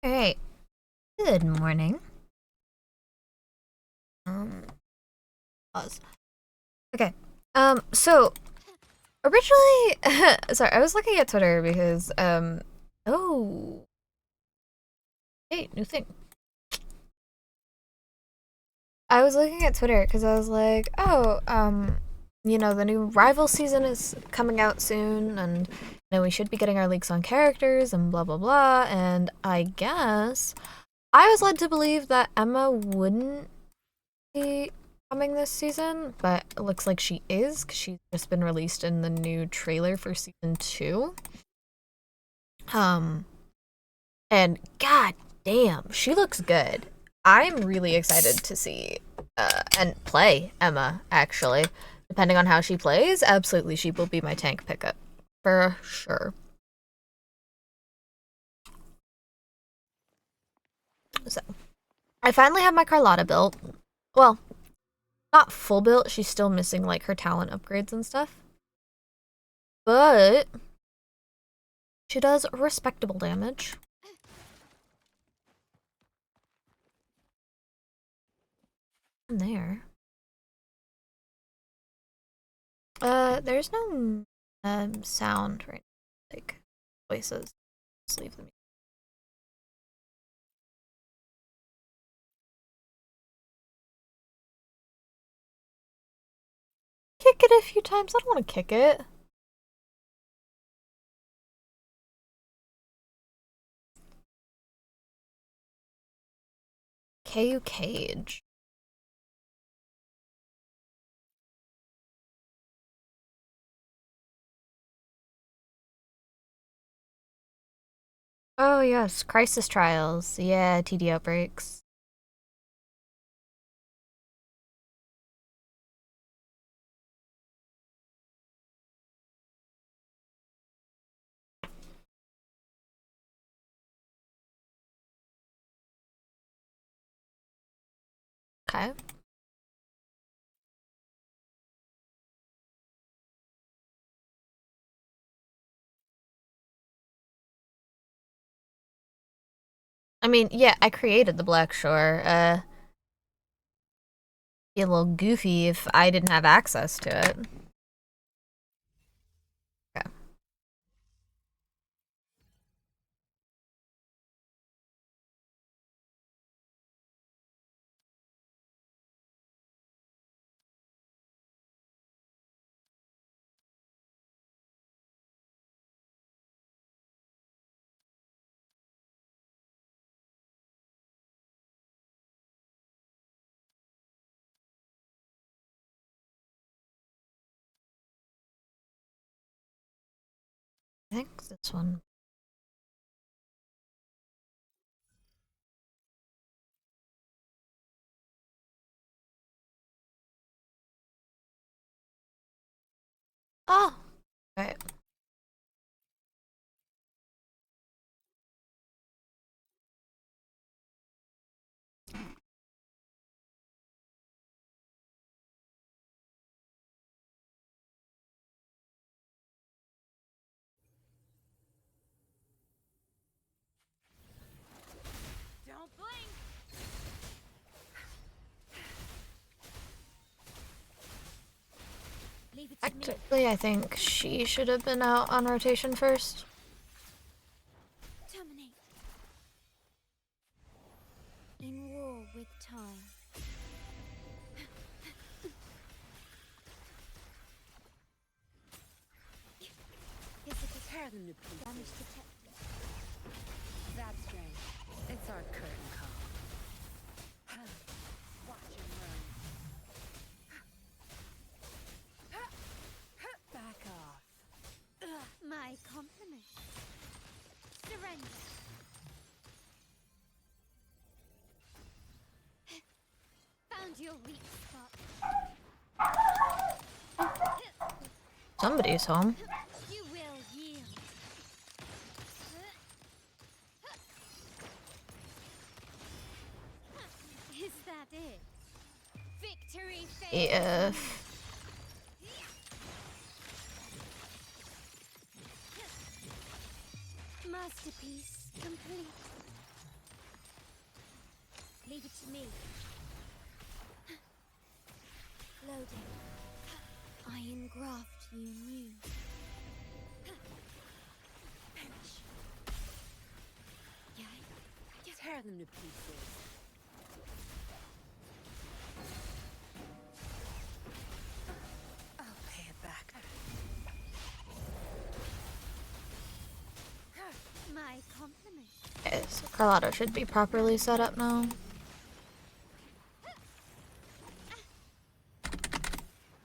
Alright, good morning. Pause. Okay, so, originally, sorry, I was looking at Twitter because, oh, hey, new thing. I was looking at Twitter because I was like, oh, the new Rival season is coming out soon, and, we should be getting our leaks on characters, and blah, blah, blah, and I guess I was led to believe that Emma wouldn't be coming this season, but it looks like she is because she's just been released in the new trailer for season 2. And god damn, she looks good. I'm really excited to see and play Emma, actually. Depending on how she plays, absolutely she will be my tank pickup. For sure. So, I finally have my Carlotta built. Well, not full built, she's still missing like her talent upgrades and stuff. But she does respectable damage. There. There's no sound right now, like voices. Just leave them. Kick it a few times. I don't want to kick it. KU Cage. Oh yes, Crisis Trials. Yeah, TD outbreaks. Okay. I mean, yeah, I created the Black Shore. Be a little goofy if I didn't have access to it. Okay. I think this one. Oh. Right. Don't blink. Actually, I think she should have been out on rotation first. Terminate. In war with time. Prepare them to pieces. Damage detected. That's strange. It's our curtain call. Watch him run. Back off. My compliments. Surrender. Found your weak spot. Somebody's home. You will yield. Is that it? Victory fails. Yeah. Masterpiece complete. Leave it to me. Loading. I engraft you new. Yeah. Tear them to pieces. I'll pay it back. My compliment. Okay, so Carlotta should be properly set up now.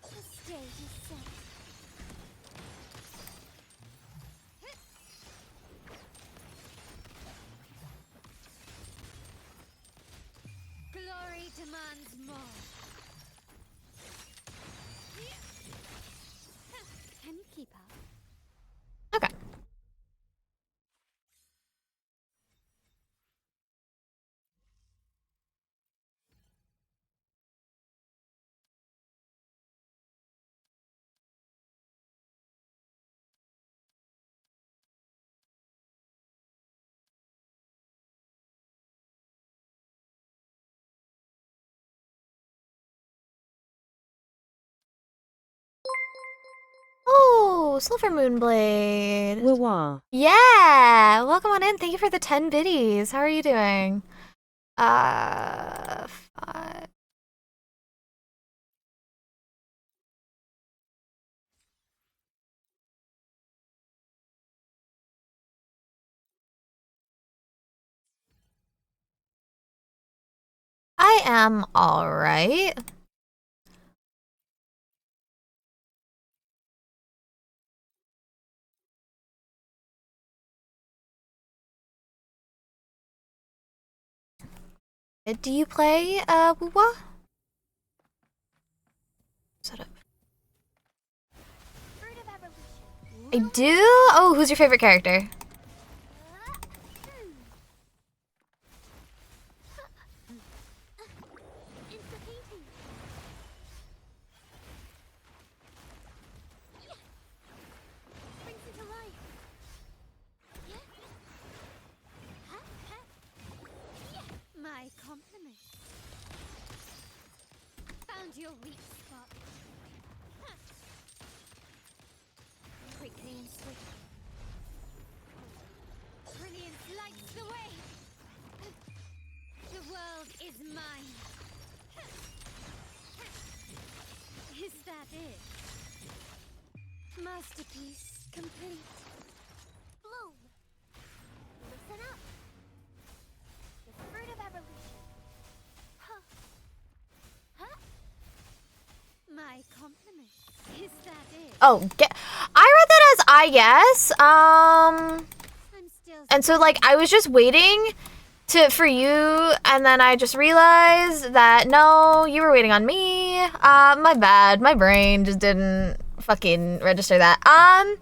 The stage is set. Glory demands more. Can you keep up? Okay. Oh, Silver Moonblade. Wah. Yeah, welcome on in. Thank you for the 10 biddies. How are you doing? Fine. I am all right. Do you play Wuwa? Set up. Fruit of evolution. I do. Oh, who's your favorite character? Insta-painting. Brings it to life. My compliment. Found your weak spot. Quickly and swiftly. Brilliance lights the way. The world is mine. Is that it? Masterpiece complete. Bloom. Listen up. The fruit of evolution. My compliment. Is that it? Oh, I read that as I guess. I'm still. And so like I was just waiting for you, and then I just realized that no, you were waiting on me. My bad. My brain just didn't fucking register that. I'm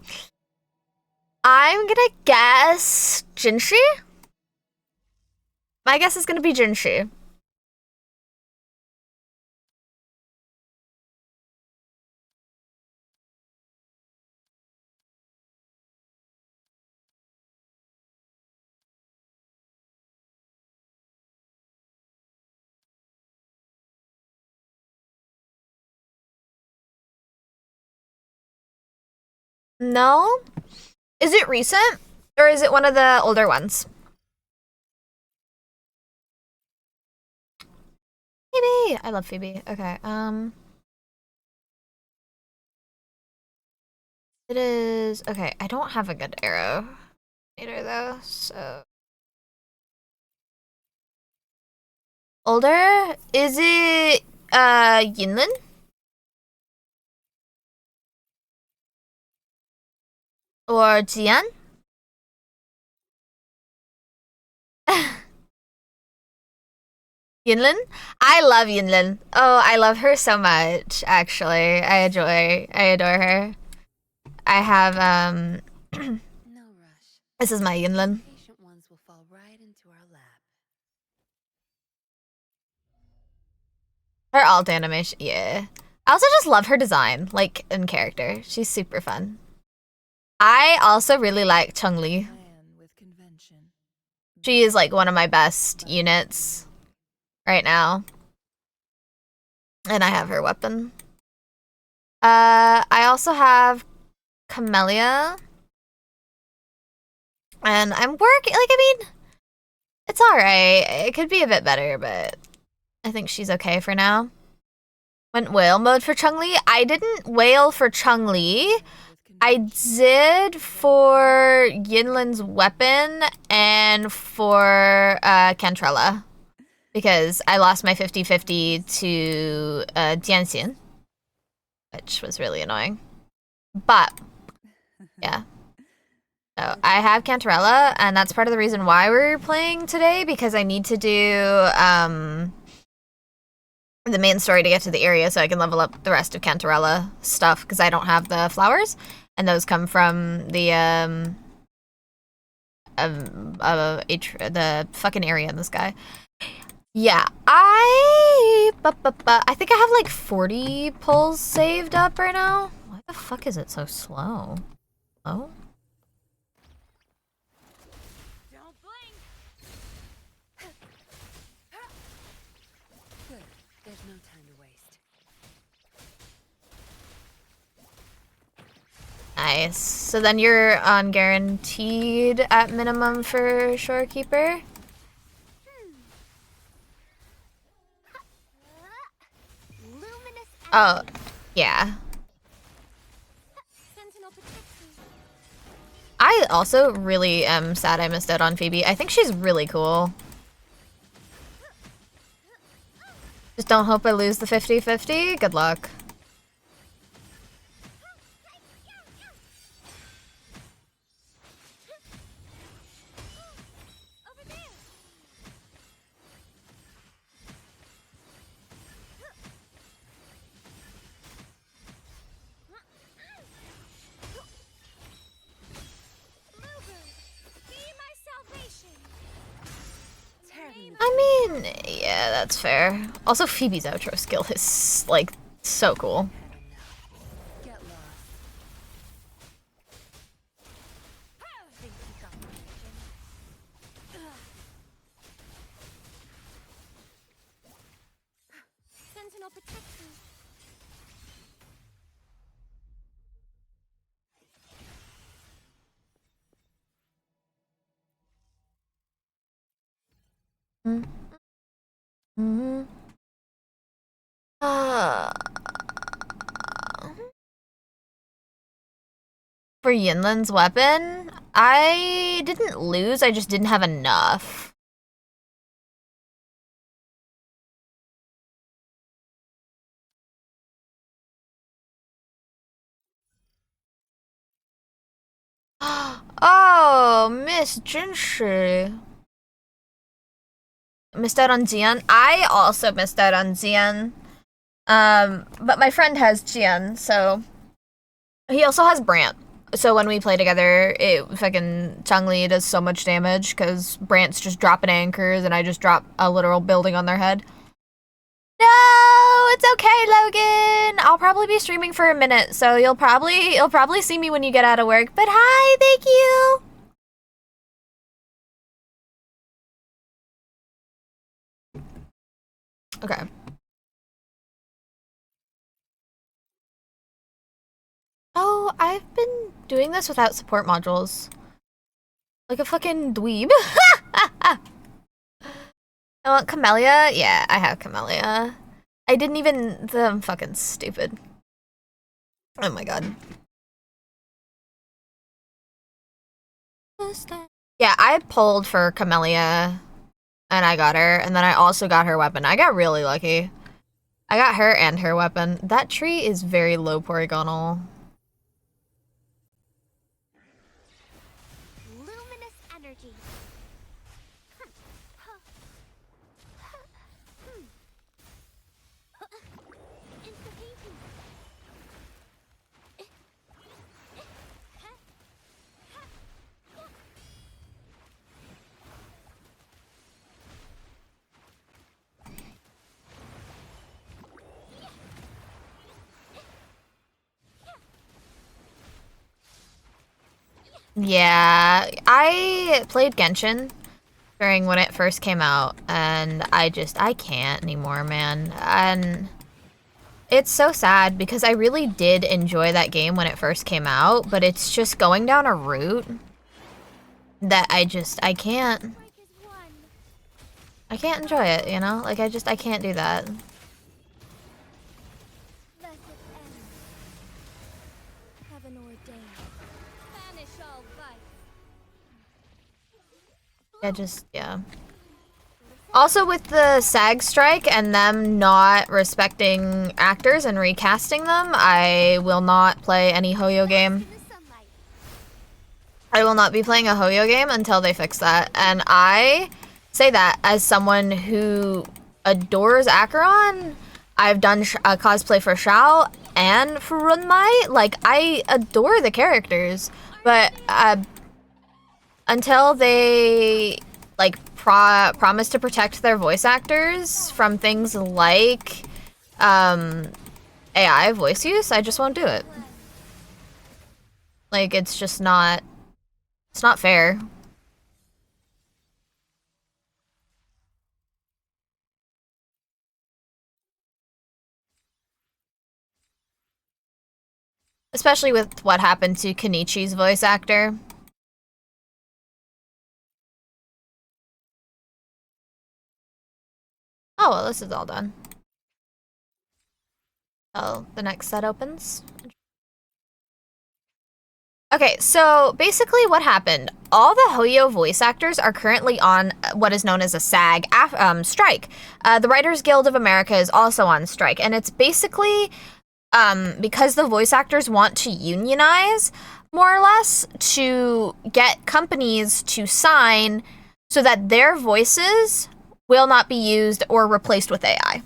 gonna guess Jinshi. My guess is gonna be Jinshi. No? Is it recent? Or is it one of the older ones? Phoebe! I love Phoebe. Okay, it is... Okay, I don't have a good arrow meter though, so... Older? Is it, Yinlin? Or Jian? Yinlin? I love Yinlin. Oh, I love her so much, actually. I adore her. I have, No rush. this is my Yinlin. Patient ones will fall right into our lap. Her alt animation, yeah. I also just love her design, like, in character. She's super fun. I also really like Chun-Li. With convention. She is, like, one of my best units. right now. And I have her weapon. I also have Camellia. And I'm working, like, I mean, it's alright. It could be a bit better, but I think she's okay for now. Went whale mode for Chun-Li. I didn't whale for Chun-Li. I did for Yinlin's weapon and for Cantrella. Because I lost my 50-50 to Jianxin. Which was really annoying. But, yeah. So I have Cantarella, and that's part of the reason why we're playing today, because I need to do the main story to get to the area so I can level up the rest of Cantarella stuff, because I don't have the flowers, and those come from the fucking area in the sky. Yeah, I think I have like 40 pulls saved up right now. Why the fuck is it so slow? Oh? Don't blink. Good. There's no time to waste. Nice. So then you're on guaranteed at minimum for Shorekeeper? Luminous Oh, energy. yeah. Sentinel protects me. I also really am sad I missed out on Phoebe. I think she's really cool. Just don't hope I lose the 50-50. Good luck. Over there. Bluebird, be my salvation. Tear them to I mean, yeah, that's fair. Also, Phoebe's outro skill is, like, so cool. get lost. Think you got my vision? Sentinel protects me. Mm-hmm. Uh, for Yinlin's weapon, I didn't lose, I just didn't have enough. Oh, Miss Jinshi. Missed out on Jian. I also missed out on Jian. But my friend has Jian, so he also has Brant. So when we play together, it fucking Chun-Li does so much damage because Brant's just dropping anchors and I just drop a literal building on their head. No, it's okay, Logan. I'll probably be streaming for a minute, so you'll probably see me when you get out of work. But hi, thank you. Okay. Oh, I've been doing this without support modules. Like a fucking dweeb. I want Camellia? Yeah, I have Camellia. I didn't even... I'm fucking stupid. Oh my god. Yeah, I pulled for Camellia, and I got her, and then I also got her weapon. I got really lucky. I got her and her weapon. That tree is very low polygonal. Luminous energy. Insta-painting. Yeah, I played Genshin, during when it first came out, and I can't anymore, man. And it's so sad because I really did enjoy that game when it first came out, but it's just going down a route that I can't. Break is one. I can't enjoy it, you know? Like, I can't do that. Let it end. Heaven ordained. Banish all vice. Yeah. Also, with the SAG strike and them not respecting actors and recasting them, I will not play any Hoyo game. In the sunlight. I will not be playing a Hoyo game until they fix that. And I say that as someone who adores Acheron. I've done a cosplay for Shao and for Runmai. Like, I adore the characters. But until they, like, promise to protect their voice actors from things like AI voice use, I just won't do it. Like, it's just not... It's not fair. Especially with what happened to Kenichi's voice actor. Oh, well, this is all done. Oh, the next set opens. Okay, so basically what happened, all the Hoyo voice actors are currently on what is known as a SAG strike. The Writers Guild of America is also on strike, and it's basically because the voice actors want to unionize, more or less, to get companies to sign so that their voices will not be used or replaced with AI.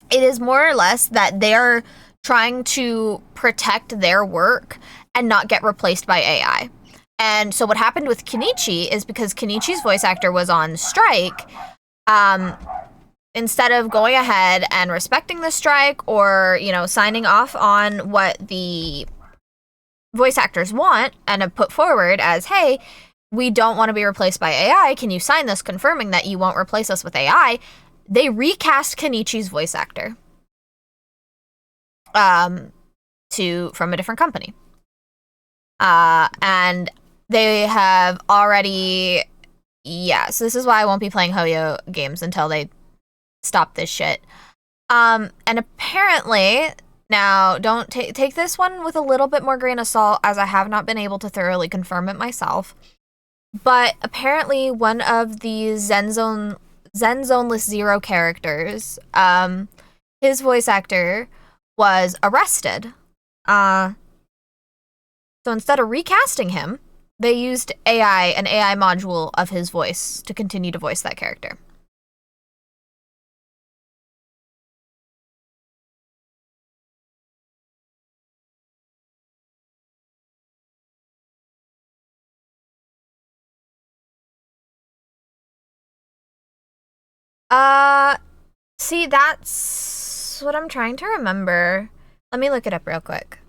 It is more or less that they're trying to protect their work and not get replaced by AI. And so what happened with Kenichi is because Kenichi's voice actor was on strike, instead of going ahead and respecting the strike or, you know, signing off on what the voice actors want and have put forward as, hey, we don't want to be replaced by AI, can you sign this confirming that you won't replace us with AI? They recast Kenichi's voice actor from a different company. And they have already... Yeah, so this is why I won't be playing Hoyo games until they stop this shit. And apparently, now don't take this one with a little bit more grain of salt, as I have not been able to thoroughly confirm it myself. But apparently, one of the Zen Zoneless Zero characters, his voice actor was arrested. So instead of recasting him, they used an AI module of his voice to continue to voice that character. See, that's what I'm trying to remember. Let me look it up real quick.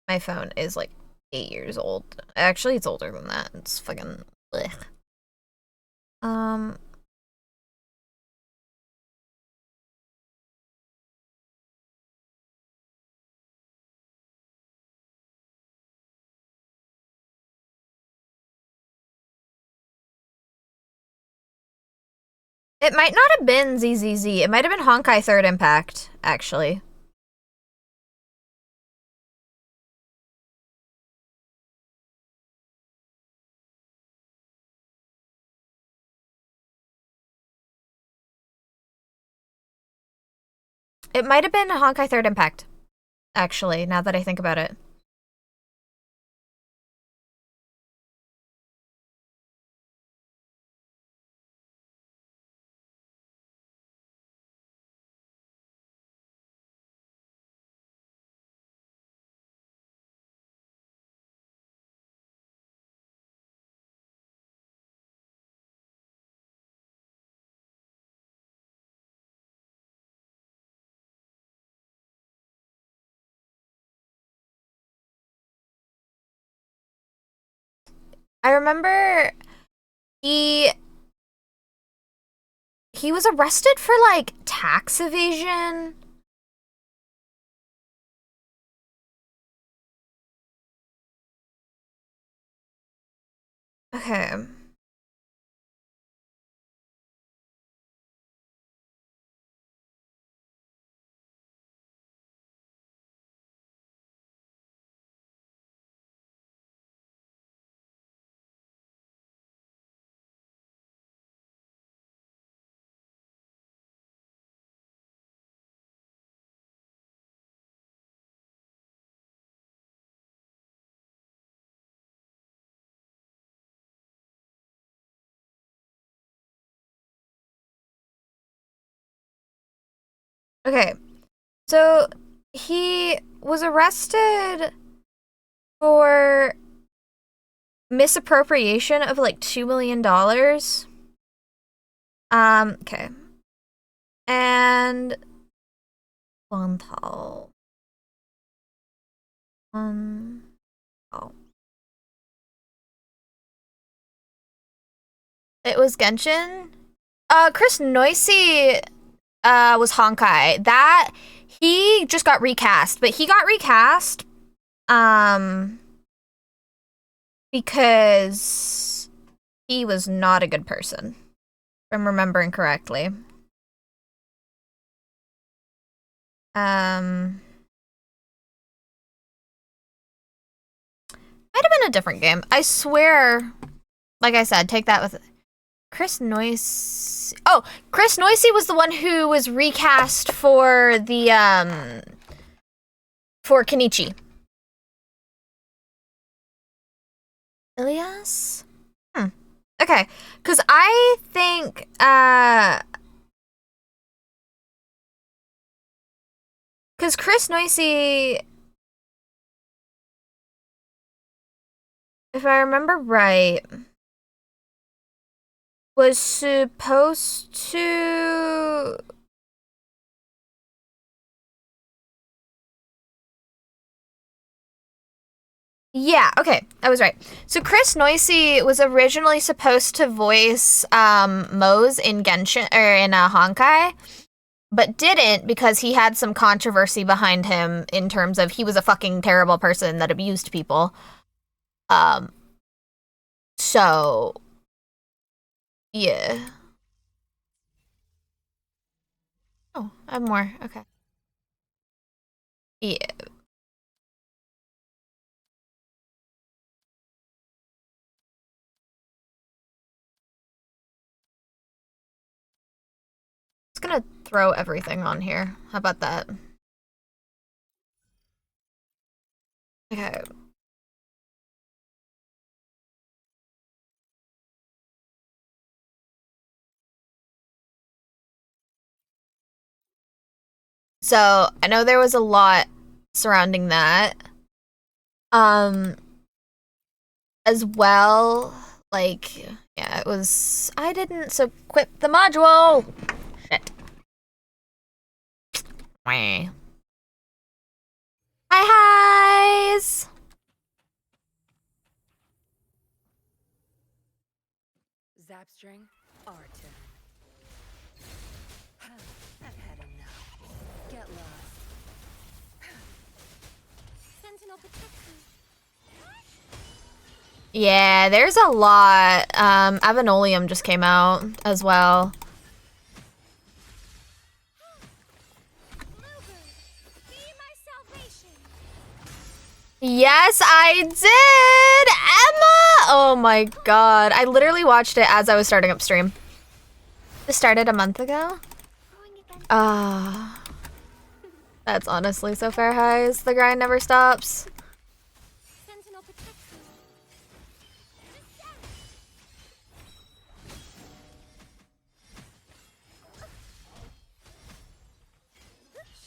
My phone is like 8 years old. Actually, it's older than that. It's fucking blech. It might not have been ZZZ. It might have been Honkai Third Impact, actually. It might have been Honkai Third Impact, actually, now that I think about it. I remember he was arrested for like tax evasion. Okay. Okay. So he was arrested for misappropriation of like $2 million. Okay. And Wantal. Oh. It was Genshin. Chris Noisy was Honkai. That he just got recast, but he got recast because he was not a good person, if I'm remembering correctly. Might have been a different game. I swear, like I said, take that with Chris Noisy. Oh, Chris Noisy was the one who was recast for the for Kenichi. Ilias? Okay, because I think because Chris Noisy, if I remember right, was supposed to yeah, okay, I was right. So Chris Noisy was originally supposed to voice Moze in Genshin or in Honkai, but didn't because he had some controversy behind him in terms of he was a fucking terrible person that abused people. So yeah. Oh, I have more. Okay. Yeah. It's gonna throw everything on here. How about that? Okay. So I know there was a lot surrounding that. As well, like, yeah, it was. I didn't so quit the module. Shit. Wah. Hi, highs. Zapstring, our turn. I've had enough. Get lost. Sentinel protects you. Yeah, there's a lot. Avenolium just came out as well. Bluebird, be my salvation. Yes, I did! Emma! Oh my god. I literally watched it as I was starting up stream. This started a month ago? Going against Ah. That's honestly so fair, highs. The grind never stops. Sentinel protects you.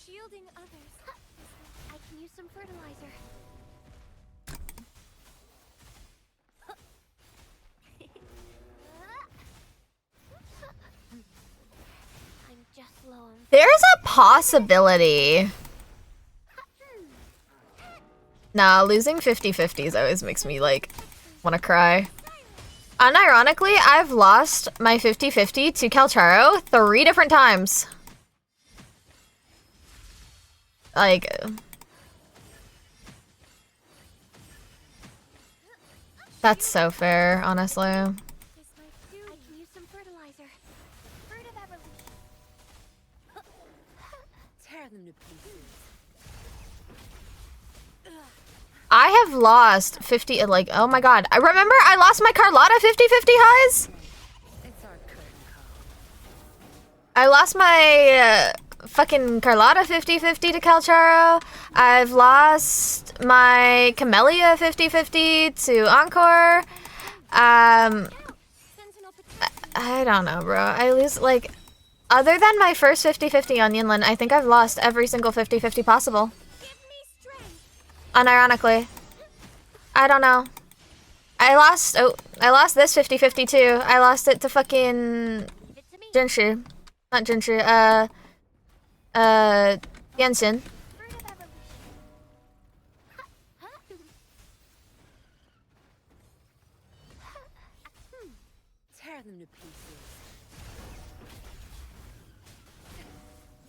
Shielding others. I can use some fertilizer. I'm just low on. There's a possibility. Nah, losing 50-50s always makes me, like, wanna cry. Unironically, I've lost my 50-50 to Calcharo 3 different times. Like... That's so fair, honestly. This might do. I can use some fertilizer. Fruit of evolution. Tear them to pieces. I have lost 50, like, oh my god. I remember I lost my Carlotta 50-50 highs? It's our curtain call. I lost my fucking Carlotta 50-50 to Calcharo. I've lost my Camellia 50-50 to Encore. Sentinel protect me. I don't know, bro. I lose, like, other than my first 50-50 on Yinlin, I think I've lost every single 50-50 possible. Give me strength. Unironically. I don't know. I lost this 50-50 too. I lost it to fucking Give it to me. Jinshu. Not Jinshu, Genshin. Fruit of evolution. Tear them to pieces.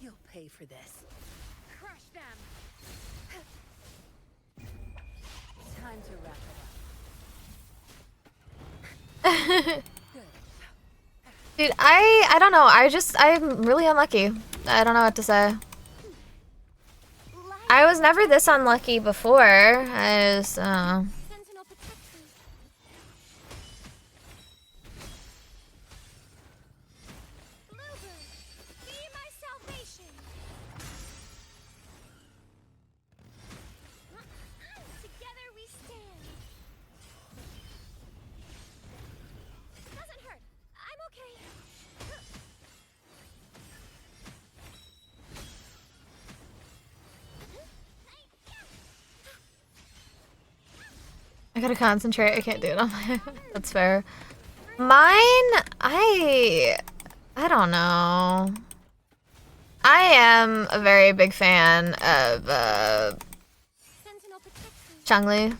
You'll pay for this. Crush them. Time to wrap it up. Good. Dude, I don't know. I'm really unlucky. I don't know what to say. I was never this unlucky before. I just, Sentinel protect me. Bluebird, be my salvation. Together we stand. Doesn't hurt. I'm okay. I gotta concentrate. I can't do it on my... That's fair. Mine, I don't know. I am a very big fan of, Sentinel protect me. Changli.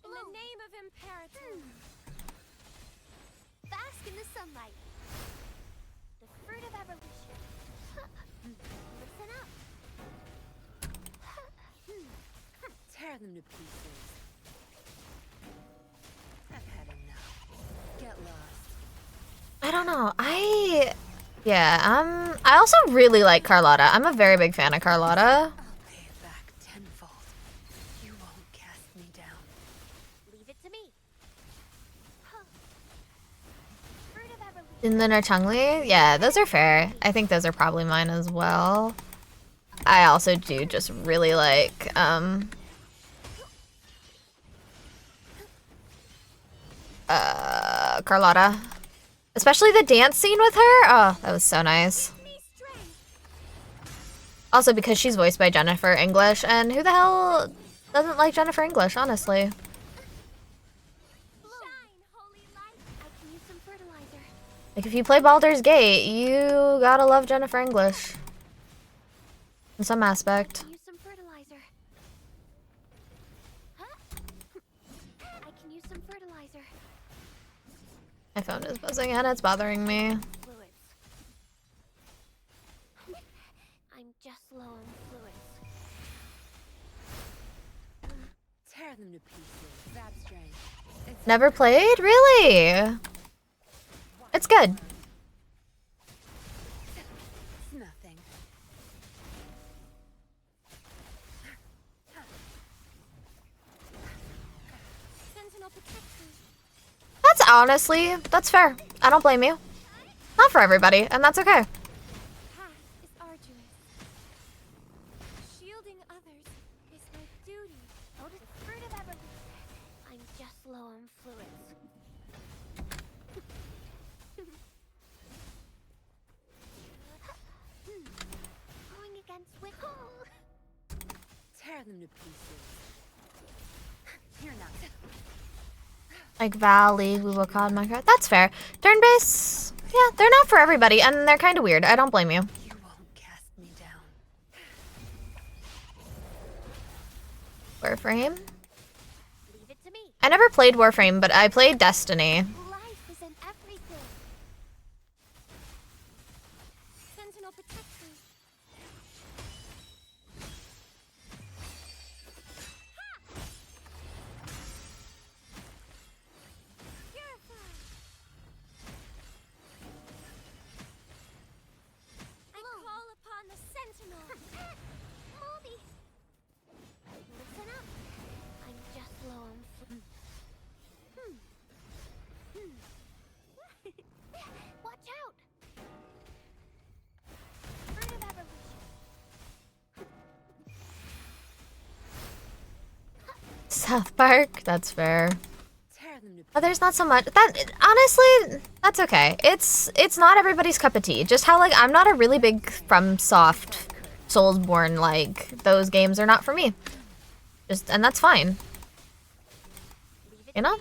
In the name of Imperator. Bask in the sunlight. The fruit of evolution. Listen up. Tear them to pieces. I've had enough. Get lost. I don't know. I also really like Carlotta. I'm a very big fan of Carlotta. I'll pay it back tenfold. You won't cast me down. Leave it to me. Fruit of evolution. Yinlin or Changli? Yeah, those are fair. I think those are probably mine as well. I also do just really like, Carlotta. Especially the dance scene with her. Oh, that was so nice. Give me strength. Also because she's voiced by Jennifer English, and who the hell doesn't like Jennifer English, honestly? Shine, holy light. I can use some fertilizer. Like, if you play Baldur's Gate, you gotta love Jennifer English. In some aspect. Use some fertilizer. I can use some fertilizer. My phone is buzzing and it's bothering me. Fluids. I'm just low on fluids. Tear them to pieces. Zap strength. It's Never played? Really? It's good. nothing. Sentinel protect me. That's fair. I don't blame you. Not for everybody, and that's okay. Path is arduous. Shielding others is my duty. Oh, the fruit of evolution. I'm just low on fluids. Going against wind. Tear them to pieces. You're not. Like Val, League, WoCod, Minecraft. That's fair. Turn-based, yeah, they're not for everybody, and they're kind of weird. I don't blame you. You won't cast me down. Warframe? Leave it to me. I never played Warframe, but I played Destiny. Life is in everything. Sentinel protects me. Purify. I call upon the Sentinel. Moldy. Listen up. I'm just low on Watch out! Fruit of evolution. South Park? That's fair. Tear them to Oh, there's not so much. That honestly, that's okay. It's not everybody's cup of tea. Just how like I'm not a really big FromSoft, Soulsborne, like those games are not for me. And that's fine. You know?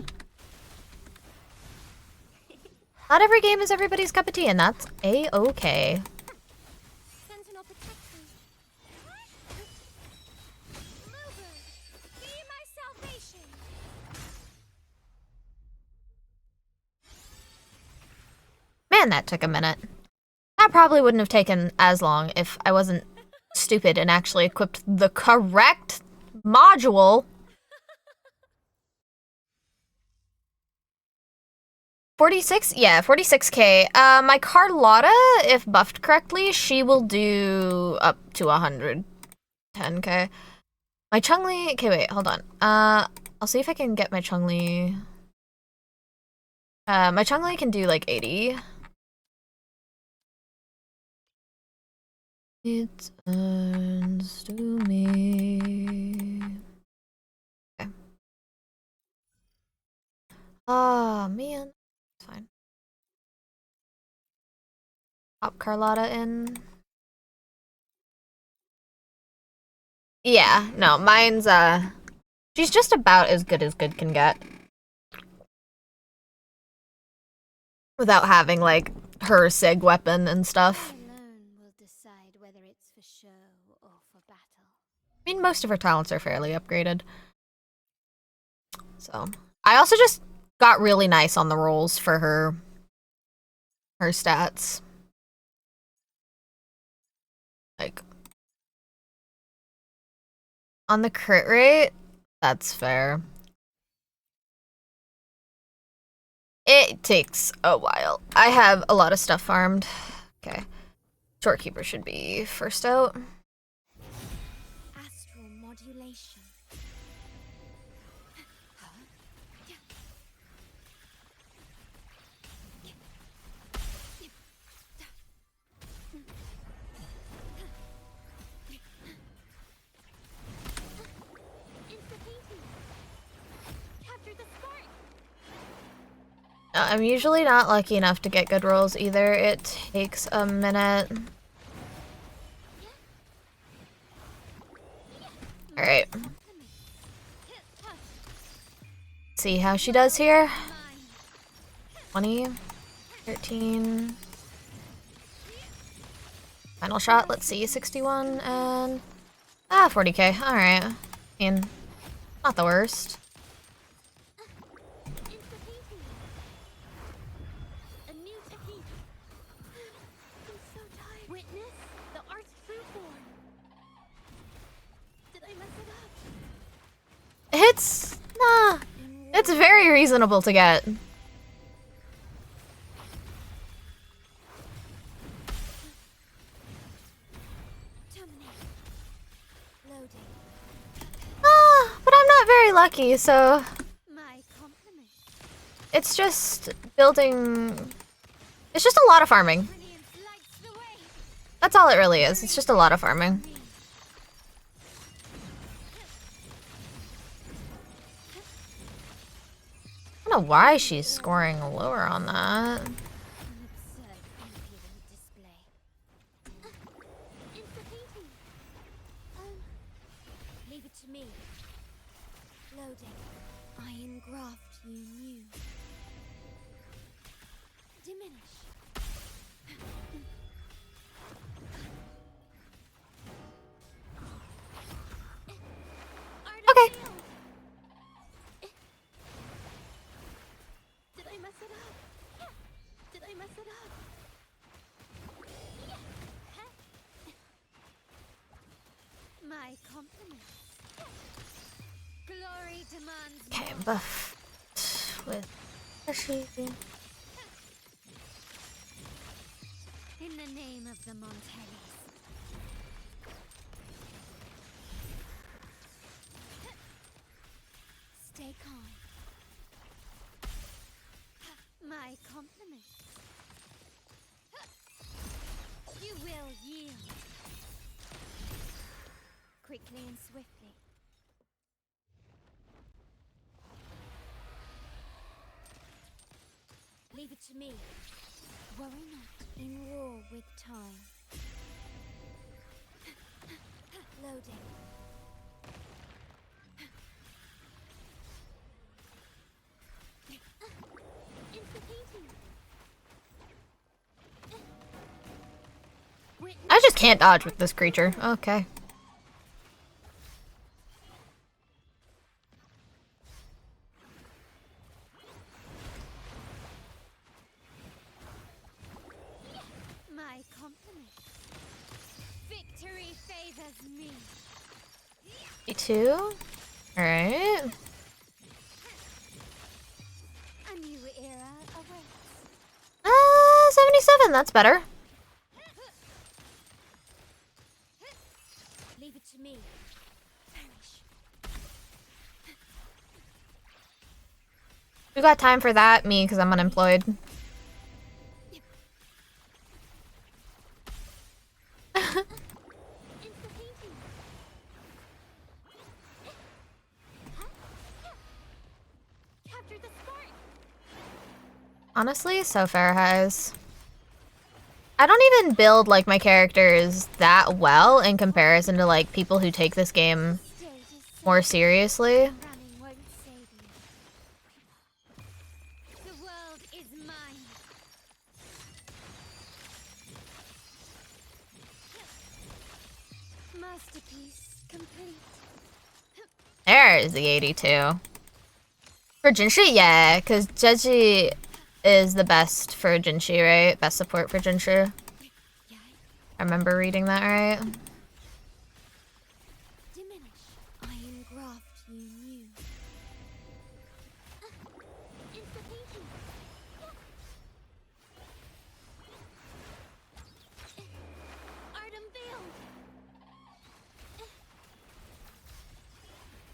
Not every game is everybody's cup of tea, and that's a-okay. Sentinel protects me. Mover, be my salvation. Man, that took a minute. That probably wouldn't have taken as long if I wasn't stupid and actually equipped the correct module. 46? Yeah, 46k. My Carlotta, if buffed correctly, she will do up to 110k. My Chun-Li... Okay, wait, hold on. I'll see if I can get my Chun-Li... my Chun-Li can do, like, 80. It turns to me... Okay. Oh, man. It's fine. Pop Carlotta in. Yeah, no, mine's, she's just about as good can get. Without having, like, her SIG weapon and stuff. Alone will decide whether it's for show or for battle. I mean, most of her talents are fairly upgraded. So, I also just got really nice on the rolls for her stats. Like, on the crit rate, that's fair. It takes a while. I have a lot of stuff farmed. Okay. Storekeeper should be first out. Astral modulation. I'm usually not lucky enough to get good rolls either. It takes a minute. Alright. See how she does here. 20, 13. Final shot, let's see, 61 and 40k. Alright. I mean, not the worst. It's very reasonable to get. But I'm not very lucky, so it's just building. It's just a lot of farming. That's all it really is. It's just a lot of farming. I don't know why she's scoring lower on that. Leave it to me. Loading. I engraft you new. I mess it up. My compliments. Glory demands Okay, more. buff with Hershey. In the name of the Montellis. Stay calm. My compliments. You will yield. Quickly and swiftly. Leave it to me. Worry not. In war with time. Loading. I just can't dodge with this creature. Okay. My compliments. Victory favors me. E2. Alright. A new era awaits. 77, that's better. Leave it to me. Perish. Who got time for that? Me, because I'm unemployed. Capture the spark. Honestly, so fair, Highs. I don't even build, like, my characters that well in comparison to, like, people who take this game Stage is more set. seriously. Running won't save you. The world is mine. Masterpiece complete. There's the 82. For Jinshi, yeah, because Jeji is the best for Jinshi, right? Best support for Jinshi. Yeah. I remember reading that right. Diminish. I engraft you new. Insta-painting. Art unveiled.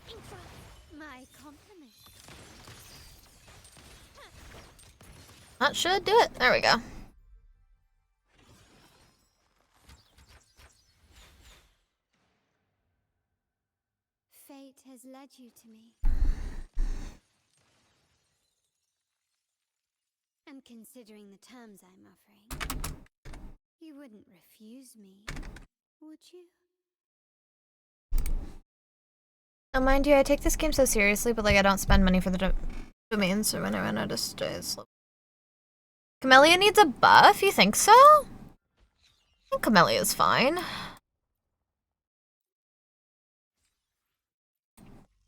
Inkdrop. My compliments. That should do it. There we go. Fate has led you to me. And considering the terms I'm offering, you wouldn't refuse me, would you? Now, mind you, I take this game so seriously, but like I don't spend money for the domain, so when I run out of stays. Camellia needs a buff? You think so? I think Camellia's fine.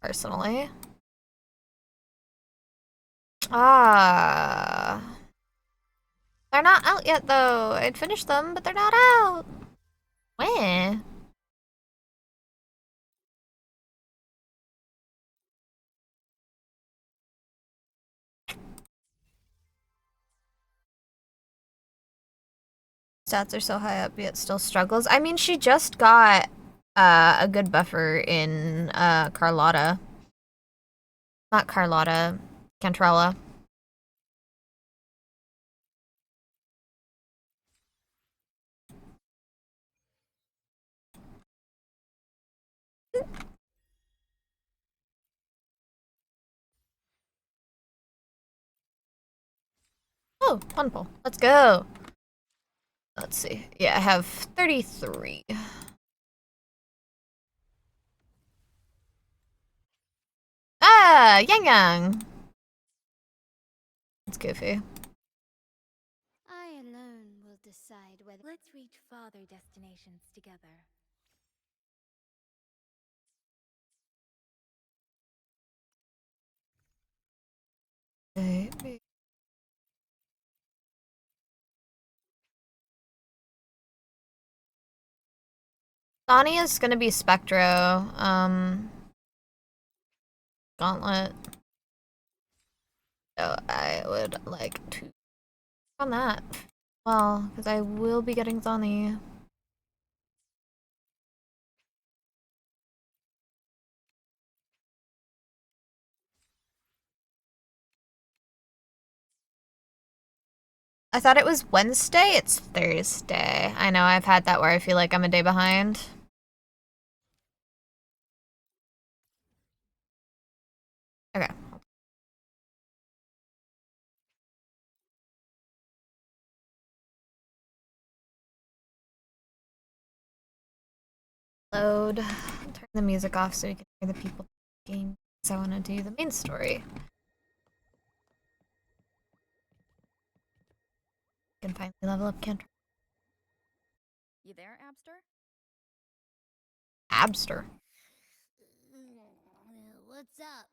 Personally. Ah. They're not out yet, though. I'd finish them, but they're not out. When? Stats are so high up, yet still struggles. I mean, she just got a good buffer in Carlotta. Not Carlotta, Cantrella. Oh, fun pull. Let's go. Let's see. Yeah, I have 33. Ah, Yang Yang. That's goofy. I alone will decide whether. Let's reach farther destinations together. Baby. Donnie is gonna be Spectro. Gauntlet. So I would like to on that. Well, because I will be getting Donnie. I thought it was Wednesday. It's Thursday. I know I've had that where I feel like I'm a day behind. Okay. Load. Turn the music off so we can hear the people talking. So I want to do the main story. Can finally level up Cantor. You there, Abster? Abster. What's up?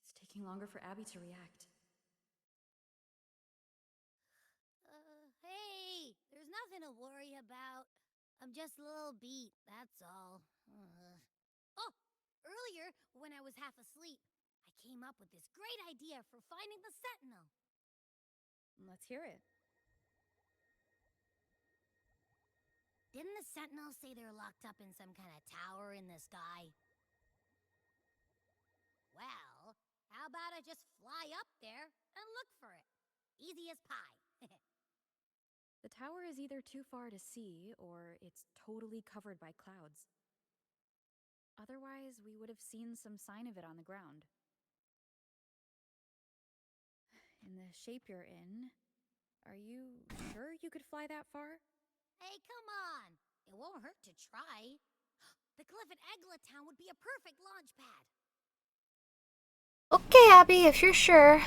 It's taking longer for Abby to react. Hey, there's nothing to worry about. I'm just a little beat, that's all. Oh, earlier, when I was half asleep, I came up with this great idea for finding the Sentinel. Let's hear it. Didn't the Sentinel say they're locked up in some kind of tower in the sky? Well, how about I just fly up there and look for it? Easy as pie. The tower is either too far to see, or it's totally covered by clouds. Otherwise, we would have seen some sign of it on the ground. In the shape you're in, are you sure you could fly that far? Hey, come on! It won't hurt to try. The cliff at Eglatown would be a perfect launch pad. Okay, Abby, if you're sure.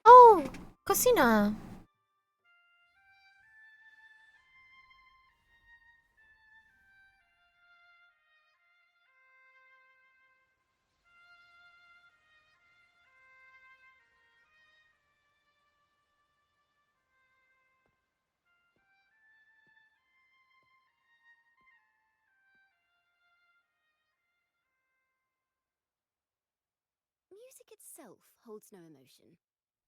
Oh, Cocina. Music itself holds no emotion.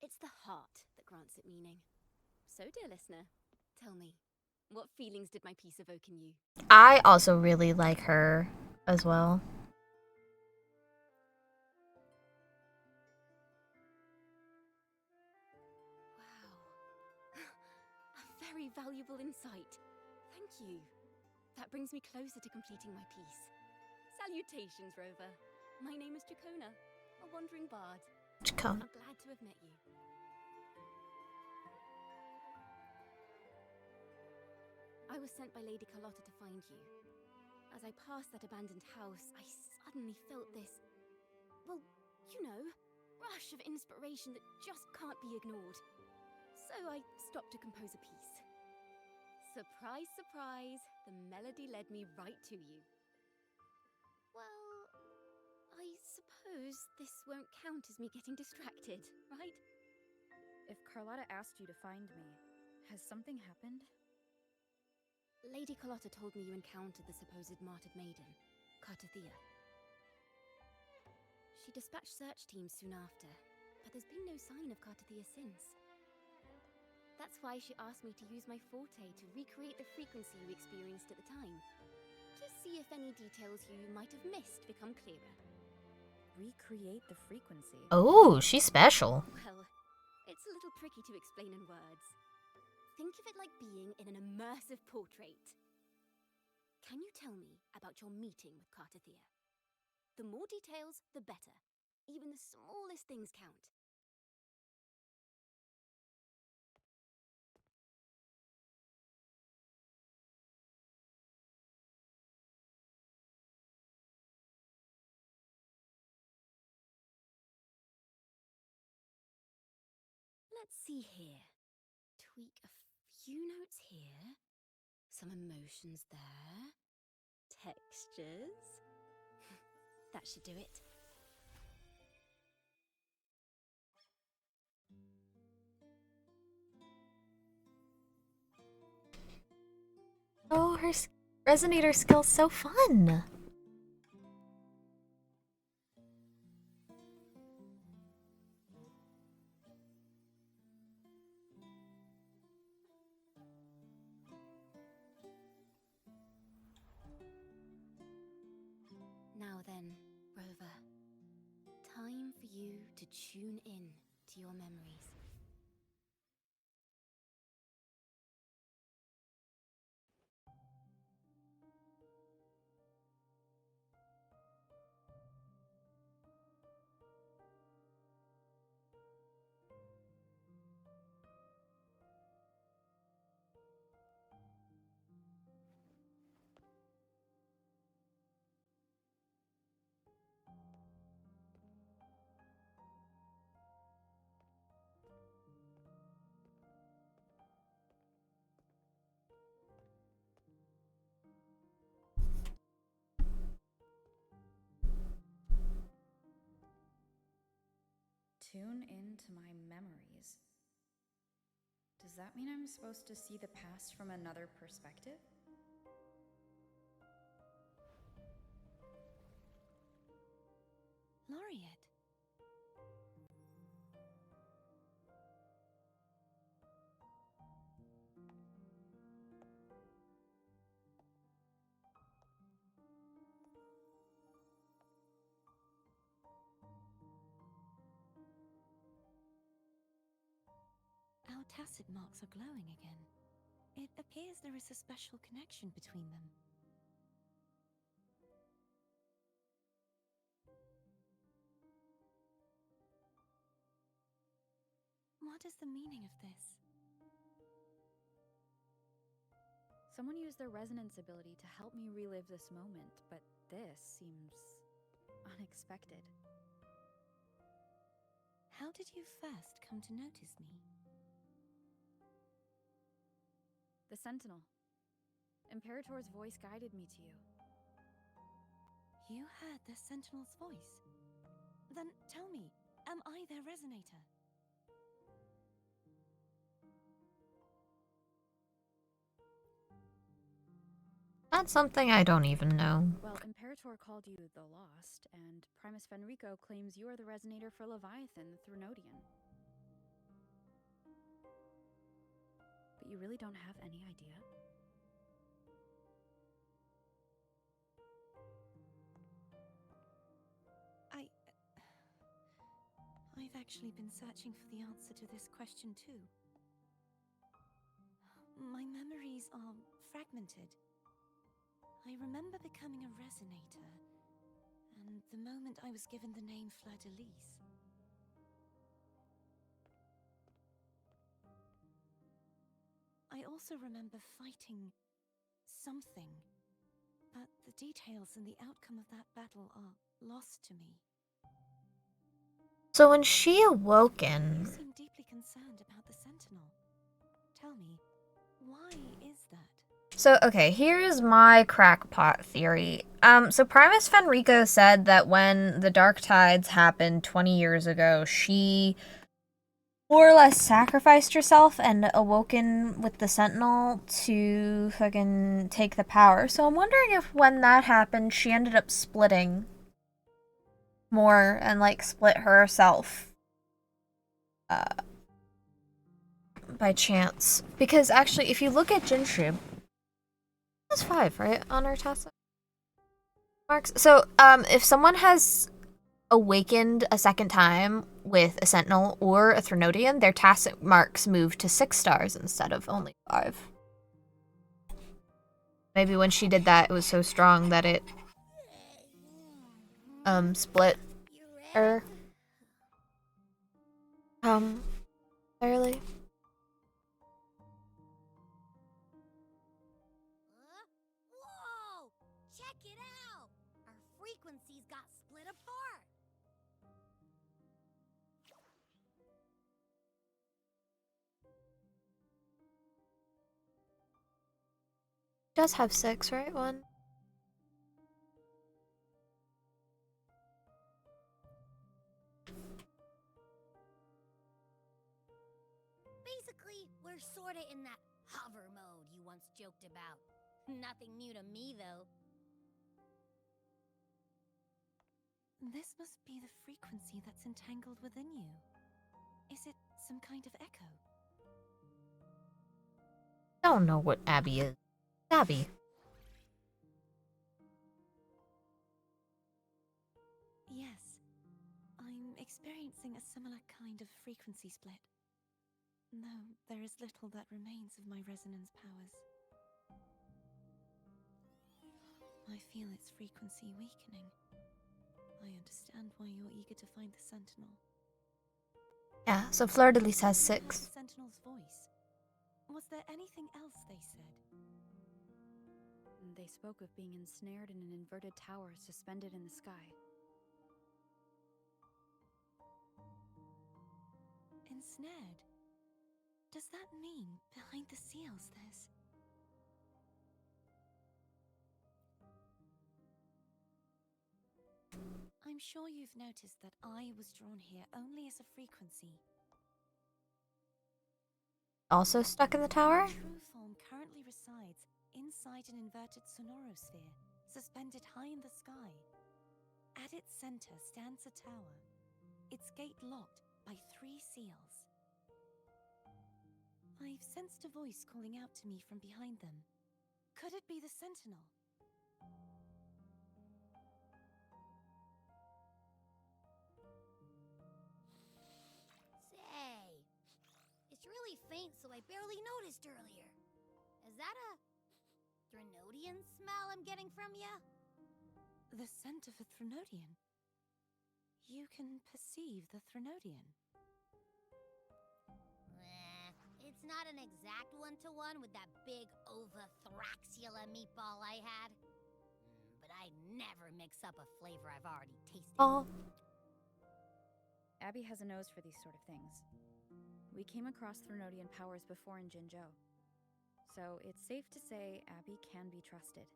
It's the heart that grants it meaning. So, dear listener, tell me, what feelings did my piece evoke in you? I also really like her as well. Wow. A very valuable insight. Thank you. That brings me closer to completing my piece. Salutations, Rover. My name is Jacona, a wandering bard. Chacona. I'm glad to have met you. I was sent by Lady Carlotta to find you. As I passed that abandoned house, I suddenly felt this, well, you know, rush of inspiration that just can't be ignored. So I stopped to compose a piece. Surprise, surprise, the melody led me right to you. Well, I suppose this won't count as me getting distracted, right? If Carlotta asked you to find me, has something happened? Lady Carlotta told me you encountered the supposed martyred maiden, Cartathea. She dispatched search teams soon after, but there's been no sign of Cartathea since. That's why she asked me to use my forte to recreate the frequency you experienced at the time. To see if any details you might have missed become clearer. Recreate the frequency? Oh, she's special. Well, it's a little tricky to explain in words. Think of it like being in an immersive portrait. Can you tell me about your meeting with Cartathea? The more details, the better. Even the smallest things count. let's see here. Tweak a few notes here. Some emotions there. Textures. That should do it. Oh, her resonator skill's so fun. Now then, Rover. Time for you to tune in to your memories. Tune into my memories. Does that mean I'm supposed to see the past from another perspective? Laureate. Our tacit marks are glowing again. It appears there is a special connection between them. What is the meaning of this? Someone used their resonance ability to help me relive this moment, but this seems unexpected. How did you first come to notice me? The Sentinel. Imperator's voice guided me to you. You heard the Sentinel's voice? Then tell me, am I their resonator? That's something I don't even know. Well, Imperator called you the Lost, and Primus Fenrico claims you are the resonator for Leviathan, the Thrunodian. But you really don't have any idea? I've actually been searching for the answer to this question too. My memories are fragmented. I remember becoming a resonator, and the moment I was given the name Fleur-de-Lis. I also remember fighting something, but the details and the outcome of that battle are lost to me. So when she You awoken, seem deeply concerned about the Sentinel. Tell me, why is that? so okay, here's my crackpot theory. So Primus Fenrico said that when the Dark Tides happened 20 years ago, she more or less sacrificed herself and awoken with the Sentinel to fucking take the power. So I'm wondering if when that happened, she ended up splitting more and like split herself by chance. Because actually, if you look at Jinshib, that's 5, right, on her tacit marks. So if someone has awakened a second time with a Sentinel or a Thrunodian, their tacit marks move to 6 stars instead of only 5. Maybe when she did that, it was so strong that it split her fairly. Whoa! Check it out! Our frequencies got split apart! does have 6, right? 1. Basically, we're sorta in that hover mode you once joked about. Nothing new to me, though. This must be the frequency that's entangled within you. Is it some kind of echo? Don't know what Abby is. Abby. Yes. I'm experiencing a similar kind of frequency split. Though there is little that remains of my resonance powers. I feel its frequency weakening. I understand why you're eager to find the Sentinel. Yeah, so Fleur-de-Lis has What about 6. the Sentinel's voice? Was there anything else they said? They spoke of being ensnared in an inverted tower suspended in the sky. Ensnared? Does that mean behind the seals there's... I'm sure you've noticed that I was drawn here only as a frequency. Also stuck in the tower? True form currently resides inside an inverted sonorosphere, suspended high in the sky. At its center stands a tower, its gate locked by 3 seals. I've sensed a voice calling out to me from behind them. Could it be the Sentinel? Say, it's really faint, so I barely noticed earlier. Is that a Threnodian smell I'm getting from ya? The scent of a Threnodian. You can perceive the Threnodian. It's not an exact one-to-one with that big Ovathraxula meatball I had. But I'd never mix up a flavor I've already tasted. Oh. Abby has a nose for these sort of things. We came across Threnodian powers before in Jinzhou. So it's safe to say Abby can be trusted.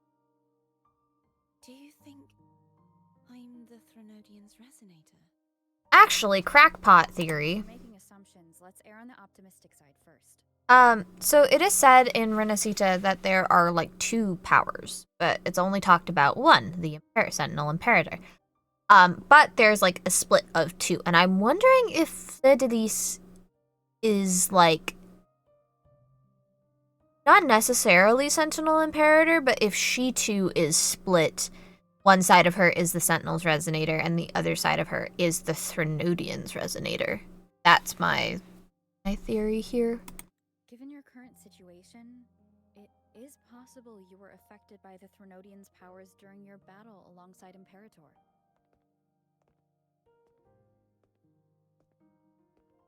Do you think I'm the Threnodian's resonator? Actually, crackpot theory. We're making assumptions. Let's err on the optimistic side first. So it is said in Renacita that there are like 2 powers, but it's only talked about 1, the Sentinel Imperator. But there's like a split of 2, and I'm wondering if Fleur-de-Lis is like not necessarily Sentinel Imperator, but if she too is split, one side of her is the Sentinel's Resonator, and the other side of her is the Threnodian's Resonator. That's my theory here. Given your current situation, it is possible you were affected by the Threnodian's powers during your battle alongside Imperator.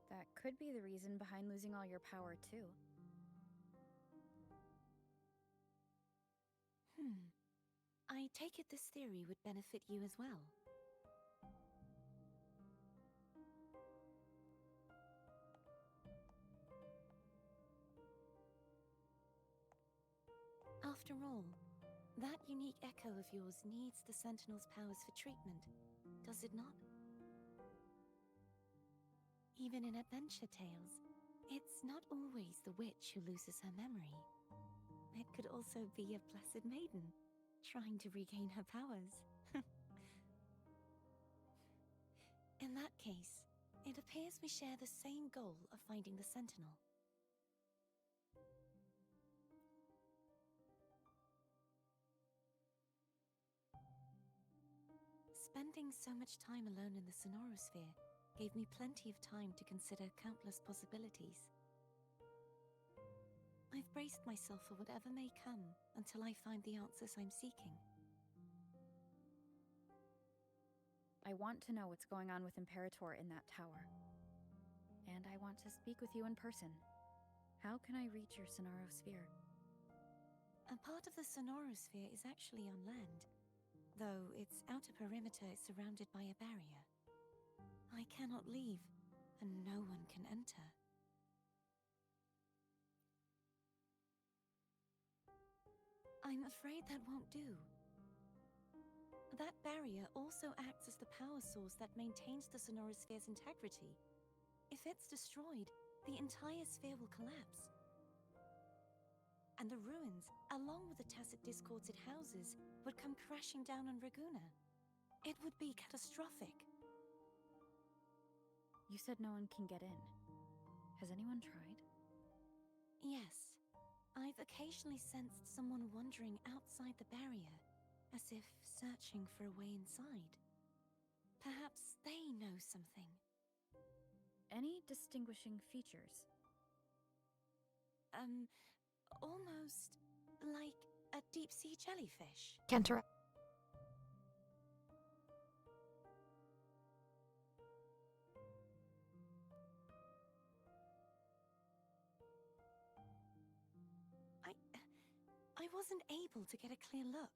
That could be the reason behind losing all your power, too. I take it this theory would benefit you as well. After all, that unique echo of yours needs the Sentinel's powers for treatment, does it not? Even in adventure tales, it's not always the witch who loses her memory. It could also be a blessed maiden, trying to regain her powers. In that case, it appears we share the same goal of finding the Sentinel. Spending so much time alone in the sonorosphere gave me plenty of time to consider countless possibilities. I've braced myself for whatever may come until I find the answers I'm seeking. I want to know what's going on with Imperator in that tower. And I want to speak with you in person. How can I reach your sonorosphere? A part of the sonorosphere is actually on land, though its outer perimeter is surrounded by a barrier. I cannot leave, and no one can enter. I'm afraid that won't do. That barrier also acts as the power source that maintains the Sonorosphere's integrity. If it's destroyed, the entire sphere will collapse. And the ruins, along with the tacit discords it houses, would come crashing down on Raguna. It would be catastrophic. You said no one can get in. Has anyone tried? Yes. I've occasionally sensed someone wandering outside the barrier, as if searching for a way inside. Perhaps they know something. Any distinguishing features? Almost like a deep-sea jellyfish. Can't interrupt. I wasn't able to get a clear look.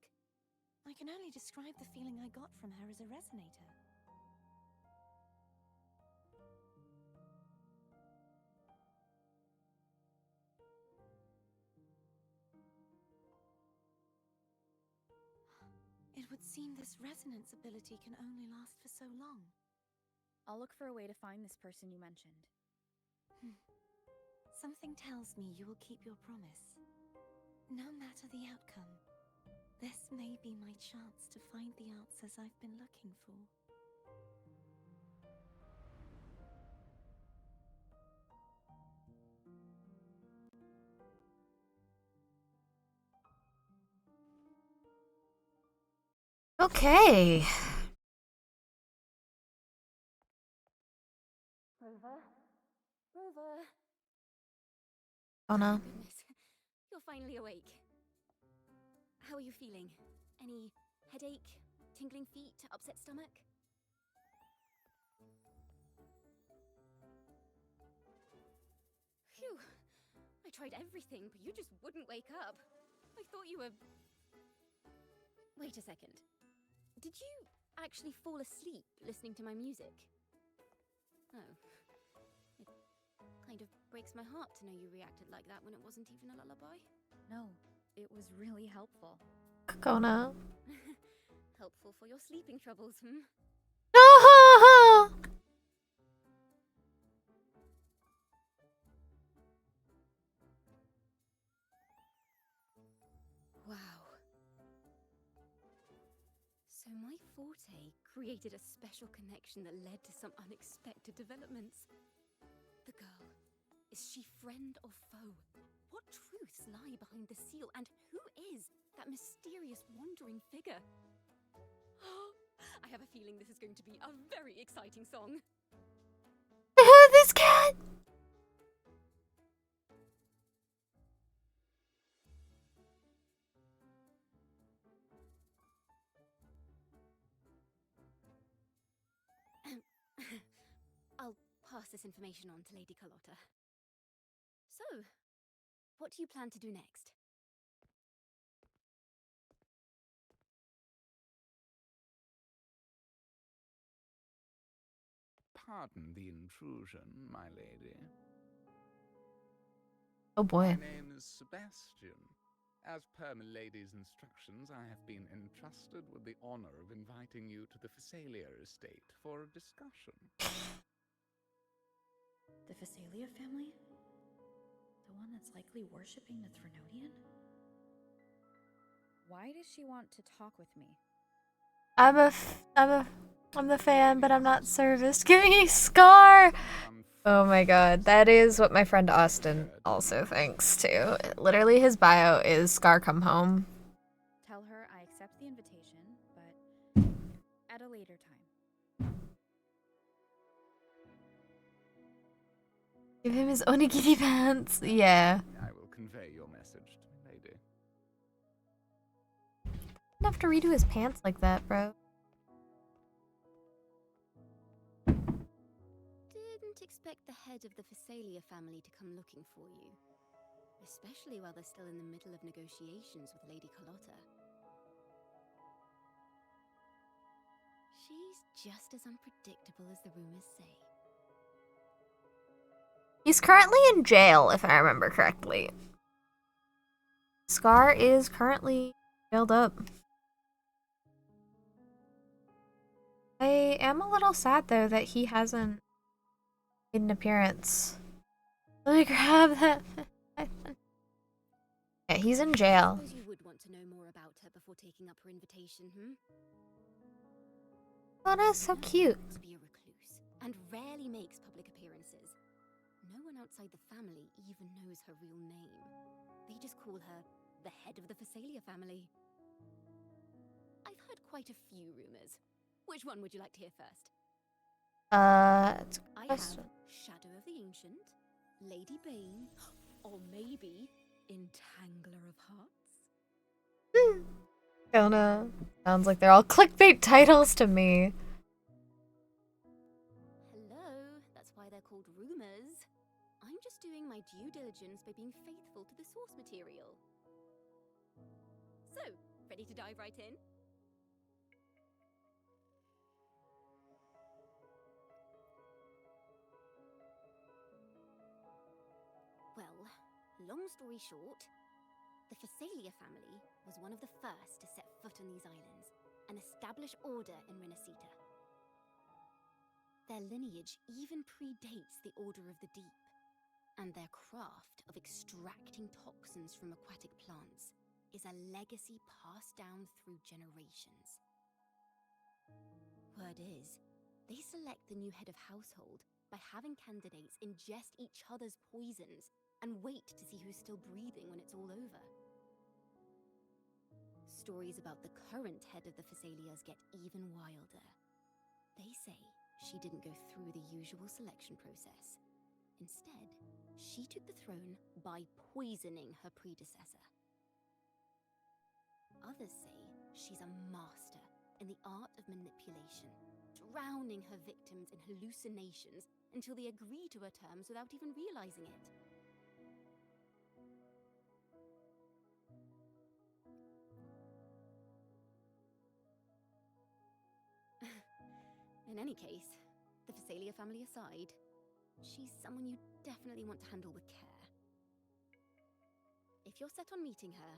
I can only describe the feeling I got from her as a resonator. It would seem this resonance ability can only last for so long. I'll look for a way to find this person you mentioned. Something tells me you will keep your promise. No matter the outcome, this may be my chance to find the answers I've been looking for. Okay. Rover? Rover? Oh no. Goodness, you're finally awake. How are you feeling? Any headache, tingling feet, upset stomach? Phew, I tried everything, but you just wouldn't wake up. I thought you were... Wait a second. Did you actually fall asleep listening to my music? Oh. It kind of breaks my heart to know you reacted like that when it wasn't even a lullaby. No, it was really helpful. Kokona. Helpful for your sleeping troubles, hmm? Wow. So my forte created a special connection that led to some unexpected developments. The girl, is she friend or foe? What truths lie behind the seal, and who is that mysterious wandering figure? I have a feeling this is going to be a very exciting song. This cat. I'll pass this information on to Lady Carlotta. So, what do you plan to do next? Pardon the intrusion, my lady. Oh boy. My name is Sebastian. As per my lady's instructions, I have been entrusted with the honor of inviting you to the Phasalia estate for a discussion. The Phasalia family? The one that's likely worshipping the Threnodian? Why does she want to talk with me? I'm the fan, but I'm not serviced. Give me Scar! Oh my god, that is what my friend Austin also thinks too. Literally his bio is Scar come home. Tell her I accept the invitation, but at a later time. Give him his onigiri pants. Yeah. I will convey your message to my lady. Don't have to redo his pants like that, bro. Didn't expect the head of the Phasalia family to come looking for you. Especially while they're still in the middle of negotiations with Lady Carlotta. She's just as unpredictable as the rumors say. He's currently in jail, if I remember correctly. Scar is currently jailed up. I am a little sad though that he hasn't made an appearance. Let me grab that. Yeah, he's in jail. I suppose you would want to know more about her before taking up her invitation, Oh, that's so cute. To be a recluse and rarely makes public appearances. No one outside the family even knows her real name. They just call her the head of the Phasalia family. I've heard quite a few rumors. Which one would you like to hear first? It's a I have question. Shadow of the Ancient, Lady Bane, or maybe Entangler of Hearts. Don't know. Sounds like they're all clickbait titles to me. Hello, that's why they're called rumors. I'm just doing my due diligence by being faithful to the source material. So, ready to dive right in? Well, long story short, the Phasalia family was one of the first to set foot on these islands and establish order in Renacita. Their lineage even predates the Order of the Deep, and their craft of extracting toxins from aquatic plants is a legacy passed down through generations. Word is, they select the new head of household by having candidates ingest each other's poisons and wait to see who's still breathing when it's all over. Stories about the current head of the Phasalias get even wilder. They say she didn't go through the usual selection process. Instead, she took the throne by poisoning her predecessor. Others say she's a master in the art of manipulation, drowning her victims in hallucinations until they agree to her terms without even realizing it. In any case, the Phasalia family aside, she's someone you definitely want to handle with care. If you're set on meeting her,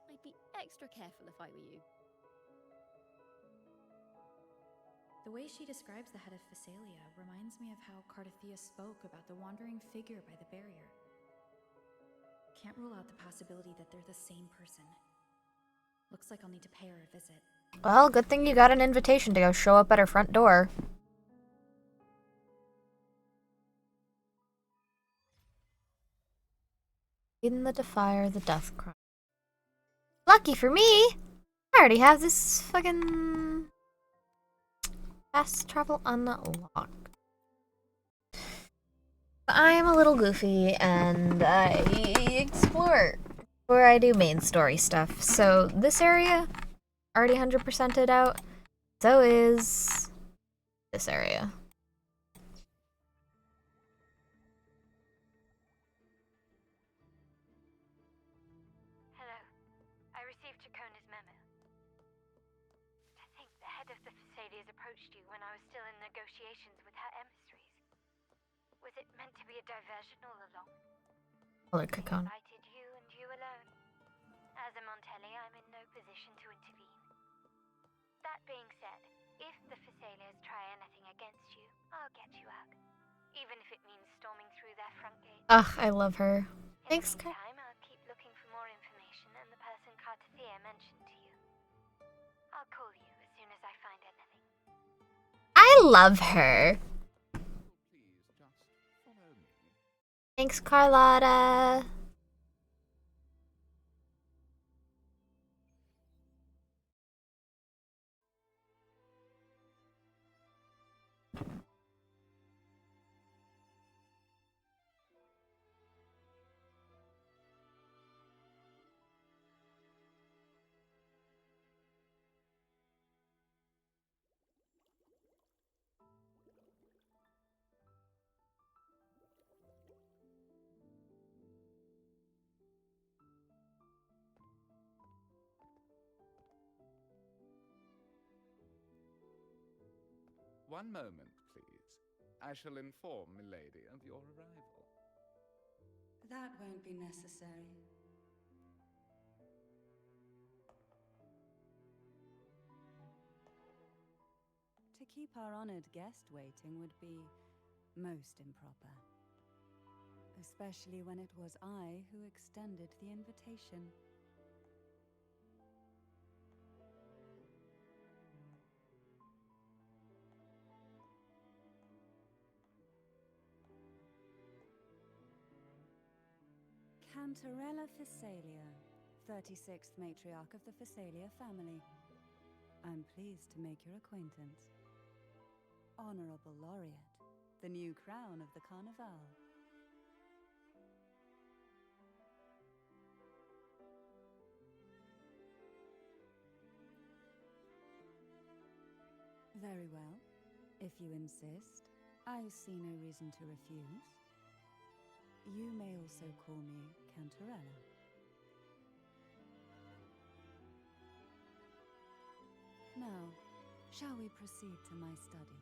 I'd be extra careful if I were you. The way she describes the head of Phasalia reminds me of how Cardathia spoke about the wandering figure by the barrier. Can't rule out the possibility that they're the same person. Looks like I'll need to pay her a visit. Well, good thing you got an invitation to go show up at her front door. In the Defier, the Death Crime. Lucky for me! I already have this fucking fast travel unlocked. I'm a little goofy and I explore where I do main story stuff. So this area already 100%ed out. So is this area. Hello. I received Chacona's memo. I think the head of the Phasalias approached you when I was still in negotiations with her emissaries. Was it meant to be a diversion all along? Hello, Chacona. I invited you and you alone. As a Montelli, I'm in no position to intervene. That being said, if the Phasalias try anything against you, I'll get you out. Even if it means storming through their front gate. Ugh, I love her. Thanks, In the meantime, I'll keep looking for more information and the person Cartathea mentioned to you. I'll call you as soon as I find anything. I love her. Please just follow me. Thanks, Carlotta. One moment, please. I shall inform Milady of your arrival. That won't be necessary. keep our honored guest waiting would be most improper. Especially when it was I who extended the invitation. Cantarella Phasalia, 36th matriarch of the Phasalia family. I'm pleased to make your acquaintance. Honorable Laureate, the new crown of the Carnival. Very well. If you insist, I see no reason to refuse. You may also call me Cantarella. Now, shall we proceed to my study?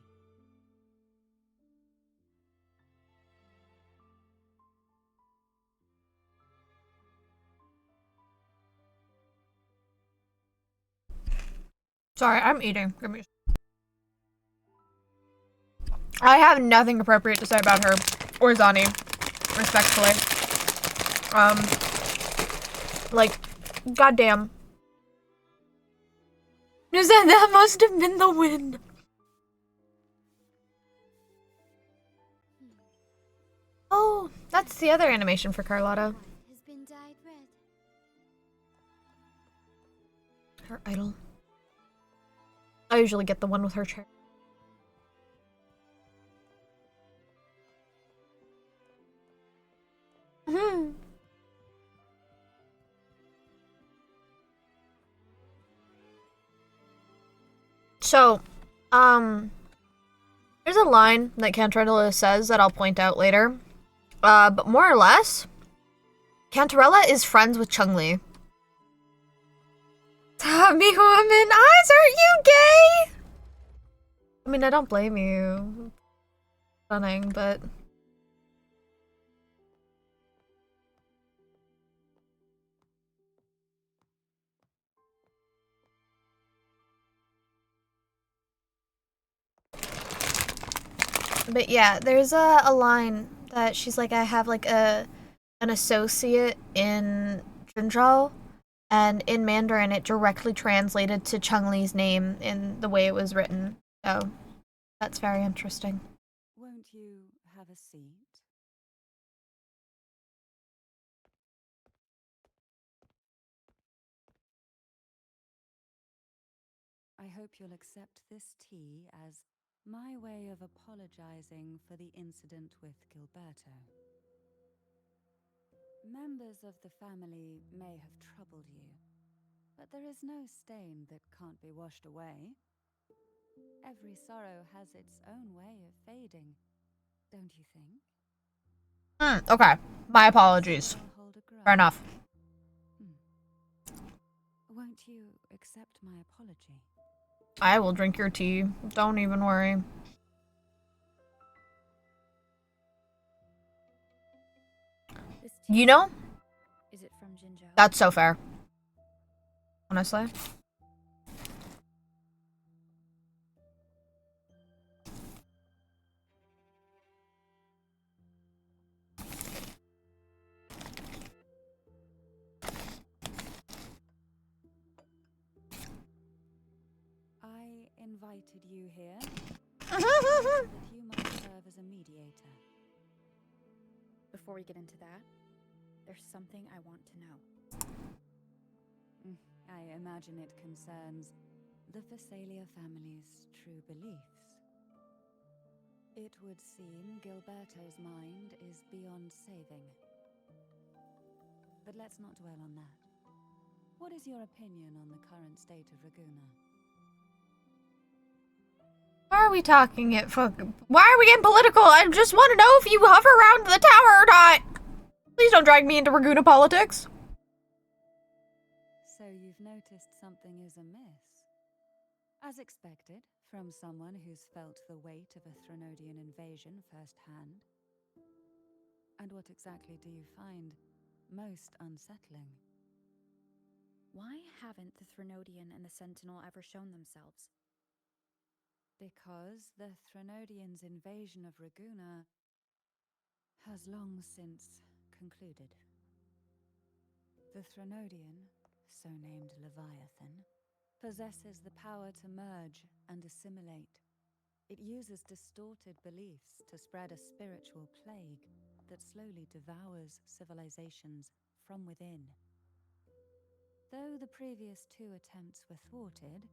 Sorry, I'm eating. Give me. I have nothing appropriate to say about her or Zani, respectfully. Like, goddamn. That must have been the wind. Oh, that's the other animation for Carlotta. Has been dyed red. Her idol. I usually get the one with her chair. So, there's a line that Cantarella says that I'll point out later. But more or less, Cantarella is friends with Chun-Li. Tommy woman, eyes, aren't you gay? I mean, I don't blame you. Stunning, but... But yeah, there's a line that she's like, I have like an associate in Jinzhou, and in Mandarin it directly translated to Chun-Li's name in the way it was written. So that's very interesting. Won't you have a seat? I hope you'll accept this tea as my way of apologizing for the incident with Gilberto. Members of the family may have troubled you, but there is no stain that can't be washed away. Every sorrow has its own way of fading, don't you think? Okay. My apologies. Fair enough. Won't you accept my apology? I will drink your tea. Don't even worry. You know? Is it from Jinzhou? That's so fair. Honestly. I invited you here that you might serve as a mediator. Before we get into that, there's something I want to know. I imagine it concerns the Phasalia family's true beliefs. It would seem Gilberto's mind is beyond saving. But let's not dwell on that. What is your opinion on the current state of Raguna? Why are we talking it? Why are we getting political? I just want to know if you hover around the tower or not. Please don't drag me into Raguna politics. So you've noticed something is amiss. As expected, from someone who's felt the weight of a Threnodian invasion firsthand. And what exactly do you find most unsettling? Why haven't the Threnodian and the Sentinel ever shown themselves? Because the Threnodians' invasion of Raguna has long since concluded. The Threnodian, so named Leviathan, possesses the power to merge and assimilate. It uses distorted beliefs to spread a spiritual plague that slowly devours civilizations from within. Though the previous 2 attempts were thwarted,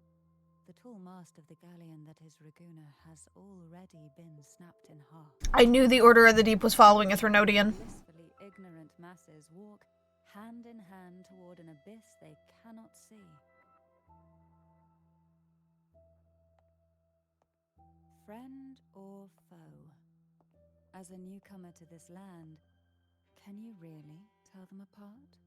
the tall mast of the galleon that is Raguna has already been snapped in half. I knew the Order of the Deep was following a Threnodian. Blissfully ignorant masses walk hand in hand toward an abyss they cannot see. Friend or foe? As a newcomer to this land, can you really tell them apart?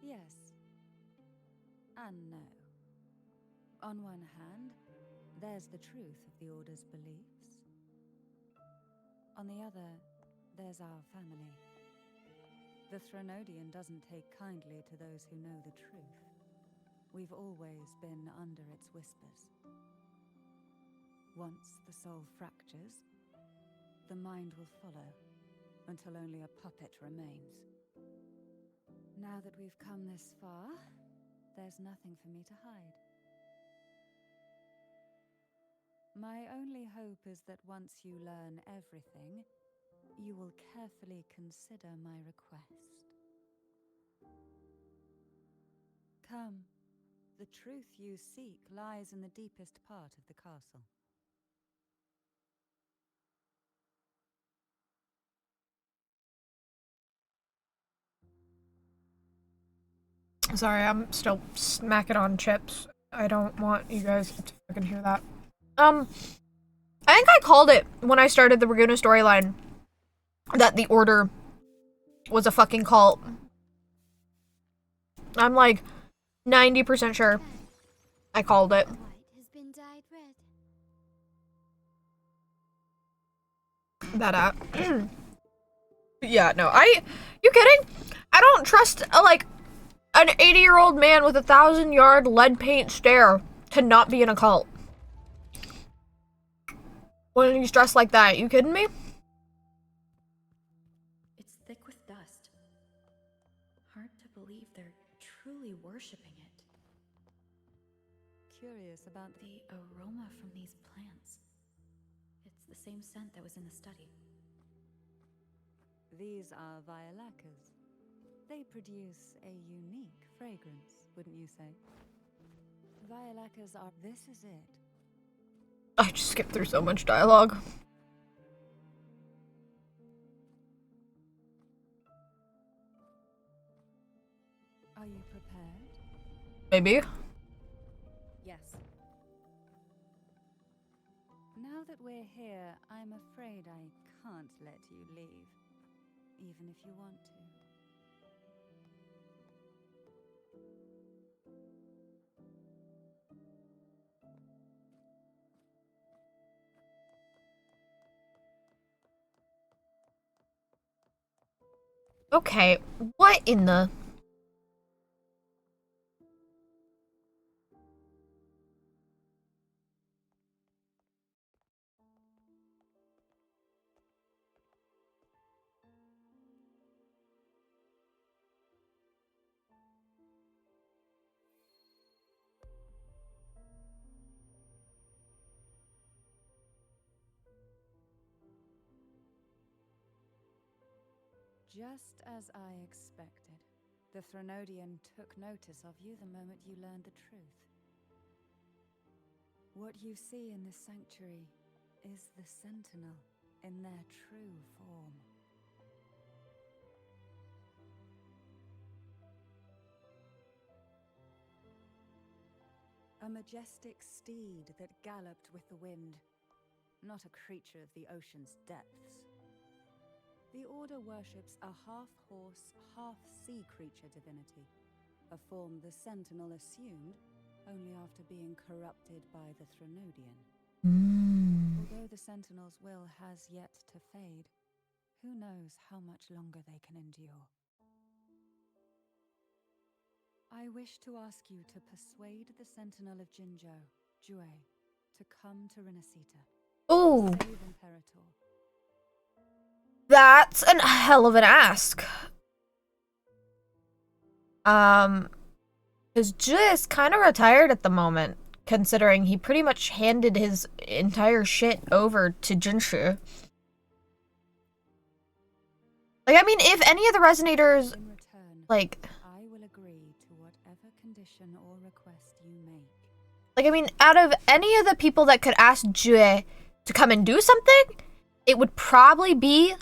Yes. And no. On one hand, there's the truth of the Order's beliefs. On the other, there's our family. The Threnodian doesn't take kindly to those who know the truth. We've always been under its whispers. Once the soul fractures, the mind will follow, until only a puppet remains. Now that we've come this far, there's nothing for me to hide. My only hope is that once you learn everything, you will carefully consider my request. Come, the truth you seek lies in the deepest part of the castle. Sorry, I'm still smacking on chips. I don't want you guys to fucking hear that. I think I called it when I started the Raguna storyline that the Order was a fucking cult. I'm like 90% sure I called it. White has been dyed red. That yeah, no, you kidding? I don't trust like an 80-year-old man with a 1,000-yard lead paint stare to not be in a cult. When he's dressed like that, you kidding me? It's thick with dust. Hard to believe they're truly worshipping it. Curious about The aroma from these plants. It's the same scent that was in the study. These are violacas. They produce a unique fragrance, wouldn't you say? Violacas are... This is it. I just skipped through so much dialogue. Are you prepared? Maybe. Yes. Now that we're here, I'm afraid I can't let you leave, even if you want to. Okay, what in the... Just as I expected, the Threnodian took notice of you the moment you learned the truth. What you see in this sanctuary is the Sentinel in their true form. A majestic steed that galloped with the wind, not a creature of the ocean's depths. The Order worships a half-horse, half-sea creature divinity, a form the Sentinel assumed only after being corrupted by the Threnodian. Mm. Although the Sentinel's will has yet to fade, who knows how much longer they can endure. I wish to ask you to persuade the Sentinel of Jinzhou, Jue, to come to Renacita. Oh, Save Imperator. that's a hell of an ask. Because Jue is kind of retired at the moment, considering he pretty much handed his entire shit over to Jinshu. Like, I mean, if any of the resonators, In return, like, I will agree to whatever condition or request you make. I mean, out of any of the people that could ask Jue to come and do something, it would probably be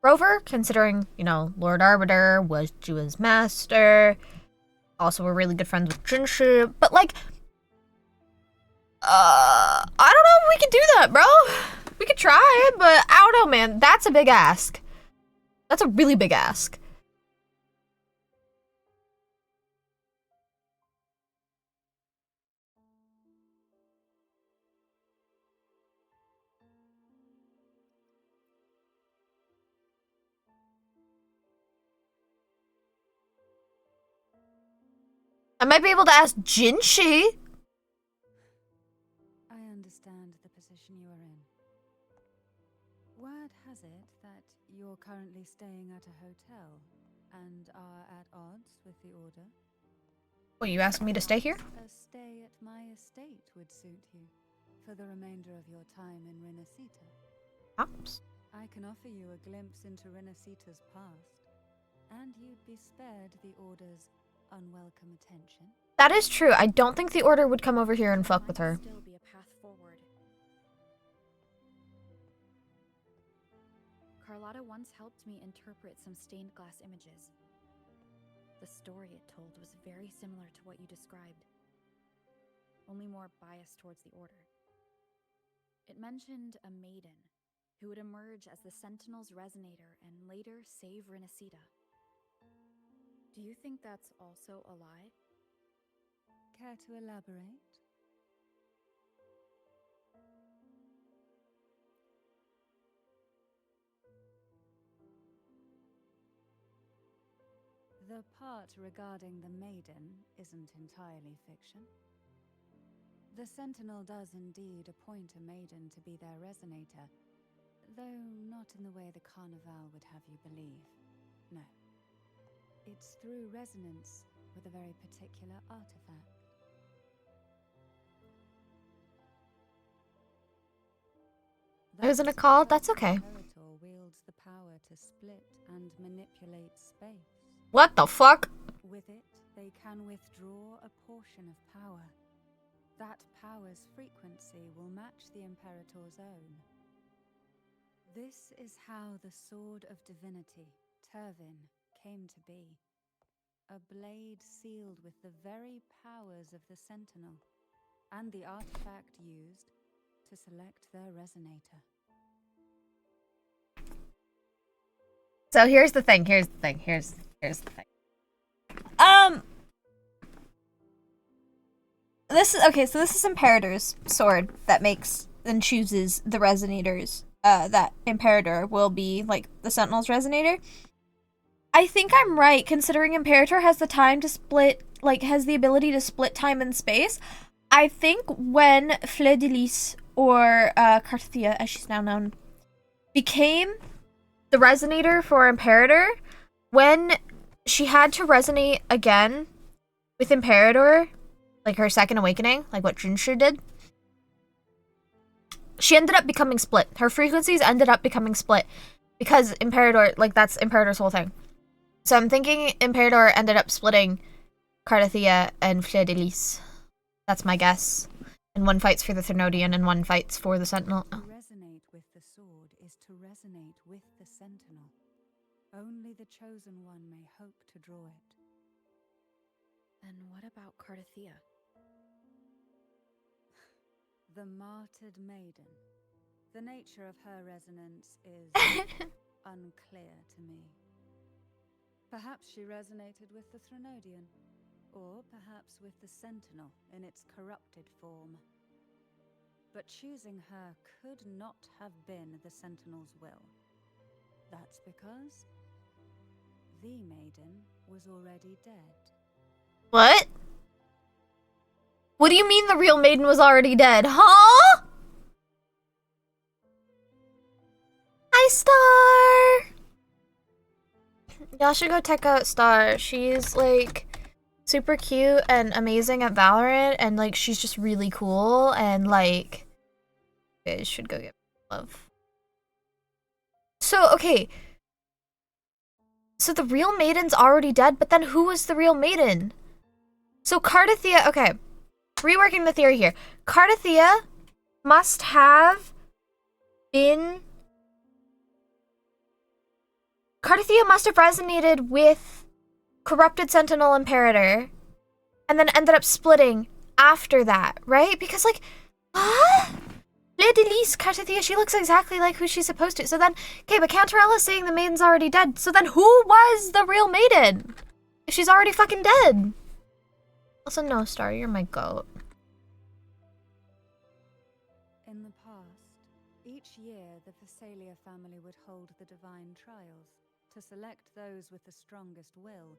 Rover, considering, you know, Lord Arbiter was Jue's master. Also, we're really good friends with Jinshu. But, like, I don't know if we can do that, bro. We could try, but I don't know, man. That's a big ask. That's a really big ask. I might be able to ask Jinshi. I understand the position you are in. Word has it that you're currently staying at a hotel and are at odds with the Order. What, you asking me to stay here? A stay at my estate would suit you for the remainder of your time in Renacita. Ops. I can offer you a glimpse into Renacita's past, and you'd be spared the Order's unwelcome attention. That is true. I don't think the Order would come over here and fuck with There her. might still be a path forward. Carlotta once helped me interpret some stained glass images. The story it told was very similar to what you described, only more biased towards the Order. It mentioned a maiden who would emerge as the Sentinel's resonator and later save Renacita. Do you think that's also a lie? Care to elaborate? The part regarding the maiden isn't entirely fiction. The Sentinel does indeed appoint a maiden to be their resonator, though not in the way the Carnival would have you believe. No. It's through resonance with a very particular artifact. Isn't it called? That's okay. Imperator wields the power to split and manipulate space. What the fuck? With it, they can withdraw a portion of power. That power's frequency will match the Imperator's own. This is how the Sword of Divinity, Turvin, came to be. A blade sealed with the very powers of the Sentinel, and the artifact used to select their resonator. So here's the thing. Here's the thing. This is okay. So this is Imperator's sword that makes and chooses the resonators. That Imperator will be like the Sentinel's resonator. I think I'm right, considering Imperator has the time to split, like, has the ability to split time and space. I think when Fleur de Lis, or Carthia, as she's now known, became the resonator for Imperator, when she had to resonate again with Imperator, like her second awakening, like what Jinshu did, she ended up becoming split. Her frequencies ended up becoming split because Imperator, like, that's Imperator's whole thing. So I'm thinking Imperator ended up splitting Carthia and Fleur de Lis. That's my guess. And one fights for the Threnodian and one fights for the Sentinel. To resonate with the sword is to resonate with the Sentinel. Only the chosen one may hope to draw it. Then what about Carthia? The martyred maiden. The nature of her resonance is unclear to me. Perhaps she resonated with the Threnodian, or perhaps with the Sentinel in its corrupted form. But choosing her could not have been the Sentinel's will. That's because the maiden was already dead. What? What do you mean the real maiden was already dead? Huh? Hi, Star! Y'all should go check out Star. She's, like, super cute and amazing at Valorant, and, like, she's just really cool, and, like, you guys should go get love. So, okay. So the real maiden's already dead, but then who was the real maiden? So Cardathia, okay. Reworking the theory here. Cardathia must have been... Cardathia must have resonated with Corrupted Sentinel Imperator and then ended up splitting after that, right? Because, like, what? Lady Cardathia, she looks exactly like who she's supposed to. So then, okay, but Cantarella's saying the maiden's already dead. So then who was the real maiden? If she's already fucking dead. Also, no, Star, you're my goat. In the past, each year the Phasalia family would hold the Divine Trials to select those with the strongest will.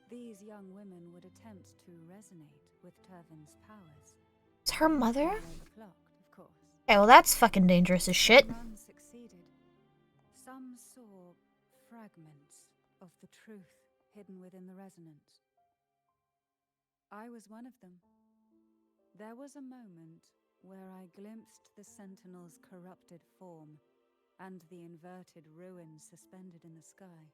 These young women would attempt to resonate with Turvin's powers. It's her mother? Overclocked, of course. Okay, well that's fucking dangerous as shit. None succeeded. Some saw fragments of the truth hidden within the resonance. I was one of them. There was a moment where I glimpsed the Sentinel's corrupted form and the inverted ruins suspended in the sky.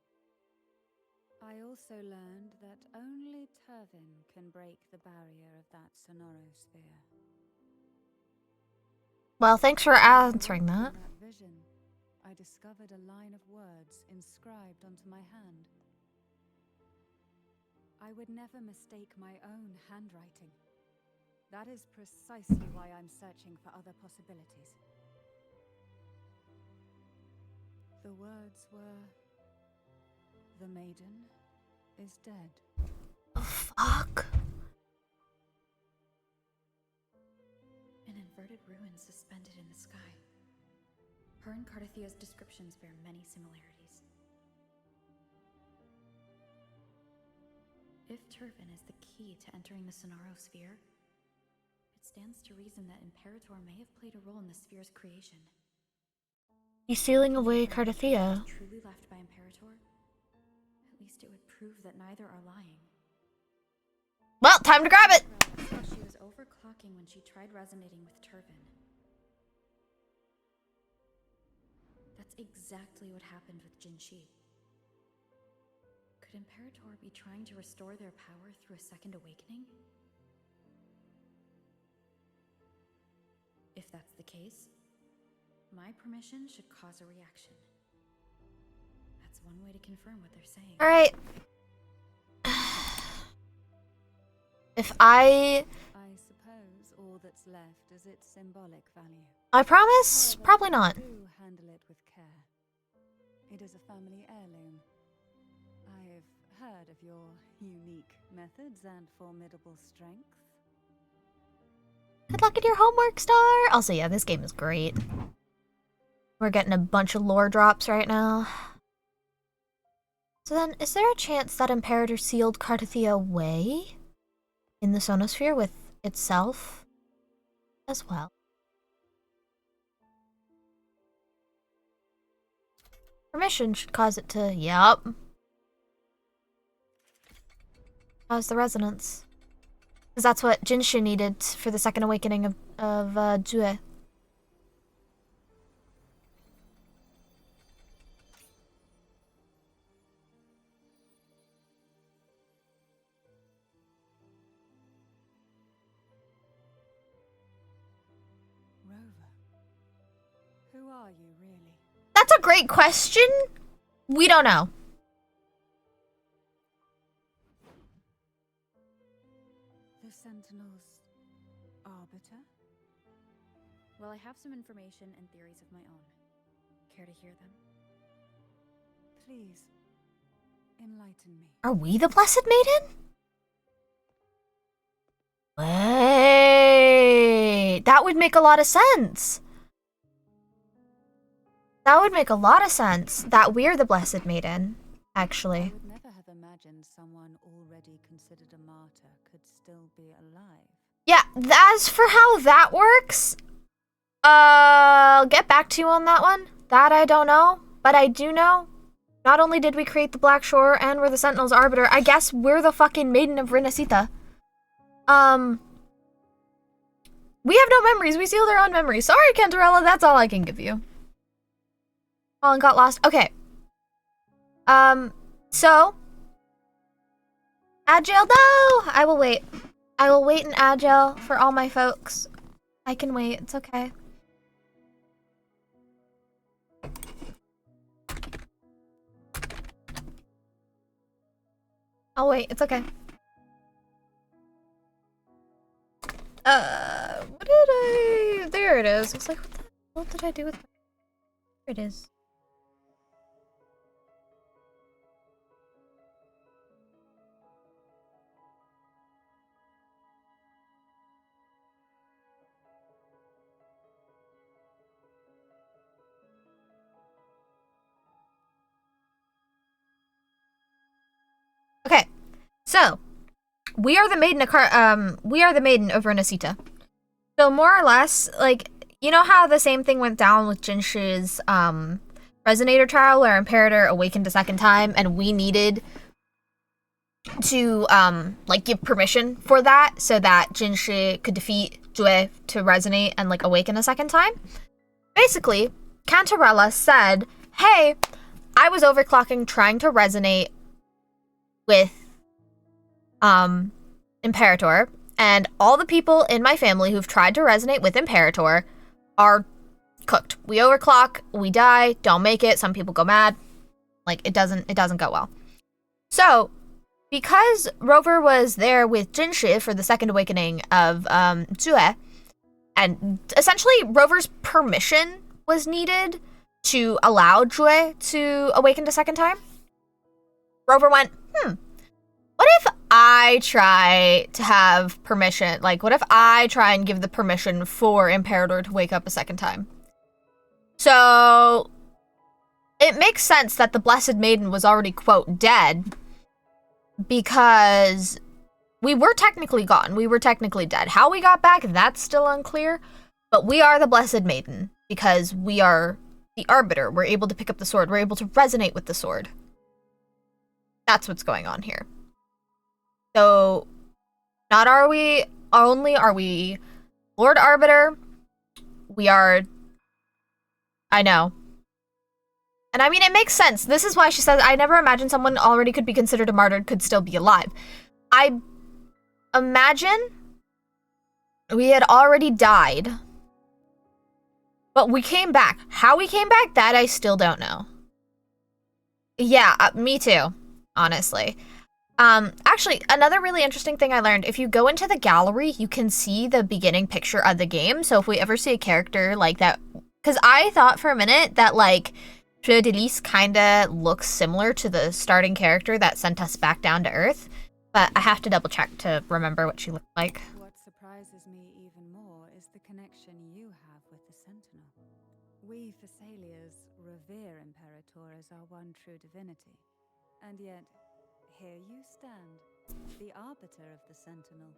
I also learned that only Turvin can break the barrier of that sonorosphere. Well, thanks for answering that. In that vision, I discovered a line of words inscribed onto my hand. I would never mistake my own handwriting. That is precisely why I'm searching for other possibilities. The words were, "The maiden is dead." Oh, fuck. An inverted ruin suspended in the sky. Her and Cardathia's descriptions bear many similarities. If Turvin is the key to entering the sonorosphere, it stands to reason that Imperator may have played a role in the sphere's creation. He's sealing away If Cardathia. was truly left by Imperator, at least it would prove that neither are lying. Well, time to grab it! She was overclocking when she tried resonating with Turvin. That's exactly what happened with Jinshi. Could Imperator be trying to restore their power through a second awakening? If that's the case, my permission should cause a reaction. That's one way to confirm what they're saying. Alright. If I suppose all that's left is its symbolic value. I promise? However, Probably not. do handle it with care. It is a family heirloom. I've heard of your unique methods and formidable strength. Good luck at your homework, Star! Also, yeah, this game is great. We're getting a bunch of lore drops right now. So then, is there a chance that Imperator sealed Cardathia away in the Sonosphere with itself as well? Permission should cause it to, yup. Cause the resonance. Because that's what Jinshin needed for the second awakening of Jue. Rover, who are you really? That's a great question. We don't know. The Sentinel's arbiter? Well, I have some information and theories of my own. Care to hear them? Please, enlighten me. Are we the Blessed Maiden? that would make a lot of sense. That would make a lot of sense that we're the Blessed Maiden, actually. I would never have imagined someone already considered a martyr could still be alive. Yeah, as for how that works, I'll get back to you on that one. That I don't know, but I do know. Not only did we create the Black Shore and we're the Sentinel's Arbiter, I guess we're the fucking Maiden of Renacita. We have no memories. We sealed our own memories. Sorry, Cantarella, that's all I can give you. Colin got lost. Okay. So. Agile, no! I will wait. I will wait in Agile for all my folks. I can wait. It's okay. I'll wait. It's okay. What did I... There it is. I was like, what did I do with my... There it is. Okay, so we are the maiden of Renacita. So more or less, like, you know how the same thing went down with Jinshi's Resonator trial where Imperator awakened a second time and we needed to like give permission for that so that Jinshi could defeat Jue to resonate and like awaken a second time? Basically, Cantarella said, hey, I was overclocking trying to resonate with Imperator, and all the people in my family who've tried to resonate with Imperator are cooked. We overclock, we die, don't make it, some people go mad. Like, it doesn't go well. So, because Rover was there with Jinshi for the second awakening of Jue, and essentially Rover's permission was needed to allow Jue to awaken a second time, Rover went, what if I try to have permission? Like, what if I try and give the permission for Imperator to wake up a second time? So, it makes sense that the Blessed Maiden was already, quote, dead, because we were technically gone. We were technically dead. How we got back, that's still unclear, but we are the Blessed Maiden, because we are the Arbiter. We're able to pick up the sword. We're able to resonate with the sword. That's what's going on here. So, not only are we Lord Arbiter, we are, I know. And I mean, it makes sense. This is why she says, I never imagined someone already could be considered a martyr could still be alive. I imagine we had already died, but we came back. How we came back, that I still don't know. Yeah, me too, honestly. Actually, another really interesting thing I learned, if you go into the gallery, you can see the beginning picture of the game. So if we ever see a character like that, because I thought for a minute that, like, Fleur de Lis kind of looks similar to the starting character that sent us back down to Earth, but I have to double check to remember what she looked like. What surprises me even more is the connection you have with the Sentinel. We Thessalians revere Imperator as our one true divinity, and yet here you stand, the Arbiter of the Sentinel.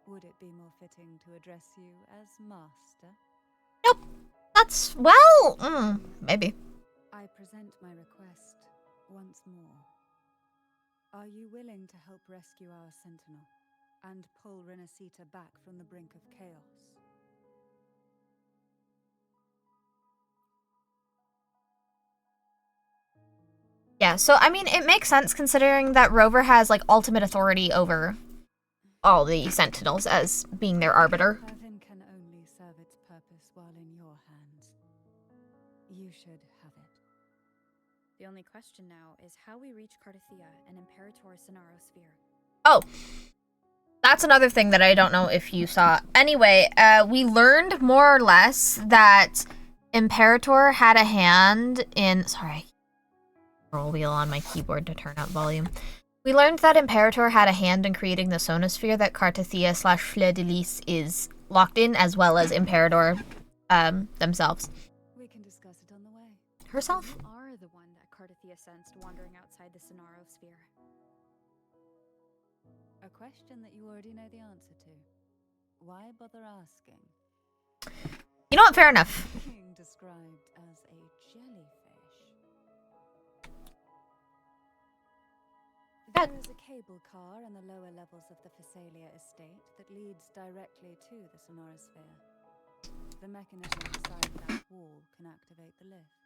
Would it be more fitting to address you as Master? Nope. That's, well, maybe. I present my request once more. Are you willing to help rescue our Sentinel and pull Renacita back from the brink of chaos? Yeah, so, I mean, it makes sense considering that Rover has, like, ultimate authority over all the Sentinels as being their arbiter. Heaven can only serve its purpose while in your hands. You should have it. The only question now is how we reach Cardathia and Imperator Sonaro Sphere. Oh, that's another thing that I don't know if you saw. Anyway, we learned more or less that Imperator had a hand in... Sorry. Roll wheel on my keyboard to turn up volume. We learned that Imperator had a hand in creating the sonosphere that Cartathea / Fleur de Lis is locked in, as well as Imperator themselves. We can discuss it on the way. Herself? You are the one that Cartathea sensed wandering outside the Sonaro sphere. A question that you already know the answer to. Why bother asking? You know what? Fair enough. Being described as a jellyfish. There is a cable car in the lower levels of the Phasalia estate that leads directly to the Sonorosphere. The mechanism beside that wall can activate the lifts.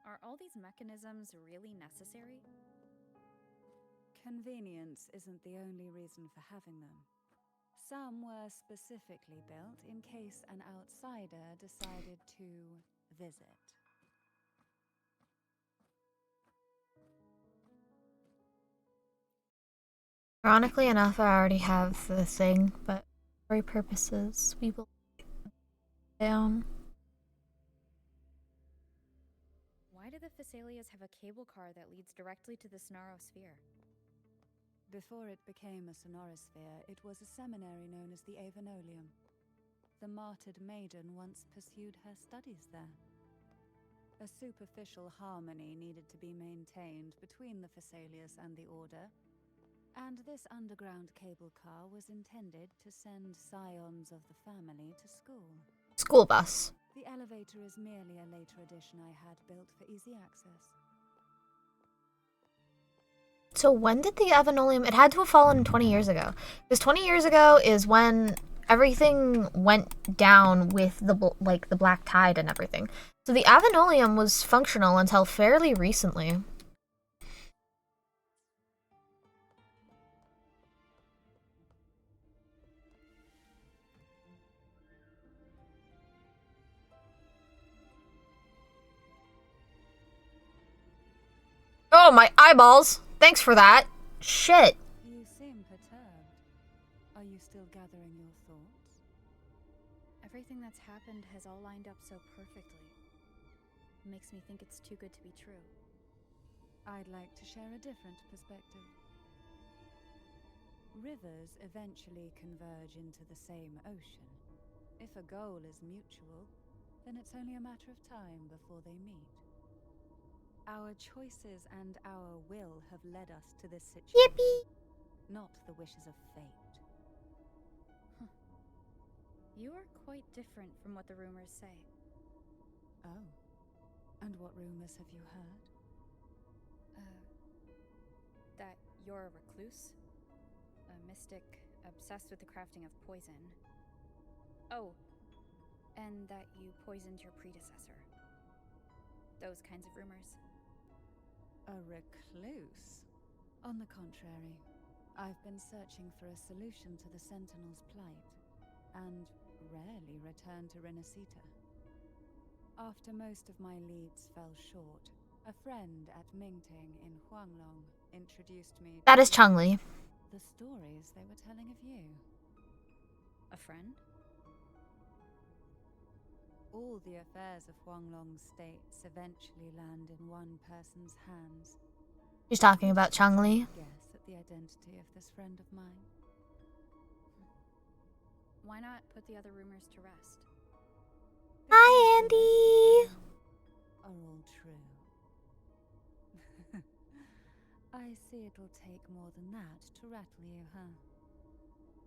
Are all these mechanisms really necessary? Convenience isn't the only reason for having them. Some were specifically built in case an outsider decided to visit. Ironically enough, I already have the thing, but for story purposes, we will down. Why do the Phasalias have a cable car that leads directly to the Sonaro sphere? Before it became a Sonorosphere, it was a seminary known as the Avenolium. The martyred maiden once pursued her studies there. A superficial harmony needed to be maintained between the Phasalias and the Order, and this underground cable car was intended to send scions of the family to school. School bus. The elevator is merely a later addition I had built for easy access. So when did the Avenolium... It had to have fallen 20 years ago. Because 20 years ago is when everything went down with the black tide and everything. So the Avenolium was functional until fairly recently. Oh, my eyeballs! Thanks for that. Shit. You seem perturbed. Are you still gathering your thoughts? Everything that's happened has all lined up so perfectly. It makes me think it's too good to be true. I'd like to share a different perspective. Rivers eventually converge into the same ocean. If a goal is mutual, then it's only a matter of time before they meet. Our choices and our will have led us to this situation. Yippee! Not the wishes of fate. You are quite different from what the rumors say. Oh. And what rumors have you heard? That you're a recluse? A mystic obsessed with the crafting of poison. Oh, and that you poisoned your predecessor. Those kinds of rumors. A recluse? On the contrary, I've been searching for a solution to the Sentinel's plight, and rarely return to Renacita. After most of my leads fell short, a friend at Mingting in Huanglong introduced me That to is Changli. the stories they were telling of you. A friend? All the affairs of Huanglong states eventually land in one person's hands. She's talking about Changli. Guess at the identity of this friend of mine. Why not put the other rumors to rest? Hi, Andy! Are all true. I see it'll take more than that to rattle you, huh?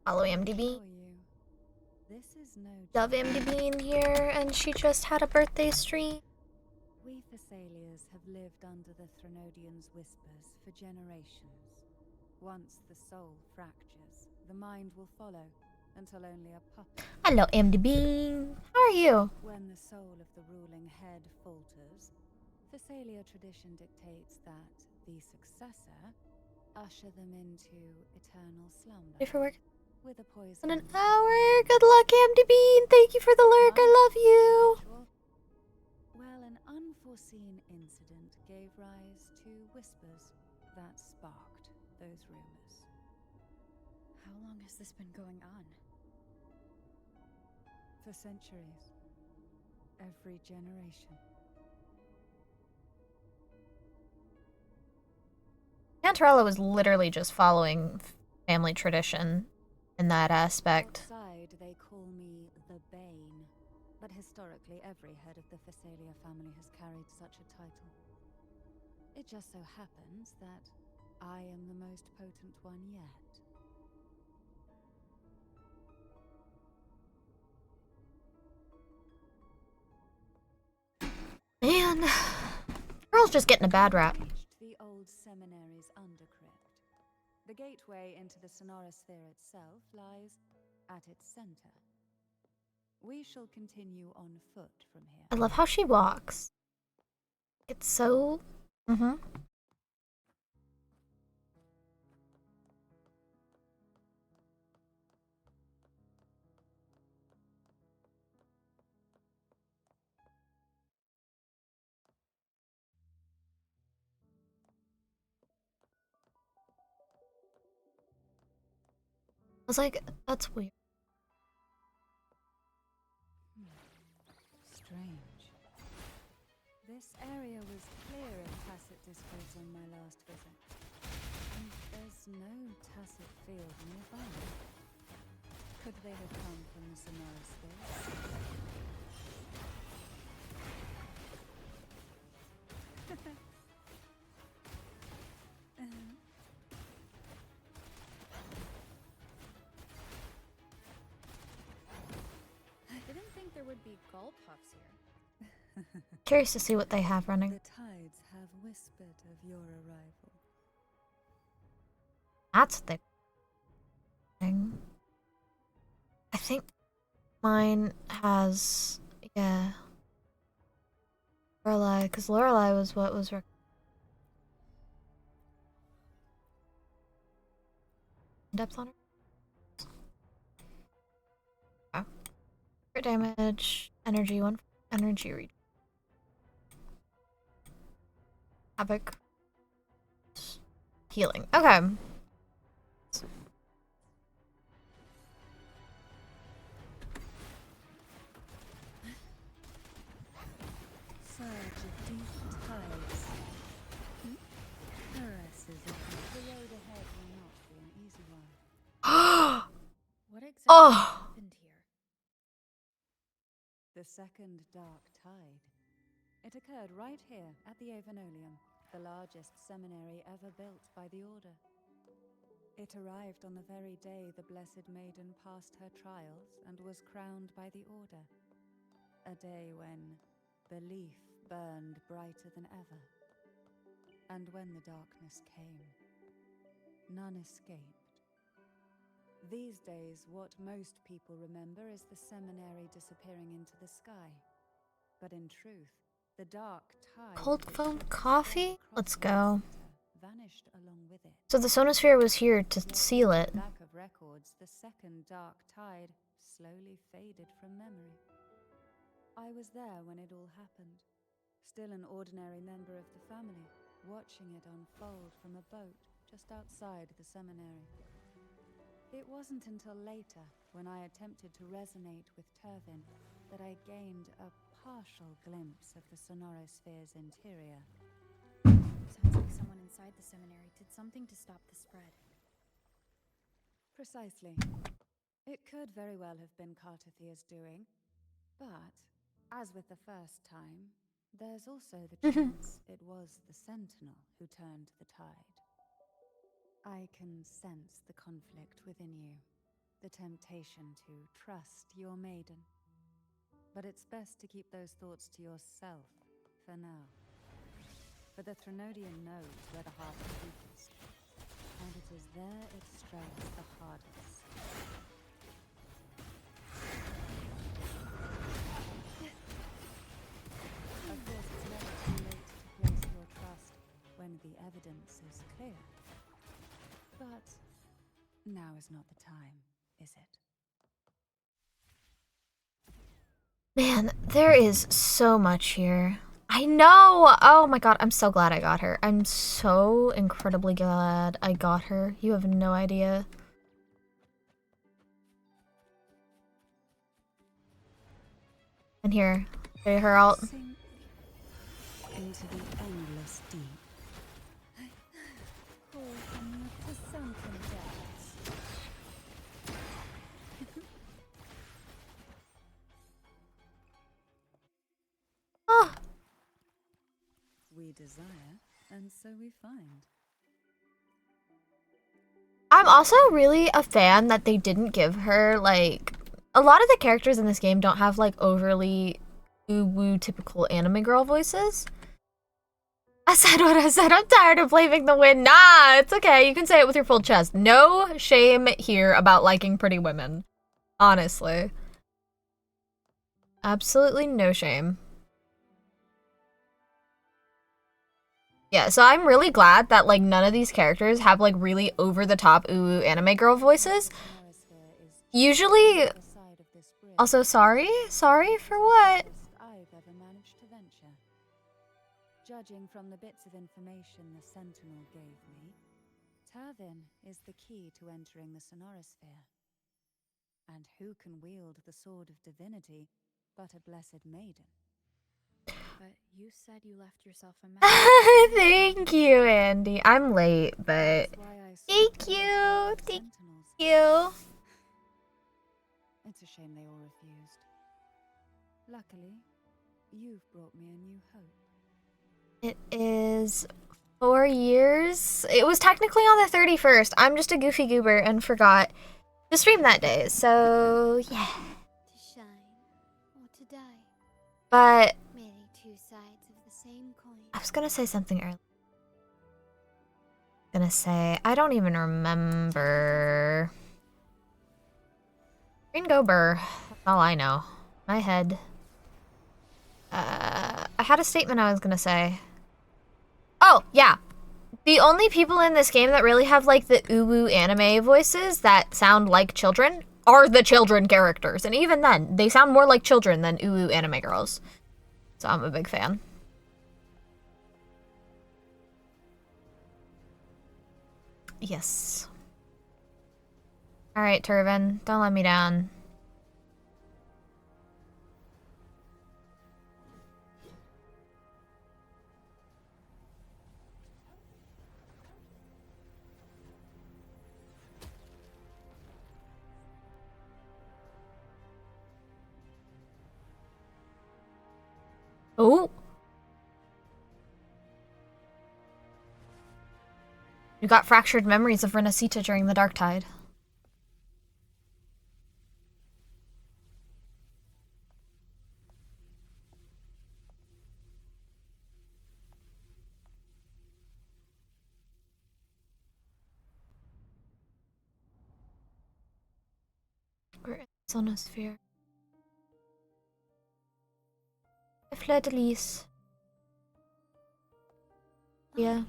Follow MDB. Assure you, this is no Love joke. MDB in here, and she just had a birthday stream. We Thessalians have lived under the Threnodians' whispers for generations. Once the soul fractures, the mind will follow, until only a puppet. Hello, MDB. How are you? When the soul of the ruling head falters, Thessalia tradition dictates that the successor usher them into eternal slumber. Ready for work? With a In poison. an hour. Good luck, MDB, and thank you for the lurk. I love you. Well, an unforeseen incident gave rise to whispers that sparked those rumors. How long has this been going on? For centuries. Every generation. Cantarella was literally just following family tradition in that aspect. Outside, they call me the Bane, but historically every head of the Phasalia family has carried such a title. It just so happens that I am the most potent one yet. Man, girl's just getting a bad rap. Reached the old seminary's undercrypt. The gateway into the Sonora Sphere itself lies at its center. We shall continue on foot from here. I love how she walks. It's so... I was like, that's weird. Strange. This area was clear of tacit discourse on my last visit. And there's no tacit field nearby. Could they have come from the Sonora Sphere? I didn't think there would be gull puffs here. Curious to see what they have running. The tides have whispered of your arrival. That's the thing. I think mine has, yeah, Lorelei, because Lorelei was what was depth on her. Oh. Crit damage, energy 1, energy reach. Havoc. Healing. Okay. Surge of deep tides. Caresses of the road ahead will not be an easy one. What exactly Oh! happened here? The second dark tide. It occurred right here at the Avenolium, the largest seminary ever built by the Order. It arrived on the very day the Blessed Maiden passed her trials and was crowned by the Order. A day when belief burned brighter than ever. And when the darkness came, none escaped. These days, what most people remember is the seminary disappearing into the sky. But in truth, the dark tide Cold which foam had coffee? spread across Let's the go. center vanished along with it. So the Sonosphere was here to Yet seal on it. the back of records, the second dark tide slowly faded from memory. I was there when it all happened, still an ordinary member of the family, watching it unfold from a boat just outside the seminary. It wasn't until later, when I attempted to resonate with Turvin, that I gained a partial glimpse of the Sonorosphere's interior. Sounds like someone inside the seminary did something to stop the spread. Precisely. It could very well have been Cartathia's doing, but, as with the first time, there's also the chance it was the Sentinel who turned the tide. I can sense the conflict within you, the temptation to trust your maiden. But it's best to keep those thoughts to yourself for now. For the Threnodian knows where the heart is weakest, and it is there it strikes the hardest. Of course, it's never too late to place your trust when the evidence is clear. But now is not the time, is it? Man, there is so much here. I know! Oh my god, I'm so glad I got her. I'm so incredibly glad I got her. You have no idea. And here, show her alt. Sink into the endless deep. Pour we desire, and so we find. I'm also really a fan that they didn't give her, like, a lot of the characters in this game don't have, like, overly woo typical anime girl voices. I said what I said. I'm tired of blaming the wind. Nah, it's okay. You can say it with your full chest. No shame here about liking pretty women. Honestly. Absolutely no shame. Yeah, so I'm really glad that, like, none of these characters have, like, really over-the-top anime girl voices. Usually... Also, sorry? Sorry for what? I've ever managed to venture. Judging from the bits of information the Sentinel gave me, Turvin is the key to entering the Sonorosphere. And who can wield the Sword of Divinity but a blessed maiden? But you said you left yourself a message. Thank you, Andy. I'm late, but thank you. Thank you. It's a shame they all refused. Luckily, you've brought me a new hope. It is 4 years. It was technically on the 31st. I'm just a goofy goober and forgot to stream that day, so yeah. To shine or to die. But Merely two sides of the same coin. I was gonna say something earlier. I don't even remember. Green Gober. That's all I know. My head. I had a statement I was gonna say. Oh, yeah. The only people in this game that really have, like, the uwu anime voices that sound like children are the children characters. And even then, they sound more like children than uwu anime girls. So I'm a big fan. Yes. Alright, Turvin. Don't let me down. Oh! You got fractured memories of Renacita during the Dark Tide. We're in the Sonosphere. I fled Elise. Yeah.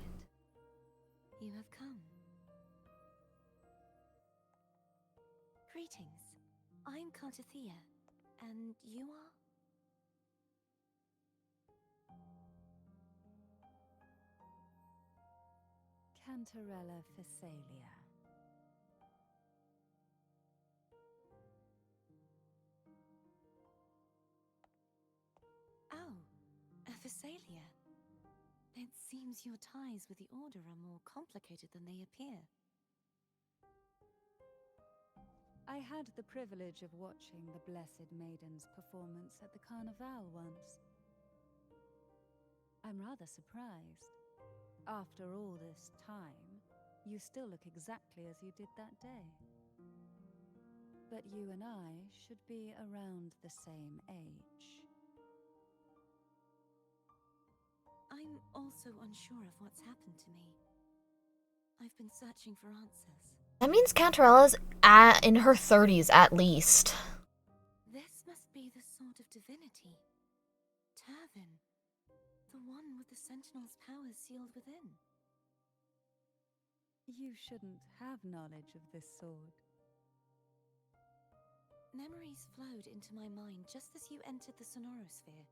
You have come. Greetings. I'm Cartathea, and you are? Cantarella Phasalia. Oh, a Phasalia. It seems your ties with the Order are more complicated than they appear. I had the privilege of watching the Blessed Maiden's performance at the Carnival once. I'm rather surprised. After all this time, you still look exactly as you did that day. But you and I should be around the same age. I'm also unsure of what's happened to me. I've been searching for answers. That means Cantarella's in her 30s at least. This must be the Sword of Divinity. Turvin. The one with the Sentinel's powers sealed within. You shouldn't have knowledge of this sword. Memories flowed into my mind just as you entered the Sonorosphere,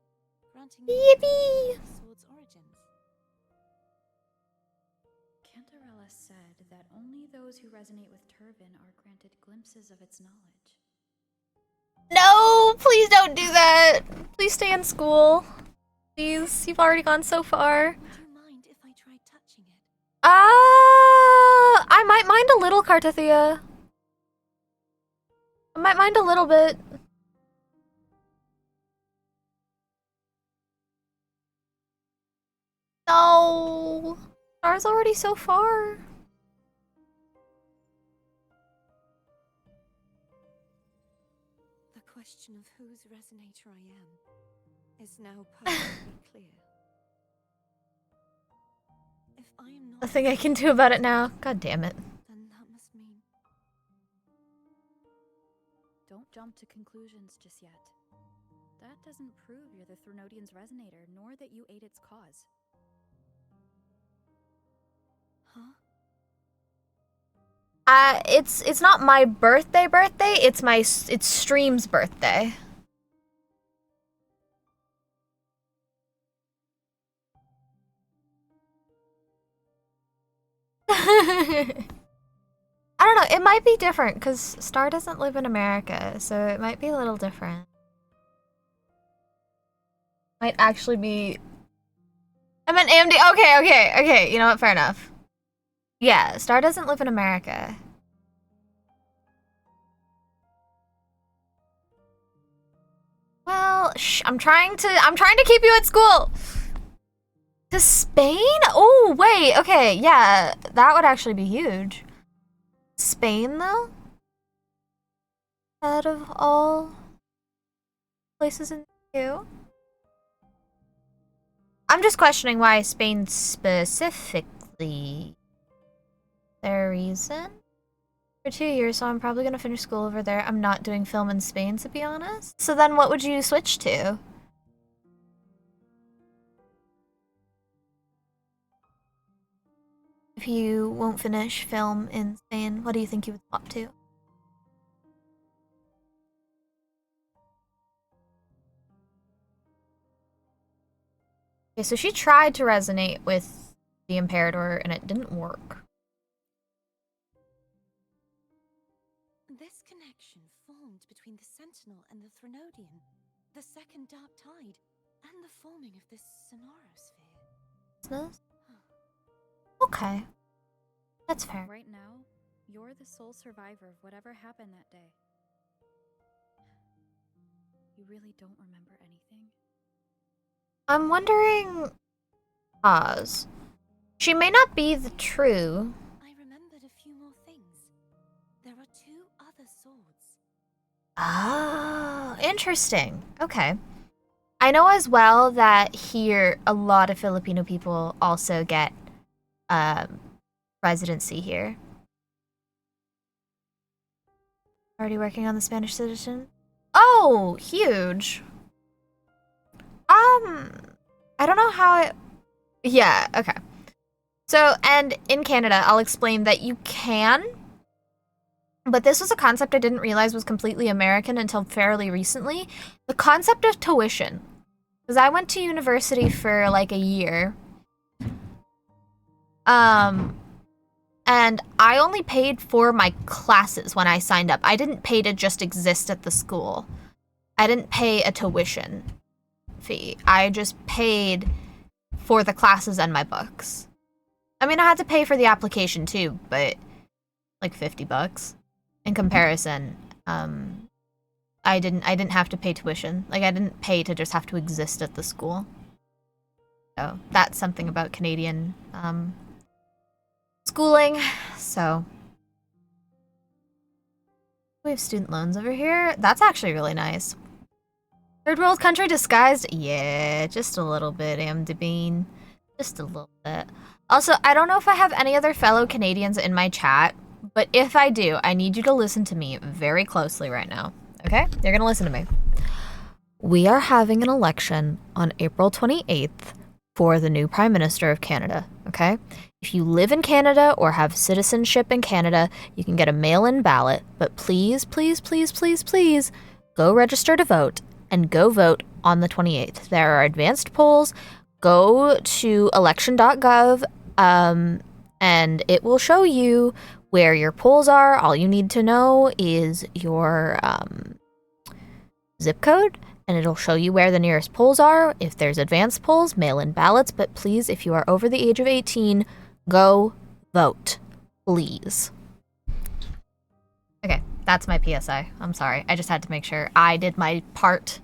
granting me the sword's origins. Cantarella said that only those who resonate with Turvin are granted glimpses of its knowledge. No, please don't do that. Please stay in school. Please, you've already gone so far. Would you mind if I tried touching it? I might mind a little, Cartathea. I might mind a little bit. No! Star's already so far. The question of whose resonator I am is now perfectly clear. If I am not Nothing I can do about it now. God damn it. then that must mean Don't jump to conclusions just yet. That doesn't prove you're the Threnodian's resonator, nor that you ate its cause. huh? It's not my birthday, it's Stream's birthday. I don't know, it might be different, because Star doesn't live in America, so it might be a little different. Might actually be... I meant AMD, okay, you know what, fair enough. Yeah, Star doesn't live in America. Well, I'm trying to keep you at school! To Spain? Oh, wait, okay, yeah, that would actually be huge. Spain, though? Out of all places in the EU? I'm just questioning why Spain specifically. There a reason? For 2 years, so I'm probably gonna finish school over there. I'm not doing film in Spain, to be honest. So then what would you switch to? If you won't finish film in Spain, what do you think you would swap to? Okay, so she tried to resonate with the Imperator and it didn't work. This connection formed between the Sentinel and the Threnodian, the second Dark Tide, and the forming of this sonorosphere. Okay. That's fair. Right now, you're the sole survivor of whatever happened that day. You really don't remember anything? I'm wondering... Oz. She may not be the true... I remembered a few more things. There are 2 other swords. Oh, interesting. Okay. I know as well that here a lot of Filipino people also get residency here. Already working on the Spanish citizen? Oh, huge. I don't know how it... Yeah, okay. So, and in Canada, I'll explain that you can, but this was a concept I didn't realize was completely American until fairly recently. The concept of tuition. Because I went to university for like a year. And I only paid for my classes when I signed up. I didn't pay to just exist at the school. I didn't pay a tuition fee. I just paid for the classes and my books. I mean, I had to pay for the application too, but like $50 in comparison. I didn't have to pay tuition. Like I didn't pay to just have to exist at the school. So that's something about Canadian schooling. So we have student loans over here. That's actually really nice. Third world country disguised? Yeah, just a little bit, Amdabine. Just a little bit. Also, I don't know if I have any other fellow Canadians in my chat, but if I do, I need you to listen to me very closely right now. Okay? You're gonna listen to me. We are having an election on April 28th for the new Prime Minister of Canada, okay? If you live in Canada or have citizenship in Canada, you can get a mail-in ballot, but please, please, please, please, please, go register to vote and go vote on the 28th. There are advanced polls. Go to election.gov, and it will show you where your polls are. All you need to know is your zip code, and it'll show you where the nearest polls are. If there's advanced polls, mail-in ballots, but please, if you are over the age of 18, go vote, please. Okay, that's my PSI. I'm sorry. I just had to make sure I did my part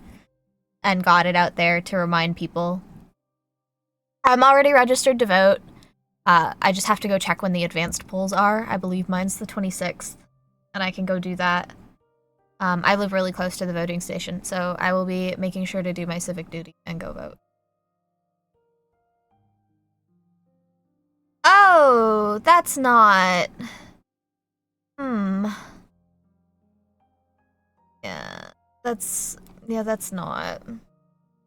and got it out there to remind people. I'm already registered to vote. I just have to go check when the advanced polls are. I believe mine's the 26th, and I can go do that. I live really close to the voting station, so I will be making sure to do my civic duty and go vote. Oh, that's not... Yeah, that's not.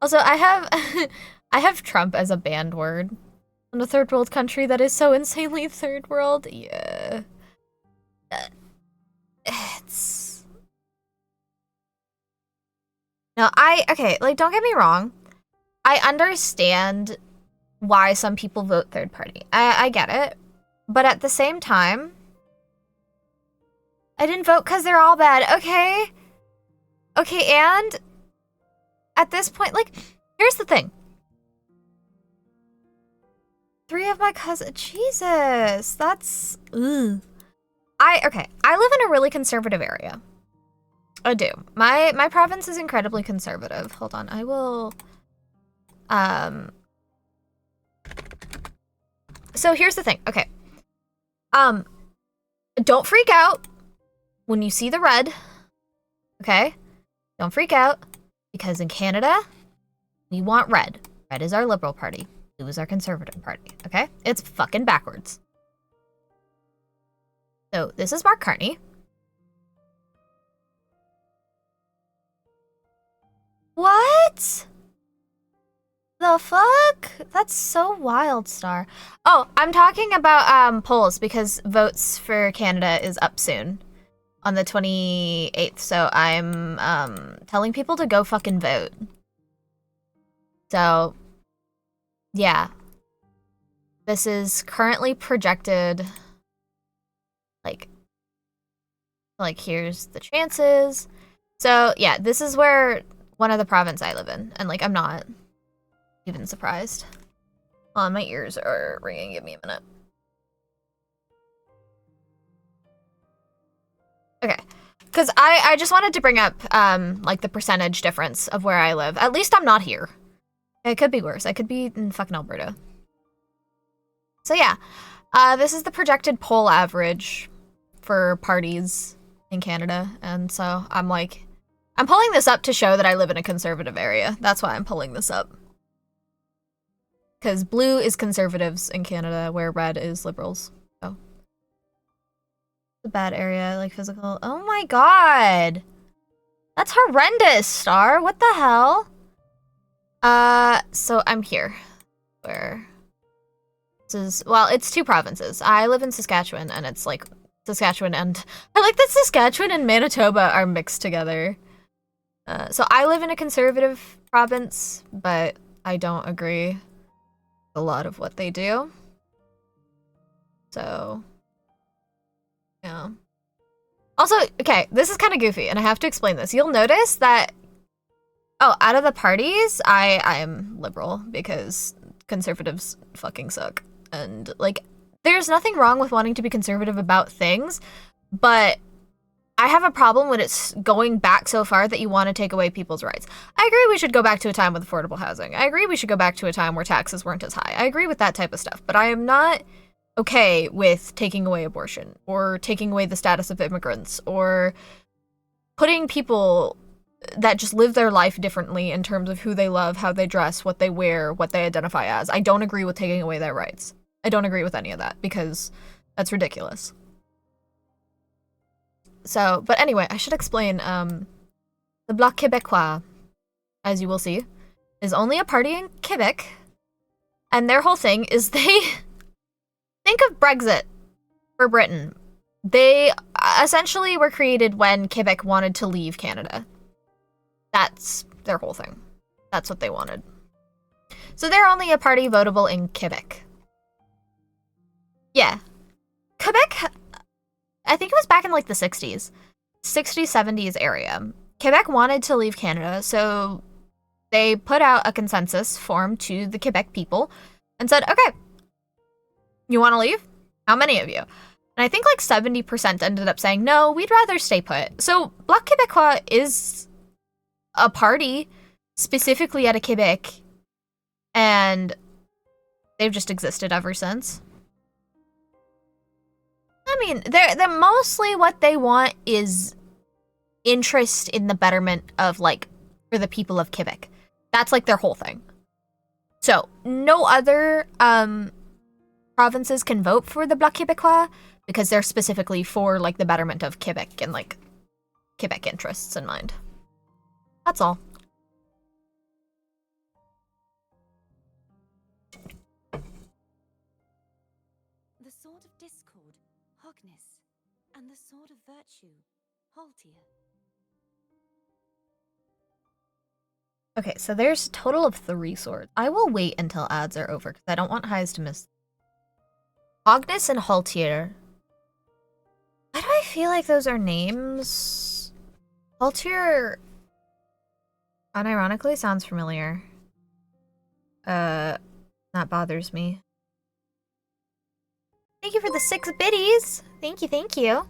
Also, I have I have Trump as a banned word in a third world country that is so insanely third world. Yeah. It's No, okay, like don't get me wrong. I understand why some people vote third party. I get it. But at the same time, I didn't vote because they're all bad. Okay. Okay, and at this point, like, here's the thing. 3 of my cousins. Jesus, that's. Ugh. Okay, I live in a really conservative area. I do. My province is incredibly conservative. Hold on, I will. So here's the thing. Okay. Don't freak out when you see the red. Okay? Don't freak out, because in Canada, we want red. Red is our Liberal Party. Blue is our Conservative Party, okay? It's fucking backwards. So, this is Mark Carney. What? The fuck? That's so wild, Star. Oh, I'm talking about polls, because votes for Canada is up soon. On the 28th, so I'm telling people to go fucking vote. So, yeah. This is currently projected, like here's the chances. So, yeah, this is where one of the province I live in, and like I'm not even surprised. My ears are ringing, give me a minute. Okay, because I just wanted to bring up, like, the percentage difference of where I live. At least I'm not here. It could be worse. I could be in fucking Alberta. So yeah, this is the projected poll average for parties in Canada, and so I'm pulling this up to show that I live in a conservative area. That's why I'm pulling this up. Because blue is conservatives in Canada, where red is liberals. So. A bad area, like physical. Oh my god! That's horrendous, Star. What the hell? So I'm here. Where? This is, well, it's 2 provinces. I live in Saskatchewan, and it's like Saskatchewan and I like that Saskatchewan and Manitoba are mixed together. So I live in a conservative province, but I don't agree with a lot of what they do. So. Yeah. Also, okay, this is kind of goofy, and I have to explain this. You'll notice that, out of the parties, I am liberal, because conservatives fucking suck. And, like, there's nothing wrong with wanting to be conservative about things, but I have a problem when it's going back so far that you want to take away people's rights. I agree we should go back to a time with affordable housing. I agree we should go back to a time where taxes weren't as high. I agree with that type of stuff, but I am not okay with taking away abortion, or taking away the status of immigrants, or putting people that just live their life differently in terms of who they love, how they dress, what they wear, what they identify as. I don't agree with taking away their rights. I don't agree with any of that, because that's ridiculous. So, but anyway, I should explain, the Bloc Québécois, as you will see, is only a party in Quebec, and their whole thing is they think of Brexit for Britain. They essentially were created when Quebec wanted to leave Canada. That's their whole thing. That's what they wanted. So they're only a party votable in Quebec. Yeah. Quebec, I think it was back in like the 60s, 70s area. Quebec wanted to leave Canada, so they put out a consensus form to the Quebec people and said, okay, you want to leave? How many of you? And I think like 70% ended up saying, no, we'd rather stay put. So Bloc Québécois is a party specifically out of Quebec, and They've just existed ever since. I mean, they're mostly what they want is interest in the betterment of, like, for the people of Quebec. That's, like, their whole thing. So, no other, provinces can vote for the Bloc Québécois because they're specifically for, like, the betterment of Quebec and, like, Quebec interests in mind. That's all. The sword of discord, Hogness, and the sword of virtue, Haltier. Okay, so there's a total of 3 swords. I will wait until ads are over because I don't want Highs to miss. Hogness and Haltier. Why do I feel like those are names? Haltier unironically sounds familiar. That bothers me. Thank you for the 6 biddies. Thank you, thank you.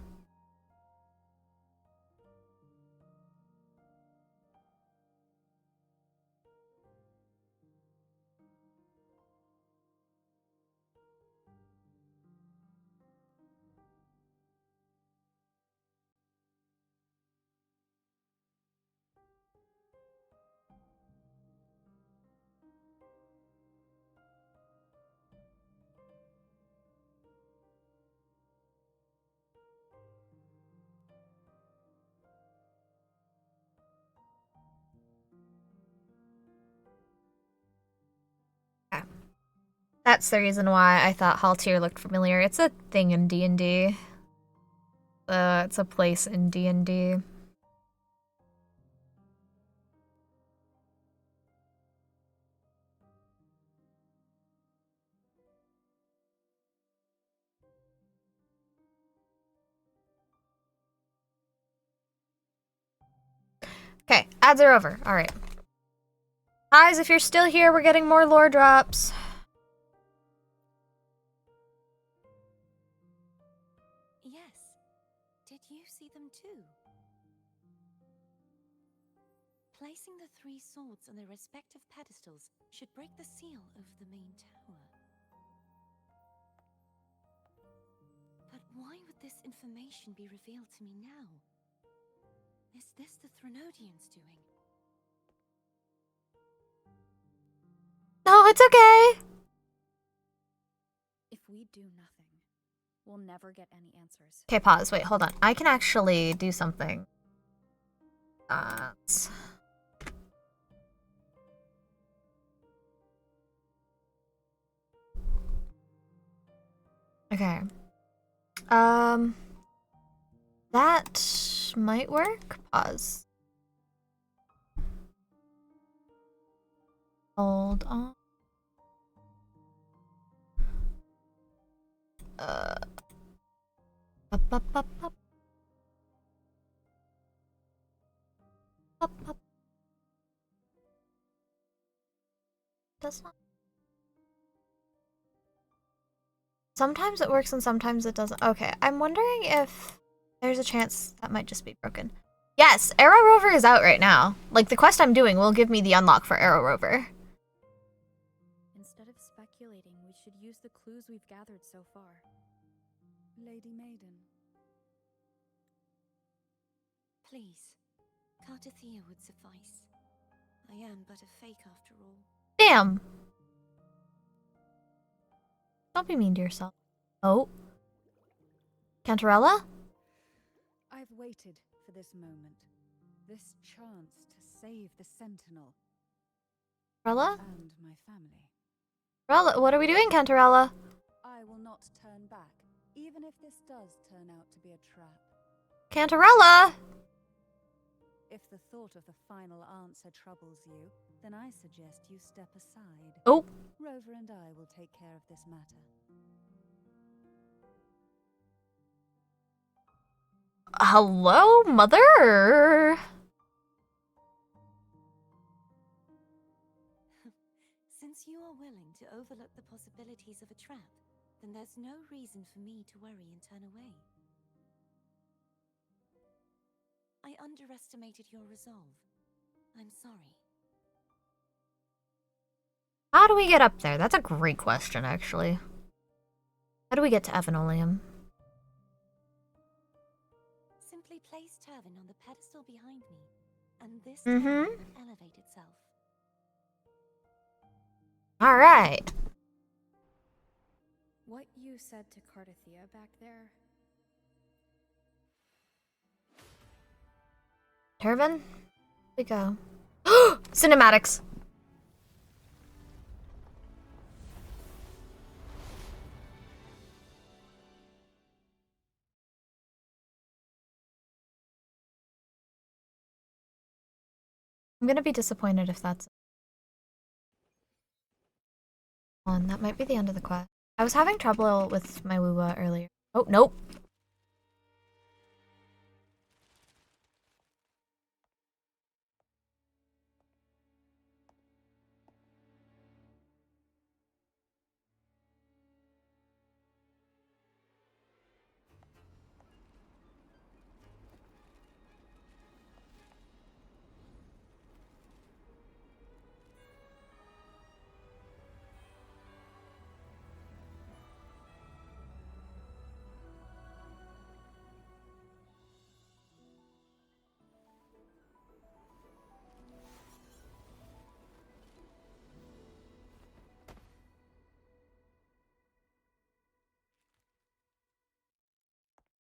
That's the reason why I thought Haltier looked familiar. It's a thing in D&D. It's a place in D&D. Okay, ads are over. Alright. Guys, if you're still here, we're getting more lore drops. Yes. Did you see them too? Placing the 3 swords on their respective pedestals should break the seal over the main tower. But why would this information be revealed to me now? Is this the Threnodians doing? No, it's okay. If we do nothing, we'll never get any answers. Okay, pause. Wait, hold on. I can actually do something. Okay. That might work. Pause. Hold on. Up, up, up, up. Up, up. Does not. Sometimes it works and sometimes it doesn't. Okay, I'm wondering if there's a chance that might just be broken. Yes, Arrow Rover is out right now. Like, the quest I'm doing will give me the unlock for Arrow Rover. Instead of speculating, we should use the clues we've gathered so far. Lady Maiden. Please, Cartathea would suffice. I am but a fake after all. Damn. Don't be mean to yourself. Oh. Cantarella? I've waited for this moment. This chance to save the Sentinel. Cantarella? And my family. Cantarella, what are we doing, Cantarella? I will not turn back, even if this does turn out to be a trap. Cantarella! If the thought of the final answer troubles you, then I suggest you step aside. Oh. Rover and I will take care of this matter. Hello, mother? Since you are willing to overlook the possibilities of a trap, then there's no reason for me to worry and turn away. I underestimated your resolve. I'm sorry. How do we get up there? That's a great question, actually. How do we get to Evanolium? Simply place Turvin on the pedestal behind me, and this Mm-hmm. turret will elevate itself. Alright. What you said to Cardathia back there? Turvin? Here we go. Cinematics! I'm gonna be disappointed if that's one. That might be the end of the quest. I was having trouble with my Woowa earlier. Oh, nope.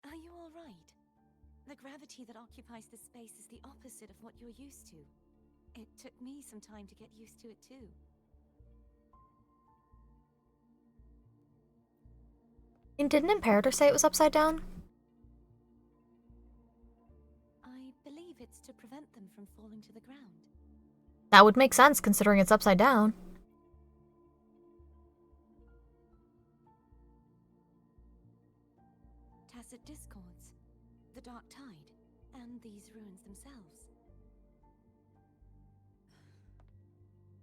Are you all right? The gravity that occupies this space is the opposite of what you're used to. It took me some time to get used to it too. And didn't Imperator say it was upside down? I believe it's to prevent them from falling to the ground. That would make sense considering it's upside down. Tacit discords, the dark tide, and these ruins themselves.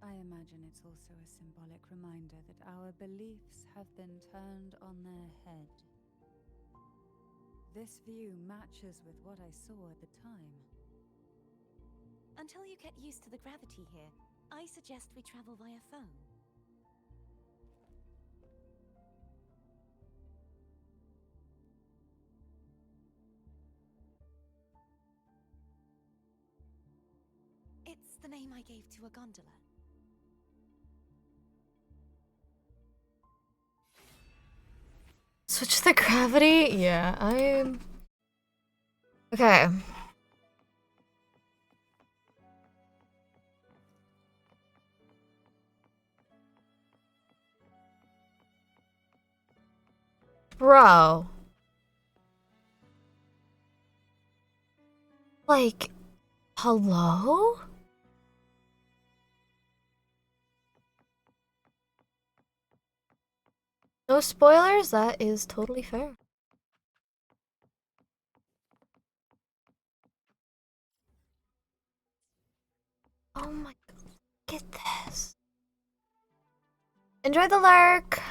I imagine it's also a symbolic reminder that our beliefs have been turned on their head. This view matches with what I saw at the time. Until you get used to the gravity here, I suggest we travel via phone. It's the name I gave to a gondola. Switch the gravity? Yeah, I'm... Okay. Bro. Like, hello? No spoilers? That is totally fair. Oh my god, look at this. Enjoy the lurk!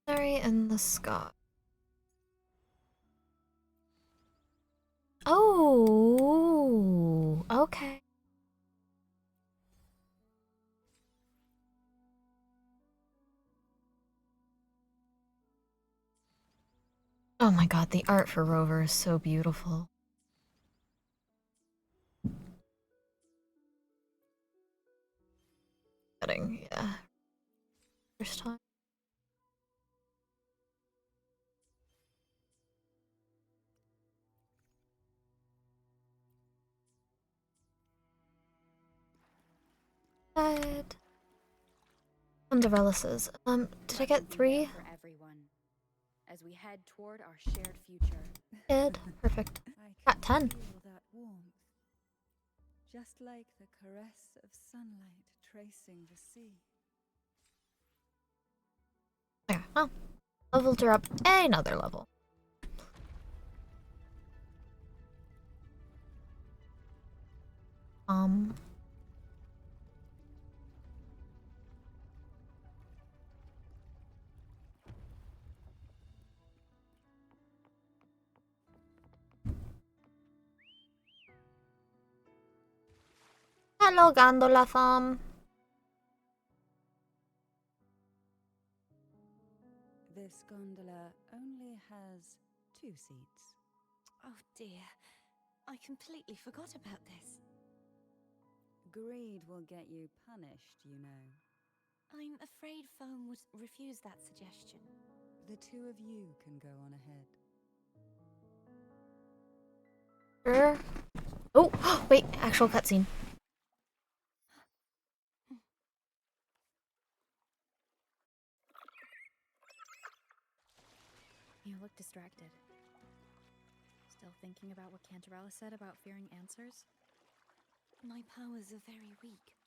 Sorry in the sky. Oh, okay. Oh my god, the art for Rover is so beautiful. Yeah. First time. Good. Underrelices. Did I get 3? For everyone, as we head toward our shared future. Did. Perfect. I Got 10. feel that warmth, just like the caress of sunlight tracing the sea. There. Well, leveled her up another level. Hello, gondola farm. This gondola only has 2 seats. Oh dear. I completely forgot about this. Greed will get you punished, you know. I'm afraid Foam would refuse that suggestion. The 2 of you can go on ahead. Sure. Oh, wait, actual cutscene. You look distracted. Still thinking about what Cantarella said about fearing answers? My powers are very weak,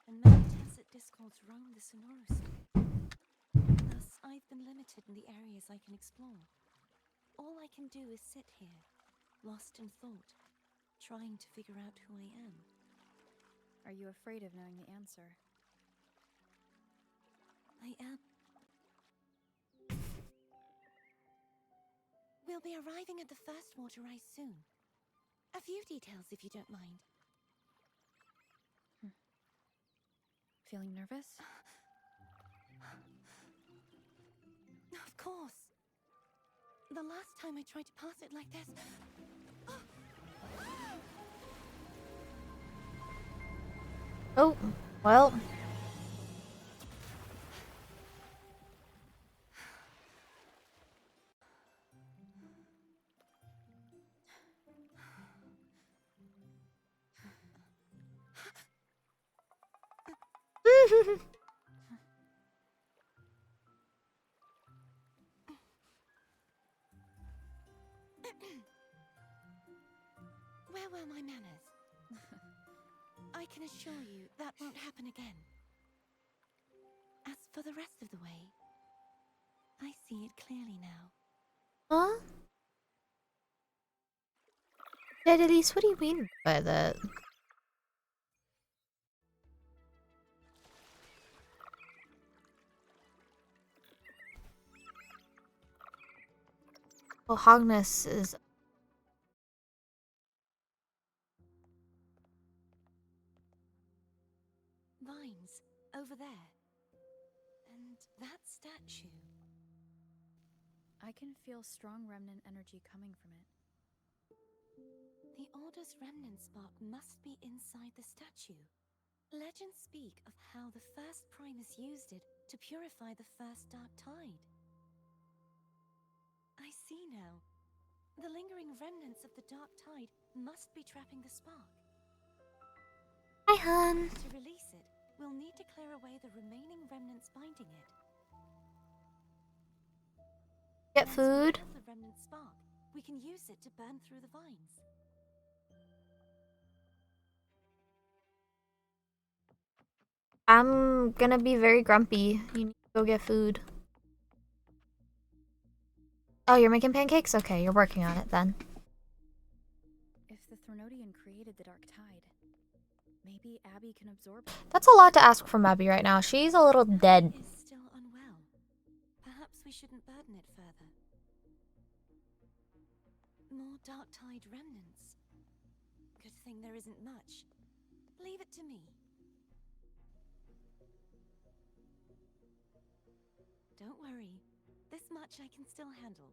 and many tacit discords roam the Sonorous. Thus, I've been limited in the areas I can explore. All I can do is sit here, lost in thought, trying to figure out who I am. Are you afraid of knowing the answer? I am. We'll be arriving at the first water rise soon. A few details, if you don't mind. Feeling nervous? Of course. The last time I tried to pass it like this... Oh, well. Where were my manners? I can assure you that won't happen again. As for the rest of the way, I see it clearly now. Huh? Elise, what do you mean by that? Well, Hogness is... Vines, over there. And that statue. I can feel strong remnant energy coming from it. The Order's remnant spark must be inside the statue. Legends speak of how the first Primus used it to purify the first Dark Tide. I see now. The lingering remnants of the Dark Tide must be trapping the spark. Hi, hun. To release it, we'll need to clear away the remaining remnants binding it. Get food. Once we have the remnant spark, we can use it to burn through the vines. I'm gonna be very grumpy. You need to go get food. Oh, you're making pancakes? Okay, you're working on it then. If the Threnodian created the Dark Tide, maybe Abby can absorb it. That's a lot to ask from Abby right now. She's a little dead. It is still unwell. Perhaps we shouldn't burden it further. More Dark Tide remnants. Good thing there isn't much. Leave it to me. Don't worry. This much I can still handle.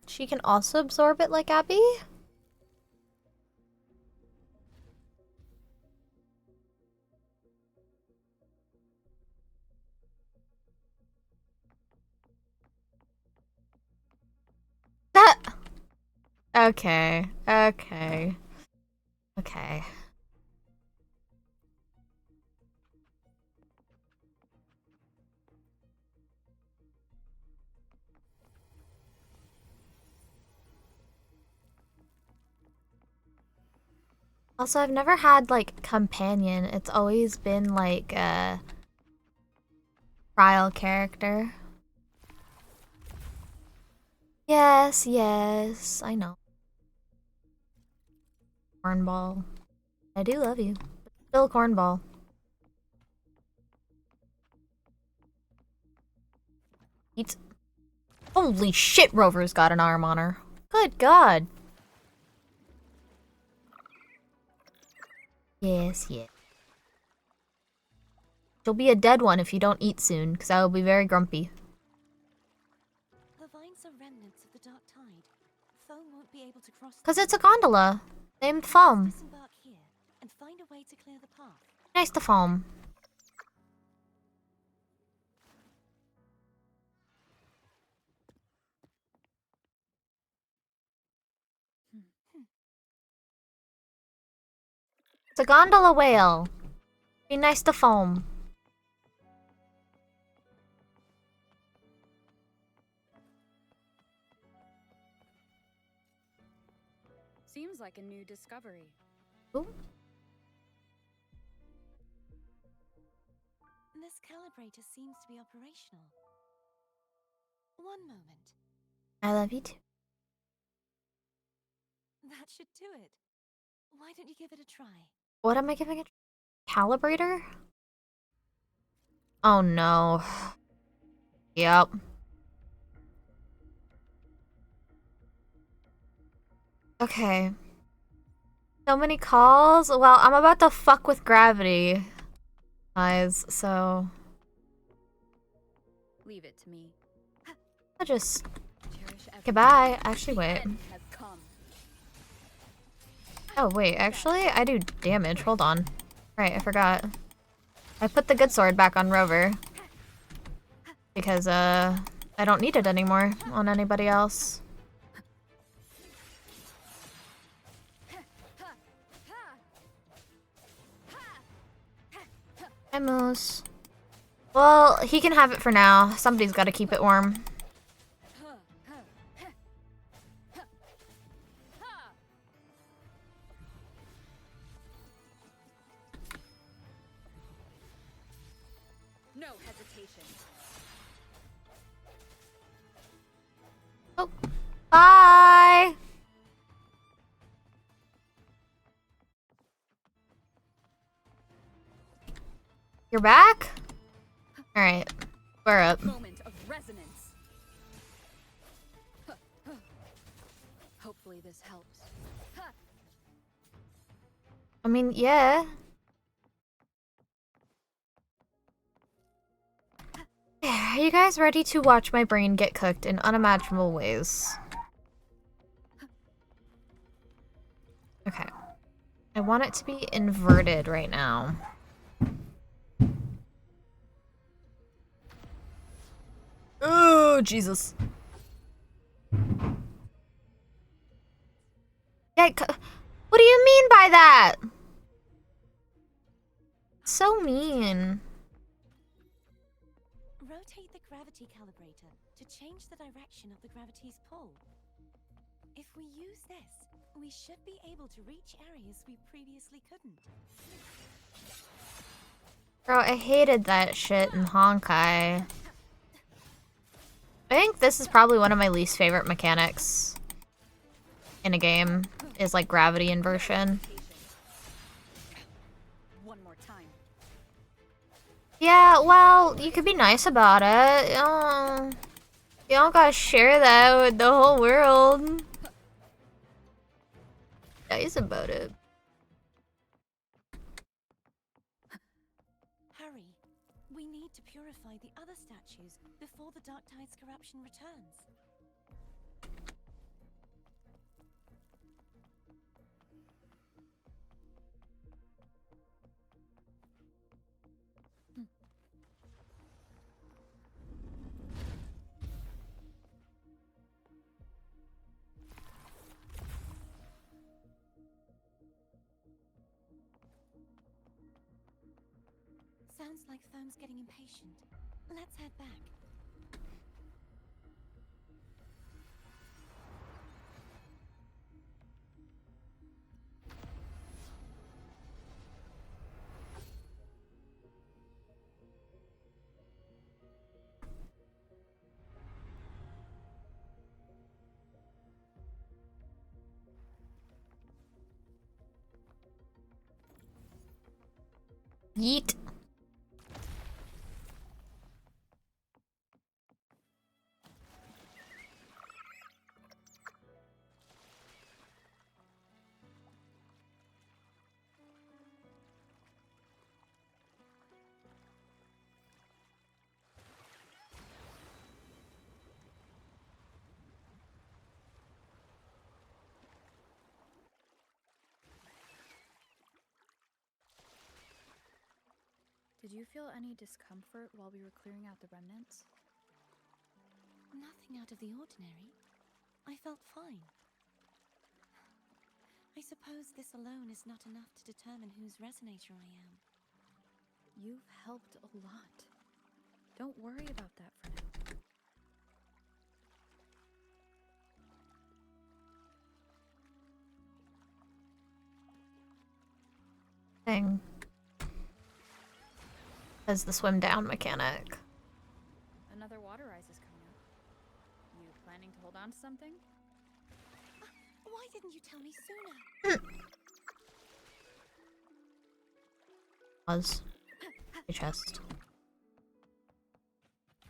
She can also absorb it like Abby? That... Okay. Okay. Okay. Also, I've never had, like, companion. It's always been, like, a trial character. Yes, yes, I know. Cornball. I do love you. But still cornball. Eat. Holy shit, Rover's got an arm on her. Good God. Yes, yes. She'll be a dead one if you don't eat soon, because I will be very grumpy. The vines are remnants of the dark tide. Foam won't be able to cross them. Because it's a gondola named Foam. Disembark here and find a way to clear the path. Nice to Foam. It's a gondola whale. Be nice to Foam. Seems like a new discovery. Ooh. This calibrator seems to be operational. One moment. I love you too. That should do it. Why don't you give it a try? What am I giving it? Calibrator? Oh no. Yep. Okay. So many calls? Well, I'm about to fuck with gravity. Guys, so... Leave it to me. I'll just... Goodbye. Actually, wait. Oh, wait. Actually, I do damage. Hold on. Right, I forgot. I put the good sword back on Rover. Because, I don't need it anymore on anybody else. Hi, Moose. Well, he can have it for now. Somebody's got to keep it warm. No hesitation. Oh, bye! You're back? Alright, we're up. Moment of resonance. Hopefully this helps. I mean, yeah. Are you guys ready to watch my brain get cooked in unimaginable ways? Okay. I want it to be inverted right now. Oh, Jesus. Yeah, what do you mean by that? So mean. Rotate the gravity calibrator to change the direction of the gravity's pull. If we use this, we should be able to reach areas we previously couldn't. Bro, I hated that shit in Honkai. I think this is probably one of my least favorite mechanics in a game, is like gravity inversion. One more time. Yeah, well, you could be nice about it. You don't gotta share that with the whole world. Nice about it. Hurry. We need to purify the other statues before the Dark Tide's corruption returns. Sounds like Foam's getting impatient. Let's head back. Yeet. Did you feel any discomfort while we were clearing out the remnants? Nothing out of the ordinary. I felt fine. I suppose this alone is not enough to determine whose resonator I am. You've helped a lot. Don't worry about that for now. Thing. As the swim down mechanic. Another water rise is coming up. You planning to hold on to something? Why didn't you tell me sooner? Was. Your chest.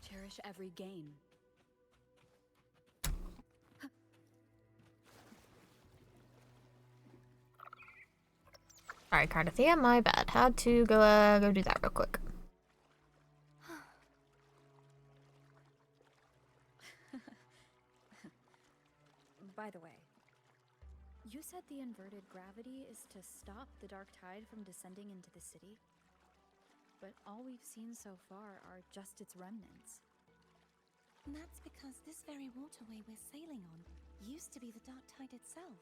Cherish every gain. Sorry, Cardathia, my bad. Had to go do that real quick. By the way, you said the inverted gravity is to stop the dark tide from descending into the city? But all we've seen so far are just its remnants. And that's because this very waterway we're sailing on used to be the dark tide itself.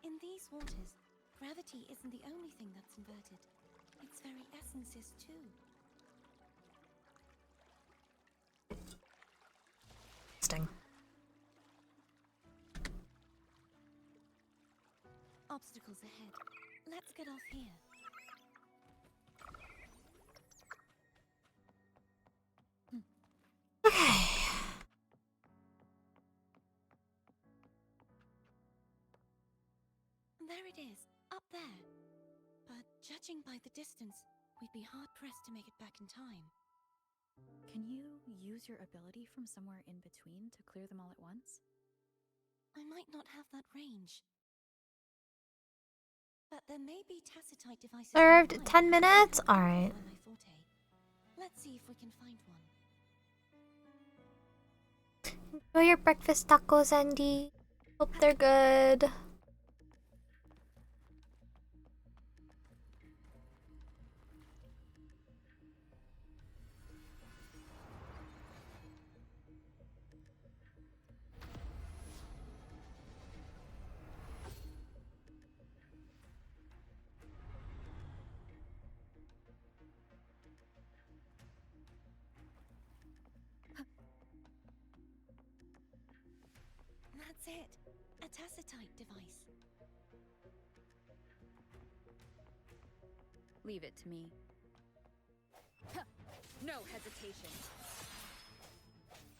In these waters, gravity isn't the only thing that's inverted. Its very essence is too. Sting. Obstacles ahead. Let's get off here. Okay. There it is, up there. But judging by the distance, we'd be hard-pressed to make it back in time. Can you use your ability from somewhere in between to clear them all at once? I might not have that range. But there may be tacitite devices. Served nearby 10 minutes? that Alright. my forte. Let's see if we can find one. Enjoy your breakfast tacos, Andy. Hope they're good. That's it. A tacitite device. Leave it to me. No hesitation.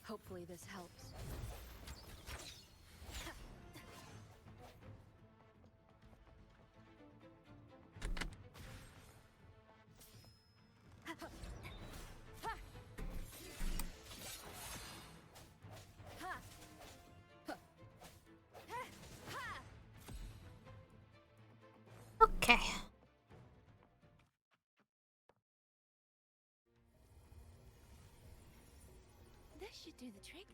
Hopefully this helps. Okay. This should do the trick.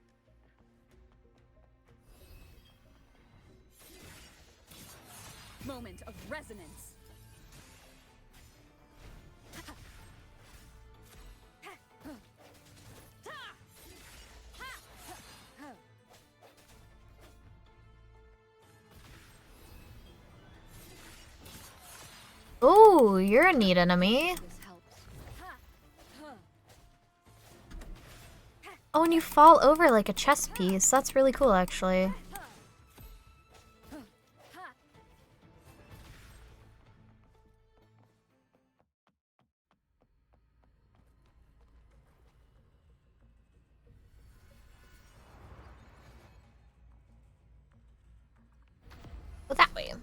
Moment of resonance. Ooh, you're a neat enemy. This helps. Oh, and you fall over like a chess piece. That's really cool, actually. Go that way.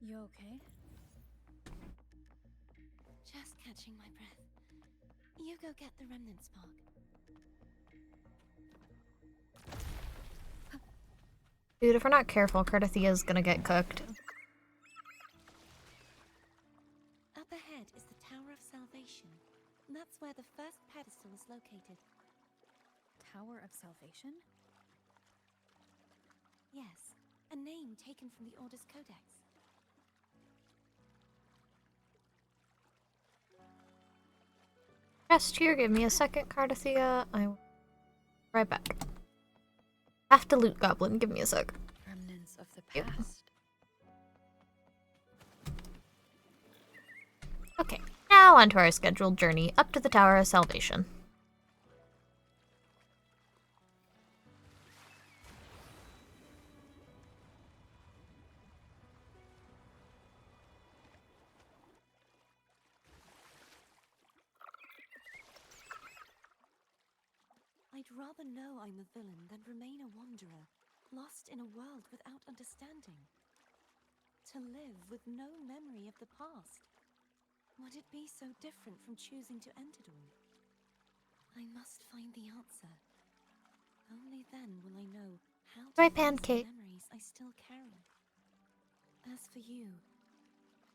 You okay? Just catching my breath. You go get the remnant spark. Dude, if we're not careful, Cardathia's gonna get cooked. Up ahead is the Tower of Salvation. That's where the first pedestal is located. Tower of Salvation? Yes, a name taken from the Order's Codex. Just here, give me a second, Cardathia. I'm right back. Have to loot goblin, give me a sec. Remnants of the Yep. past. Okay, now onto our scheduled journey up to the Tower of Salvation. I'd rather know I'm a villain than remain a wanderer, lost in a world without understanding. To live with no memory of the past. Would it be so different from choosing to end it all? I must find the answer. Only then will I know how to My face the pancake. memories I still carry. As for you,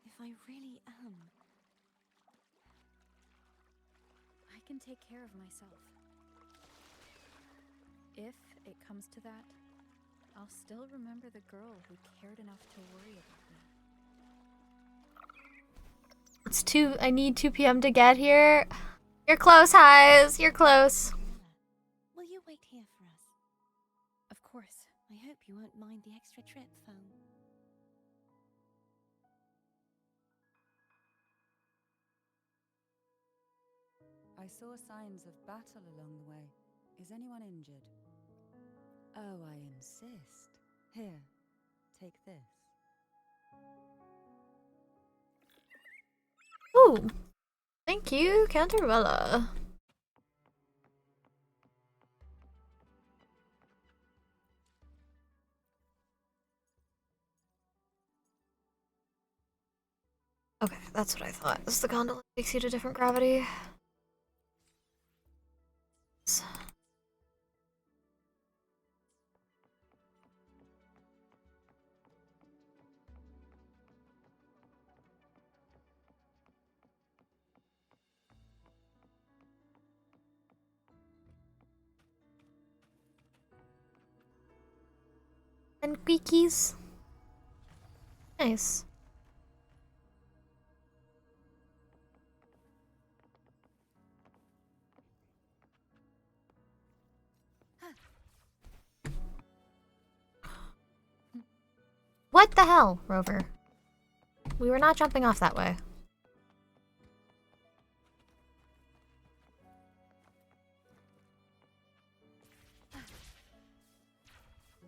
if I really am... I can take care of myself. If it comes to that, I'll still remember the girl who cared enough to worry about me. I need 2 p.m. to get here. You're close, Highs. You're close. Will you wait here for us? Of course. I hope you won't mind the extra trip, Foam. I saw signs of battle along the way. Is anyone injured? Oh, I insist. Here, take this. Ooh. Thank you, Cantarella. Okay, that's what I thought. This is the gondola that takes you to different gravity. And squeakies. Nice. What the hell, Rover? We were not jumping off that way.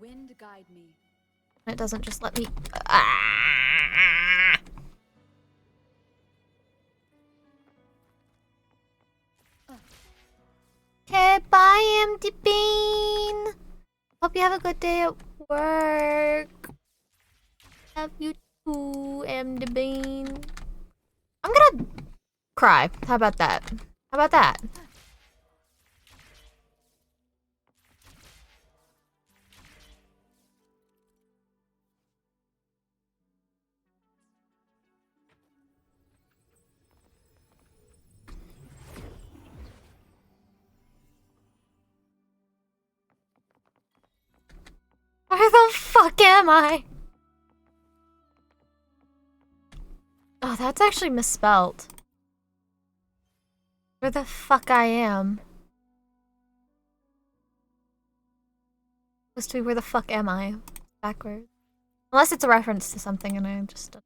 Wind guide me. It doesn't just let me... Ah! Okay, bye, Empty Bean. Hope you have a good day at work. Love you too, Empty Bean. I'm gonna cry. How about that? How about that? Where the fuck am I? Oh, that's actually misspelled. Where the fuck I am? Supposed to be where the fuck am I? Backwards. Unless it's a reference to something and I just...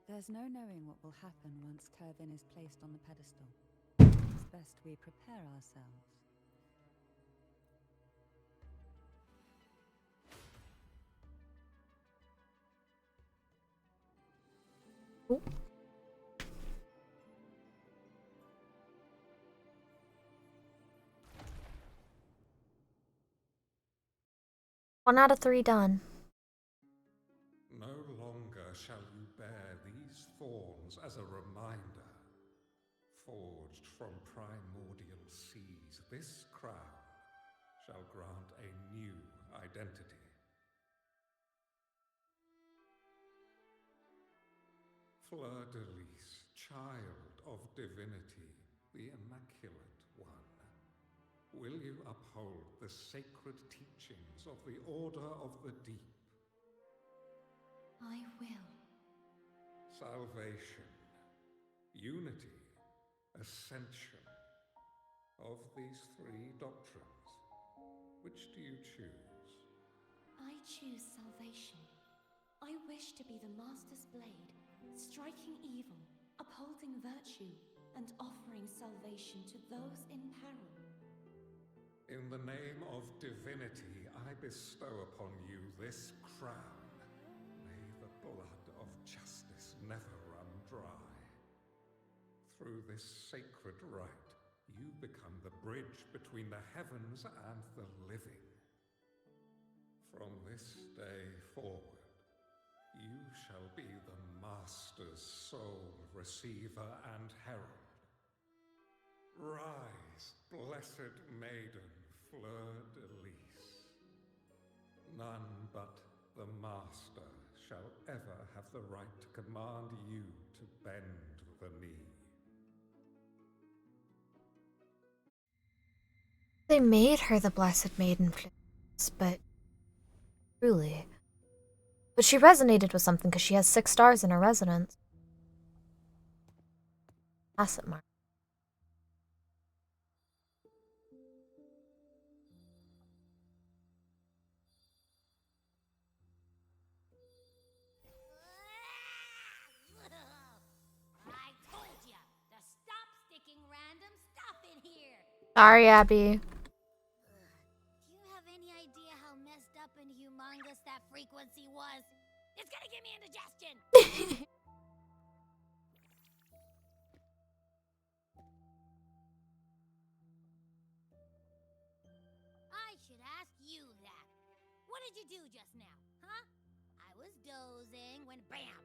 There's no knowing what will happen once Turvin is placed on the pedestal. It's best we prepare ourselves. 1 out of 3 done. No longer shall you bear these thorns as a reminder. Forged from primordial seas, this crown shall grant a new identity. Fleur-de-Lis, child of divinity, the Immaculate One, will you uphold the sacred teachings of the Order of the Deep? I will. Salvation, unity, ascension. Of these 3 doctrines, which do you choose? I choose salvation. I wish to be the Master's blade, striking evil, upholding virtue, and offering salvation to those in peril. In the name of divinity, I bestow upon you this crown. May the blood of justice never run dry. Through this sacred rite, you become the bridge between the heavens and the living. From this day forward, you shall be the Master's sole receiver and herald. Rise, blessed maiden Fleur-de-Lis. None but the Master shall ever have the right to command you to bend the knee. They made her the Blessed Maiden, but truly. But she resonated with something because she has 6 stars in her resonance. Asset mark. I told ya to stop sticking random stuff in here. Sorry, Abby. Do you have any idea how messed up and humongous that frequency was? It's gonna give me indigestion. I should ask you that. What did you do just now, huh? I was dozing when bam!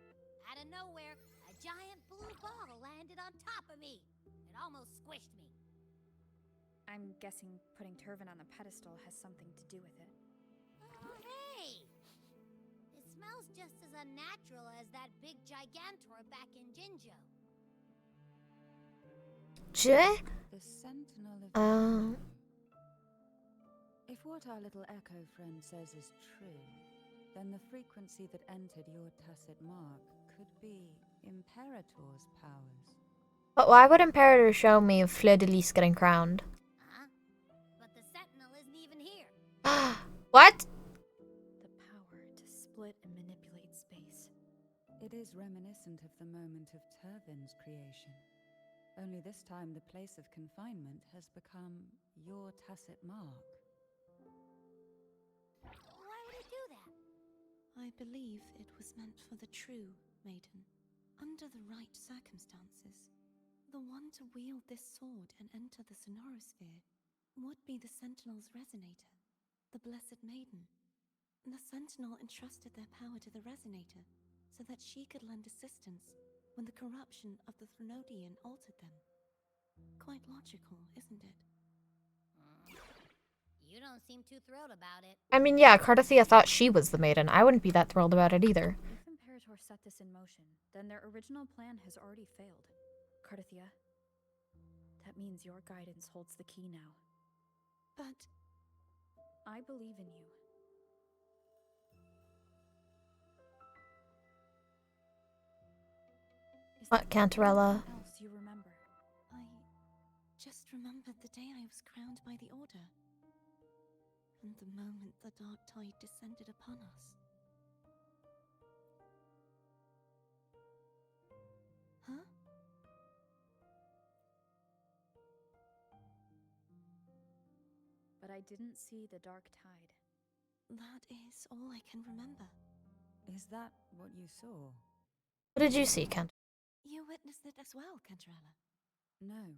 Out of nowhere, a giant blue ball landed on top of me. It almost squished me. I'm guessing putting Turvin on the pedestal has something to do with it. Oh, hey! It smells just as unnatural as that big gigantor back in Jinjo. Jay? The Sentinel of If what our little Echo friend says is true, then the frequency that entered your tacit mark could be Imperator's powers. But why would Imperator show me Fleur-de-Lis getting crowned? Huh? But the Sentinel isn't even here. What? The power to split and manipulate space. It is reminiscent of the moment of Turvin's creation. Only this time the place of confinement has become your tacit mark. Why would it do that? I believe it was meant for the true maiden. Under the right circumstances, the one to wield this sword and enter the Sonorosphere would be the Sentinel's resonator, the Blessed Maiden. The Sentinel entrusted their power to the resonator so that she could lend assistance when the corruption of the Threnodian altered them. Quite logical, isn't it? You don't seem too thrilled about it. I mean, yeah, Cardathia thought she was the maiden. I wouldn't be that thrilled about it either. If Imperator set this in motion, then their original plan has already failed. Cardathia, that means your guidance holds the key now. But I believe in you. Is What, there Cantarella? anything else you remember? I just remembered the day I was crowned by the Order. And the moment the dark tide descended upon us. Huh? But I didn't see the dark tide. That is all I can remember. Is that what you saw? What did you see, Kent? You witnessed it as well, Cantrella. No.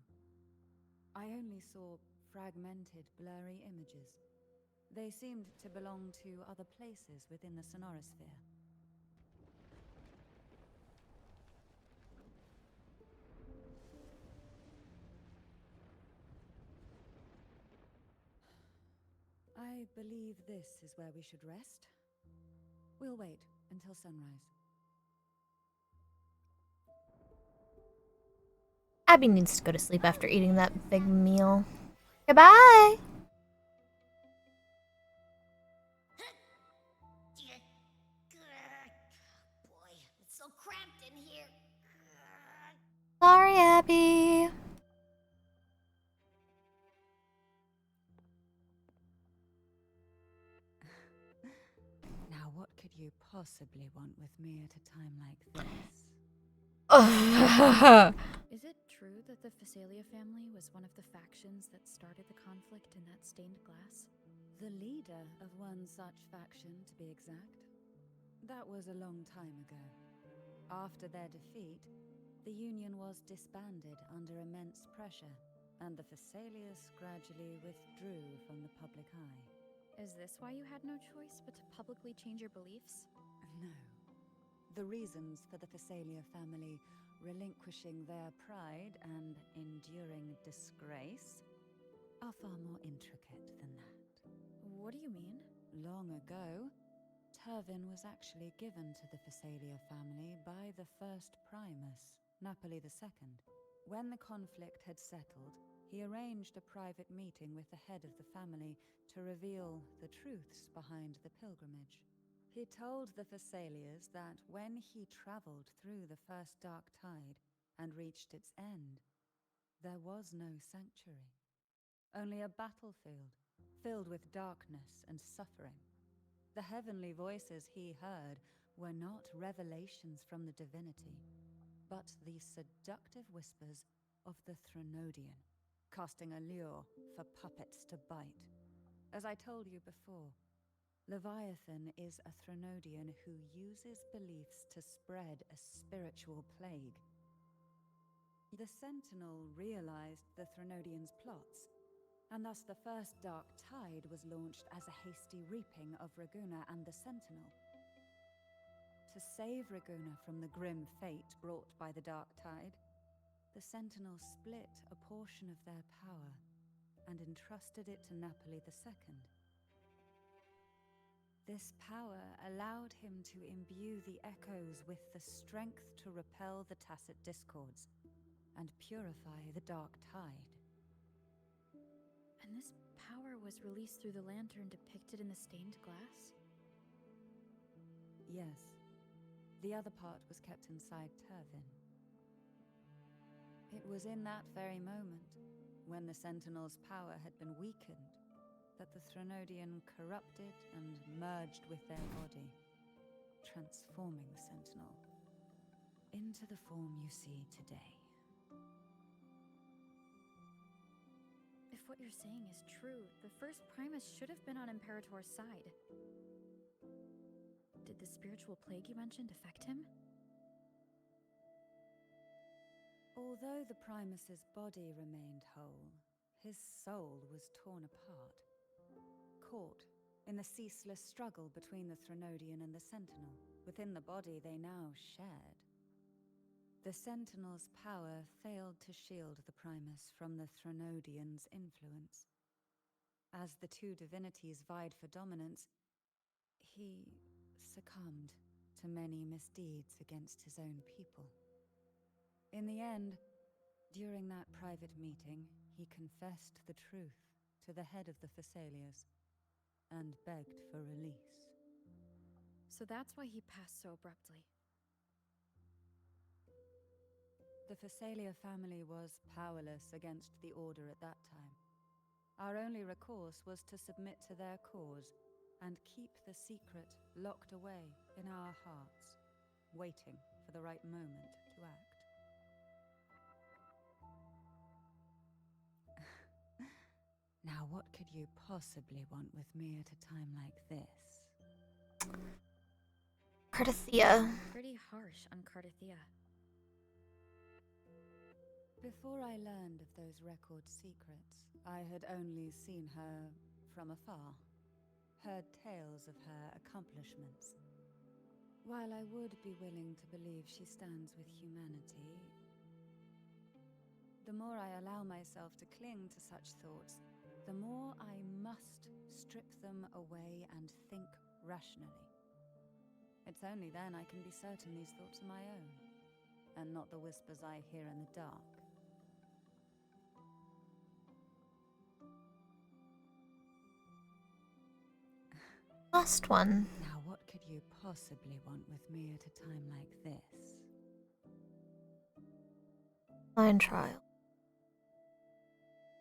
I only saw fragmented, blurry images. They seemed to belong to other places within the sonorosphere. I believe this is where we should rest. We'll wait until sunrise. Abby needs to go to sleep after eating that big meal. Goodbye! Boy, it's so cramped in here. Sorry, Abby. Now, what could you possibly want with me at a time like this? Is it true that the Phasalia family was one of the factions that started the conflict in that stained glass? The leader of one such faction, to be exact. That was a long time ago. After their defeat, the Union was disbanded under immense pressure, and the Phasalias gradually withdrew from the public eye. Is this why you had no choice but to publicly change your beliefs? No. The reasons for the Phasalia family relinquishing their pride and enduring disgrace are far more intricate than that. What do you mean? Long ago, Turvin was actually given to the Phasalia family by the first Primus, Napoli II. When the conflict had settled, he arranged a private meeting with the head of the family to reveal the truths behind the pilgrimage. He told the Phasalias that when he traveled through the first dark tide and reached its end, there was no sanctuary, only a battlefield filled with darkness and suffering. The heavenly voices he heard were not revelations from the divinity, but the seductive whispers of the Threnodian, casting a lure for puppets to bite. As I told you before, Leviathan is a Threnodian who uses beliefs to spread a spiritual plague. The Sentinel realized the Threnodian's plots, and thus the first Dark Tide was launched as a hasty reaping of Raguna and the Sentinel. To save Raguna from the grim fate brought by the Dark Tide, the Sentinel split a portion of their power and entrusted it to Napoli II. This power allowed him to imbue the echoes with the strength to repel the tacit discords and purify the Dark Tide. And this power was released through the lantern depicted in the stained glass? Yes. The other part was kept inside Turvin. It was in that very moment, when the Sentinel's power had been weakened, that the Threnodian corrupted and merged with their body, transforming the Sentinel into the form you see today. If what you're saying is true, the first Primus should have been on Imperator's side. Did the spiritual plague you mentioned affect him? Although the Primus's body remained whole, his soul was torn apart, caught in the ceaseless struggle between the Threnodian and the Sentinel. Within the body they now shared. The Sentinel's power failed to shield the Primus from the Threnodian's influence. As the two divinities vied for dominance, he succumbed to many misdeeds against his own people. In the end, during that private meeting, he confessed the truth to the head of the Phasalias and begged for release. So that's why he passed so abruptly. The Phasalia family was powerless against the Order at that time. Our only recourse was to submit to their cause and keep the secret locked away in our hearts, waiting for the right moment to act. Now, what could you possibly want with me at a time like this? Cardathia. Pretty harsh on Cardathia. Before I learned of those record secrets, I had only seen her from afar, heard tales of her accomplishments. While I would be willing to believe she stands with humanity, the more I allow myself to cling to such thoughts, the more I must strip them away and think rationally. It's only then I can be certain these thoughts are my own, and not the whispers I hear in the dark. Last one. Now, what could you possibly want with me at a time like this? Mind trial.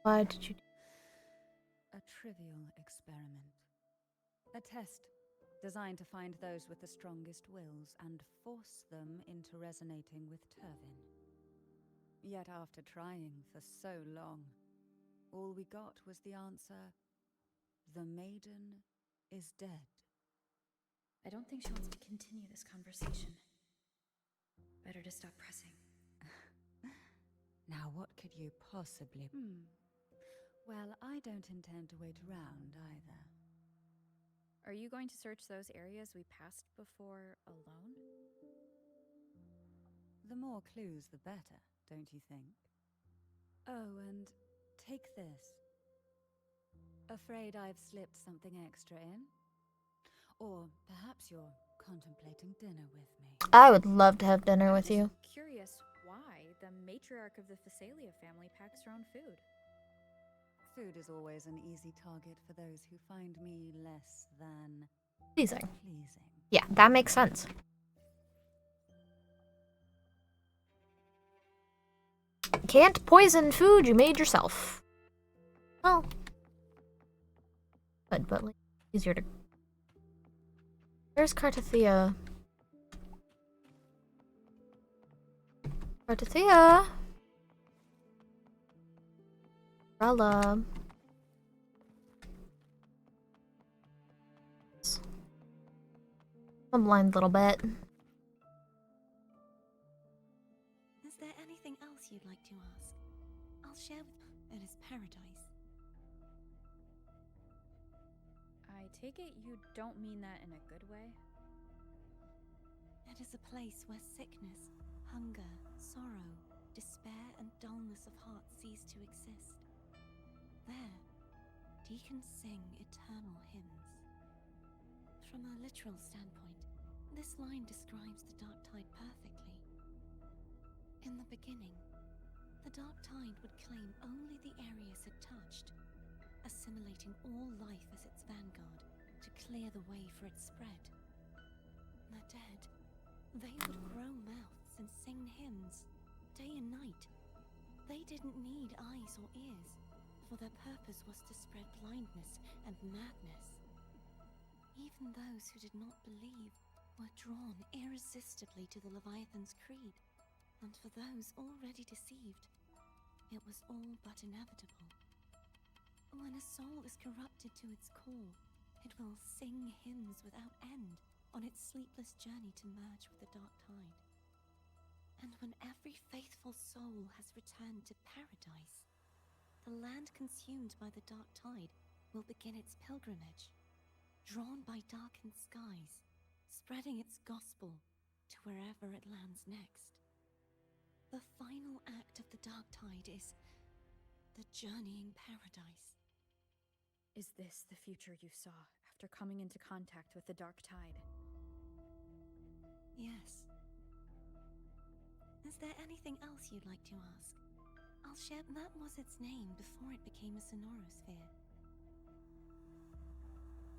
Why did you? A trivial experiment. A test designed to find those with the strongest wills and force them into resonating with Turvin. Yet after trying for so long, all we got was the answer, "The maiden is dead." I don't think she wants to continue this conversation. Better to stop pressing. Now, what could you possibly... Well, I don't intend to wait around either. Are you going to search those areas we passed before alone? The more clues, the better, don't you think? Oh, and take this. Afraid I've slipped something extra in? Or perhaps you're contemplating dinner with me. I would love to have dinner with you. Curious why the matriarch of the Phasalia family packs her own food. Food is always an easy target for those who find me less than... Pleasing. pleasing. Yeah, that makes sense. Can't poison food you made yourself. Well, but like easier to. Where's Cartathea? Cartathea. Rella. A blind little bit. Is there anything else you'd like to ask? I'll share with... It is paradise. I take it you don't mean that in a good way? It is a place where sickness, hunger, sorrow, despair, and dullness of heart cease to exist. There, deacons sing eternal hymns. From a literal standpoint, this line describes the dark tide perfectly. In the beginning, the dark tide would claim only the areas it touched, assimilating all life as its vanguard to clear the way for its spread. The dead, they would grow mouths and sing hymns, day and night. They didn't need eyes or ears, for their purpose was to spread blindness and madness. Even those who did not believe were drawn irresistibly to the Leviathan's creed, and for those already deceived, it was all but inevitable. When a soul is corrupted to its core, it will sing hymns without end on its sleepless journey to merge with the dark tide. And when every faithful soul has returned to paradise, the land consumed by the dark tide will begin its pilgrimage, drawn by darkened skies, spreading its gospel to wherever it lands next. The final act of the dark tide is the journeying paradise. Is this the future you saw after coming into contact with the dark tide? Yes. Is there anything else you'd like to ask? I'll share. That was its name before it became a sonorosphere.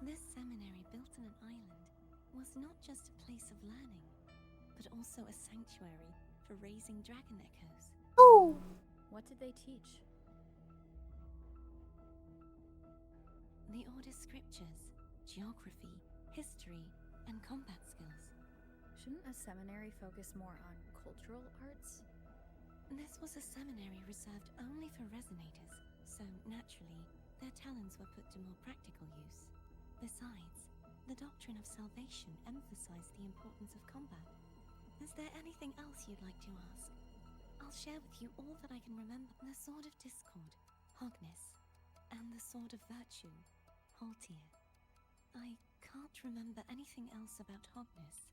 This seminary, built on an island, was not just a place of learning, but also a sanctuary for raising dragon echoes. Oh! What did they teach? The Order's scriptures, geography, history, and combat skills. Shouldn't a seminary focus more on cultural arts? This was a seminary reserved only for resonators, so naturally, their talents were put to more practical use. Besides, the doctrine of salvation emphasized the importance of combat. Is there anything else you'd like to ask? I'll share with you all that I can remember. The sword of discord, Hogness, and the sword of virtue, Haltir. I can't remember anything else about Hogness,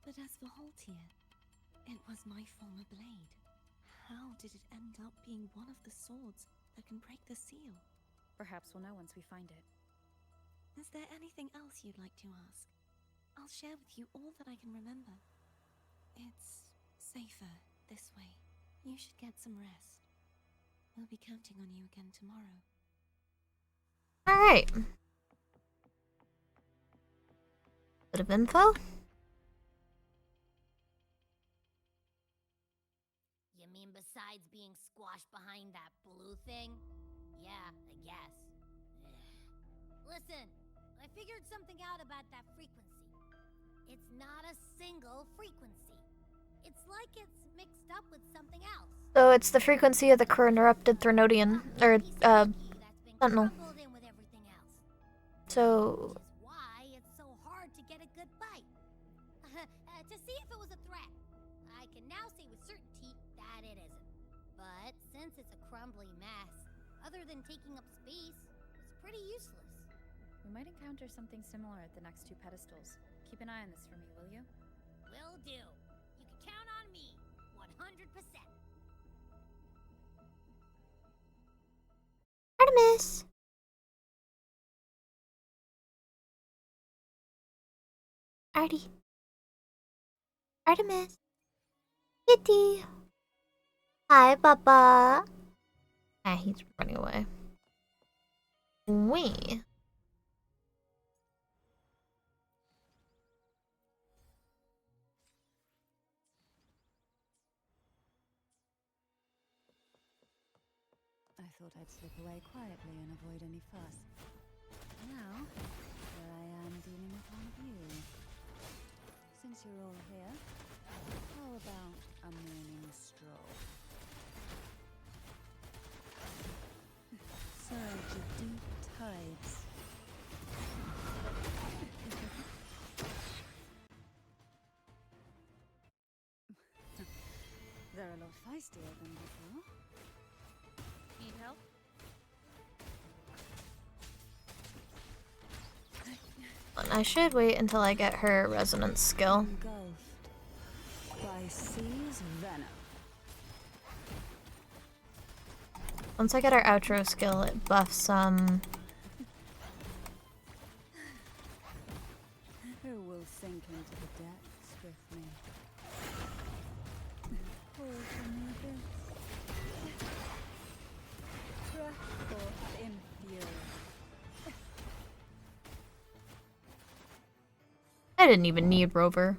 but as for Haltir, it was my former blade. How did it end up being one of the swords that can break the seal? Perhaps we'll know once we find it. Is there anything else you'd like to ask? I'll share with you all that I can remember. It's safer this way. You should get some rest. We'll be counting on you again tomorrow. Alright. Bit of info. You mean besides being squashed behind that blue thing? Yeah, I guess. Listen, I figured something out about that frequency. It's not a single frequency. It's like it's mixed up with something else. So it's the frequency of the corrupted Threnodian, or, Sentinel. So... Which is why it's so hard to get a good bite. To see if it was a threat. I can now say with certainty that it isn't. But since it's a crumbly mess, other than taking up space, it's pretty useless. We might encounter something similar at the next two pedestals. Keep an eye on this for me, will you? Will do. You can count on me. 100%. Artemis! Artemis. Kitty. Hi, Papa. Ah, he's running away. We. I thought I'd slip away quietly and avoid any fuss. Now, here I am dealing with one of you. Since you're all here, how about a morning stroll? Surge of deep tides. They're a lot feistier than before. Need help? I should wait until I get her resonance skill. Engulfed by sea's venom. Once I get our outro skill, it buffs Who will sink into the depths with me? Fall from the abyss. Breath forth in fury. I didn't even need Rover.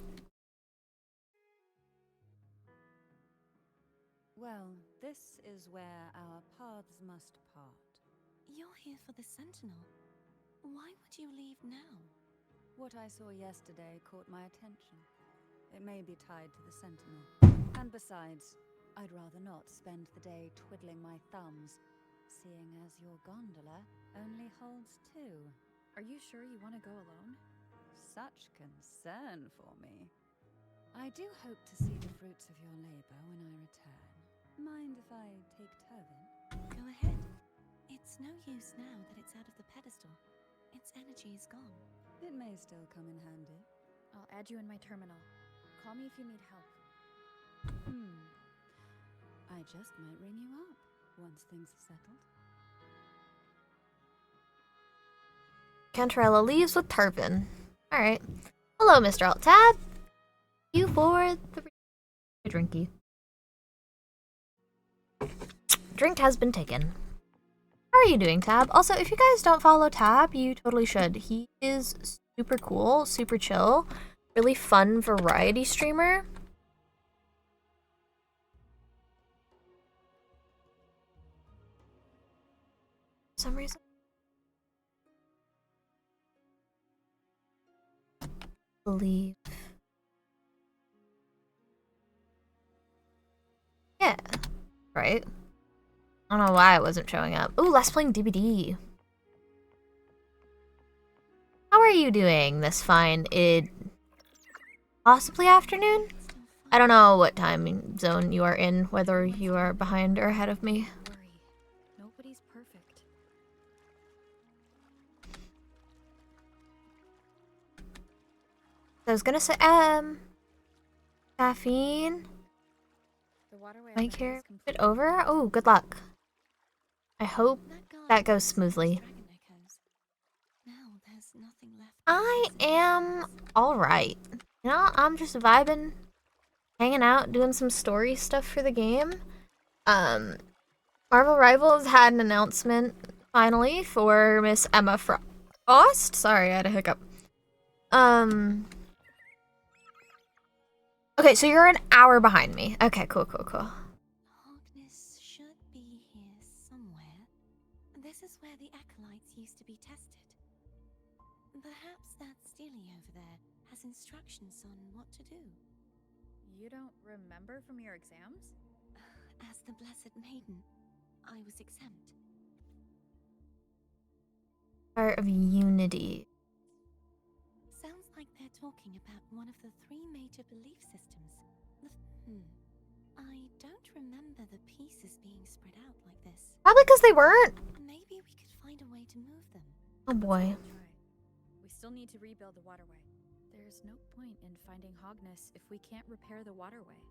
Well, this is where our paths must part. You're here for the Sentinel. Why would you leave now? What I saw yesterday caught my attention. It may be tied to the Sentinel. And besides, I'd rather not spend the day twiddling my thumbs, seeing as your gondola only holds two. Are you sure you want to go alone? Such concern for me. I do hope to see the fruits of your labor when I return. Mind if I take Turvin? Go ahead. It's no use now that it's out of the pedestal. Its energy is gone. It may still come in handy. I'll add you in my terminal. Call me if you need help. I just might ring you up once things are settled. Cantarella leaves with Tarvin. Alright. Hello, Mr. Alt-Tab. You for the drinky. Drink has been taken. How are you doing, Tab? Also, if you guys don't follow Tab, you totally should. He is super cool, super chill, really fun variety streamer. For some reason. Believe. Yeah. Right. I don't know why it wasn't showing up. Ooh, Let's Playing DBD. How are you doing this fine possibly afternoon? Still I don't know what time zone you are in, whether you are behind or ahead of me. Don't worry. Nobody's perfect. I was gonna say, caffeine. The waterway Might overhead carry is it complete. over? Oh, good luck. I hope that goes smoothly. Dragon echoes. Now there's nothing left. I am alright. You know, I'm just vibing, hanging out, doing some story stuff for the game. Marvel Rivals had an announcement finally for Miss Emma Frost. Sorry, I had a hiccup. Okay, so you're an hour behind me. Okay, cool. Harkness should be here somewhere. This is where the acolytes used to be tested. Perhaps that Steely over there has instructions on what to do. You don't remember from your exams? As the Blessed Maiden, I was exempt. Part of Unity. Sounds like they're talking about one of the 3 major belief systems. I don't remember the pieces being spread out like this. Probably because they weren't. Maybe we could find a way to move them. Oh boy. We still need to rebuild the waterway. There's no point in finding Hogness if we can't repair the waterway.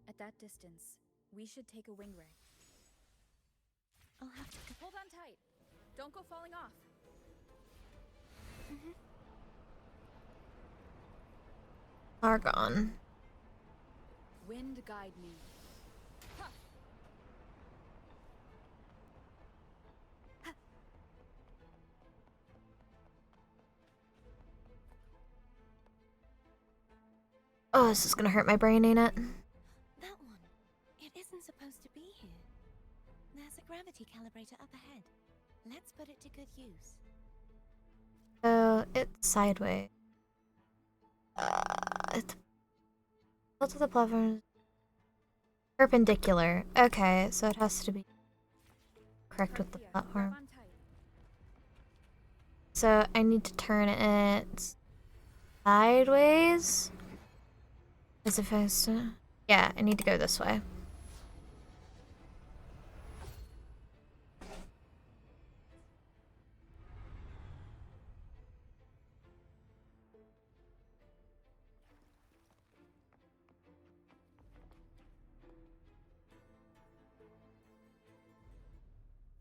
At that distance, we should take a wing ray. I'll have to hold on tight. Don't go falling off. Argon. Wind guide me. Oh, this is gonna hurt my brain, ain't it? That one. It isn't supposed to be here. There's a gravity calibrator up ahead. Let's put it to good use. So it's sideways. It's built to the platform. Perpendicular. Okay, so it has to be correct with the platform. So I need to turn it sideways. As if I was to... Yeah, I need to go this way.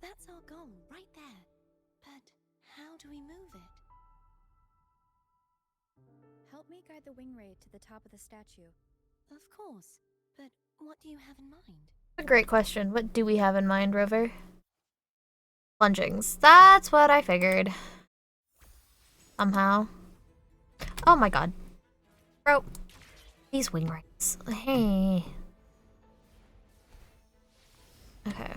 That's our goal, right there. But how do we move it? Help me guide the wing ray to the top of the statue. Of course. But what do you have in mind? A great question. What do we have in mind, Rover? Plungings. That's what I figured. Somehow. Oh my god. Bro. These wing rays. Hey. Okay.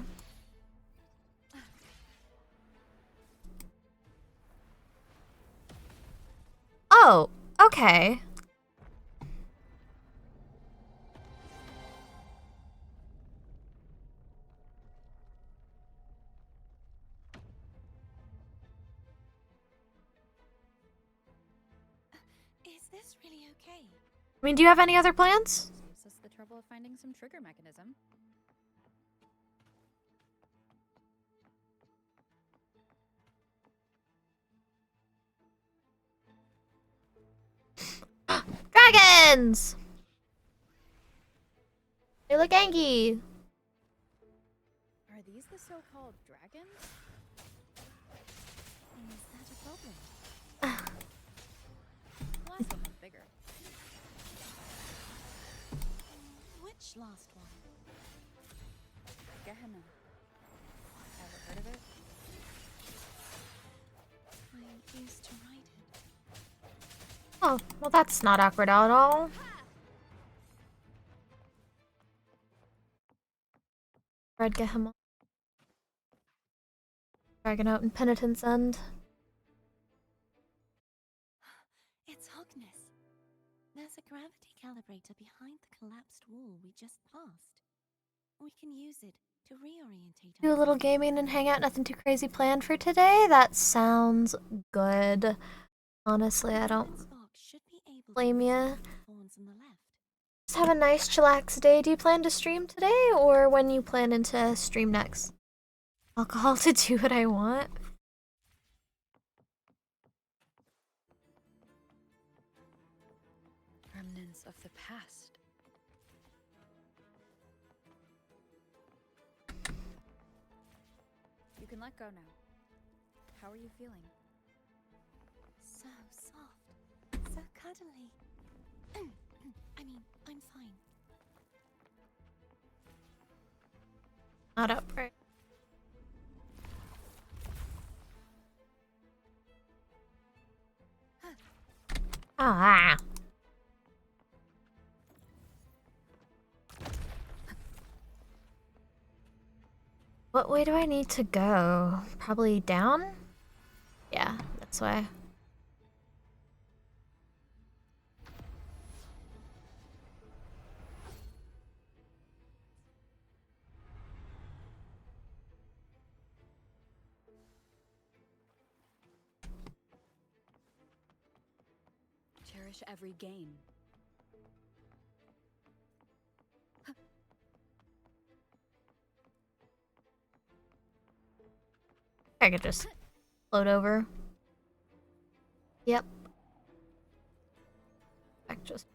Oh, okay. Is this really okay? I mean, do you have any other plans? It's just the trouble of finding some trigger mechanism. Dragons! They look angry. Are these the so-called dragons? Is that a problem? Last one was bigger. Which last one? Gehenna. Ever heard of it? I used to write it. Oh, well that's not awkward at all. Red Gehenna. Dragon out in Penitence End. It's Hogness. There's a gravity calibrator behind the collapsed wall we just passed. We can use it to reorientate Do a little gaming and hang out. Nothing too crazy planned for today. That sounds good. Honestly, I don't blame you. just have a nice chillax day. Do you plan to stream today or when you plan to stream next? Alcohol to do what I want? Remnants of the past. You can let go now. How are you feeling? So soft. So cuddly. I mean, I'm fine. Not up, right? Ah. What way do I need to go? Probably down? Yeah, that's why. Cherish every gain. I could just float over. Yep. Just.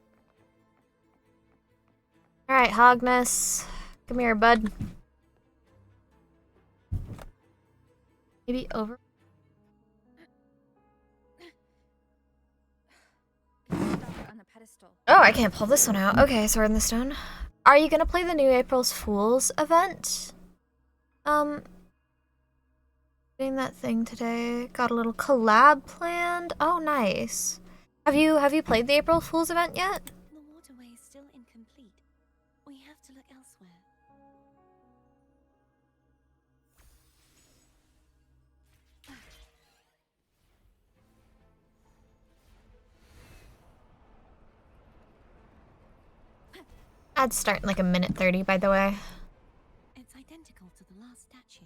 Alright, Hogness. Come here, bud. Maybe over. On the pedestal. Oh, I can't pull this one out. Okay, Sword in the Stone. Are you gonna play the new April's Fools event? Doing that thing today. Got a little collab planned. Oh, nice. Have you played the April Fools event yet? The waterway is still incomplete. We have to look elsewhere. I'd start in like a minute 30, by the way. It's identical to the last statue.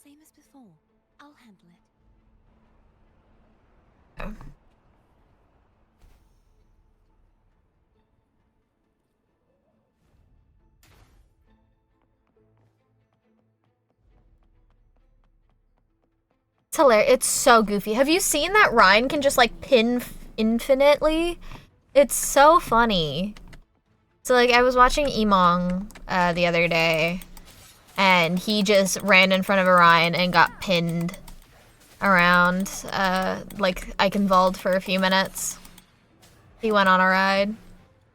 Same as before. I'll handle it. Oh. It's hilarious. It's so goofy. Have you seen that Ryan can just like pin infinitely? It's so funny. So like I was watching Emong the other day and he just ran in front of Orion and got pinned around like Eichenwald for a few minutes. He went on a ride.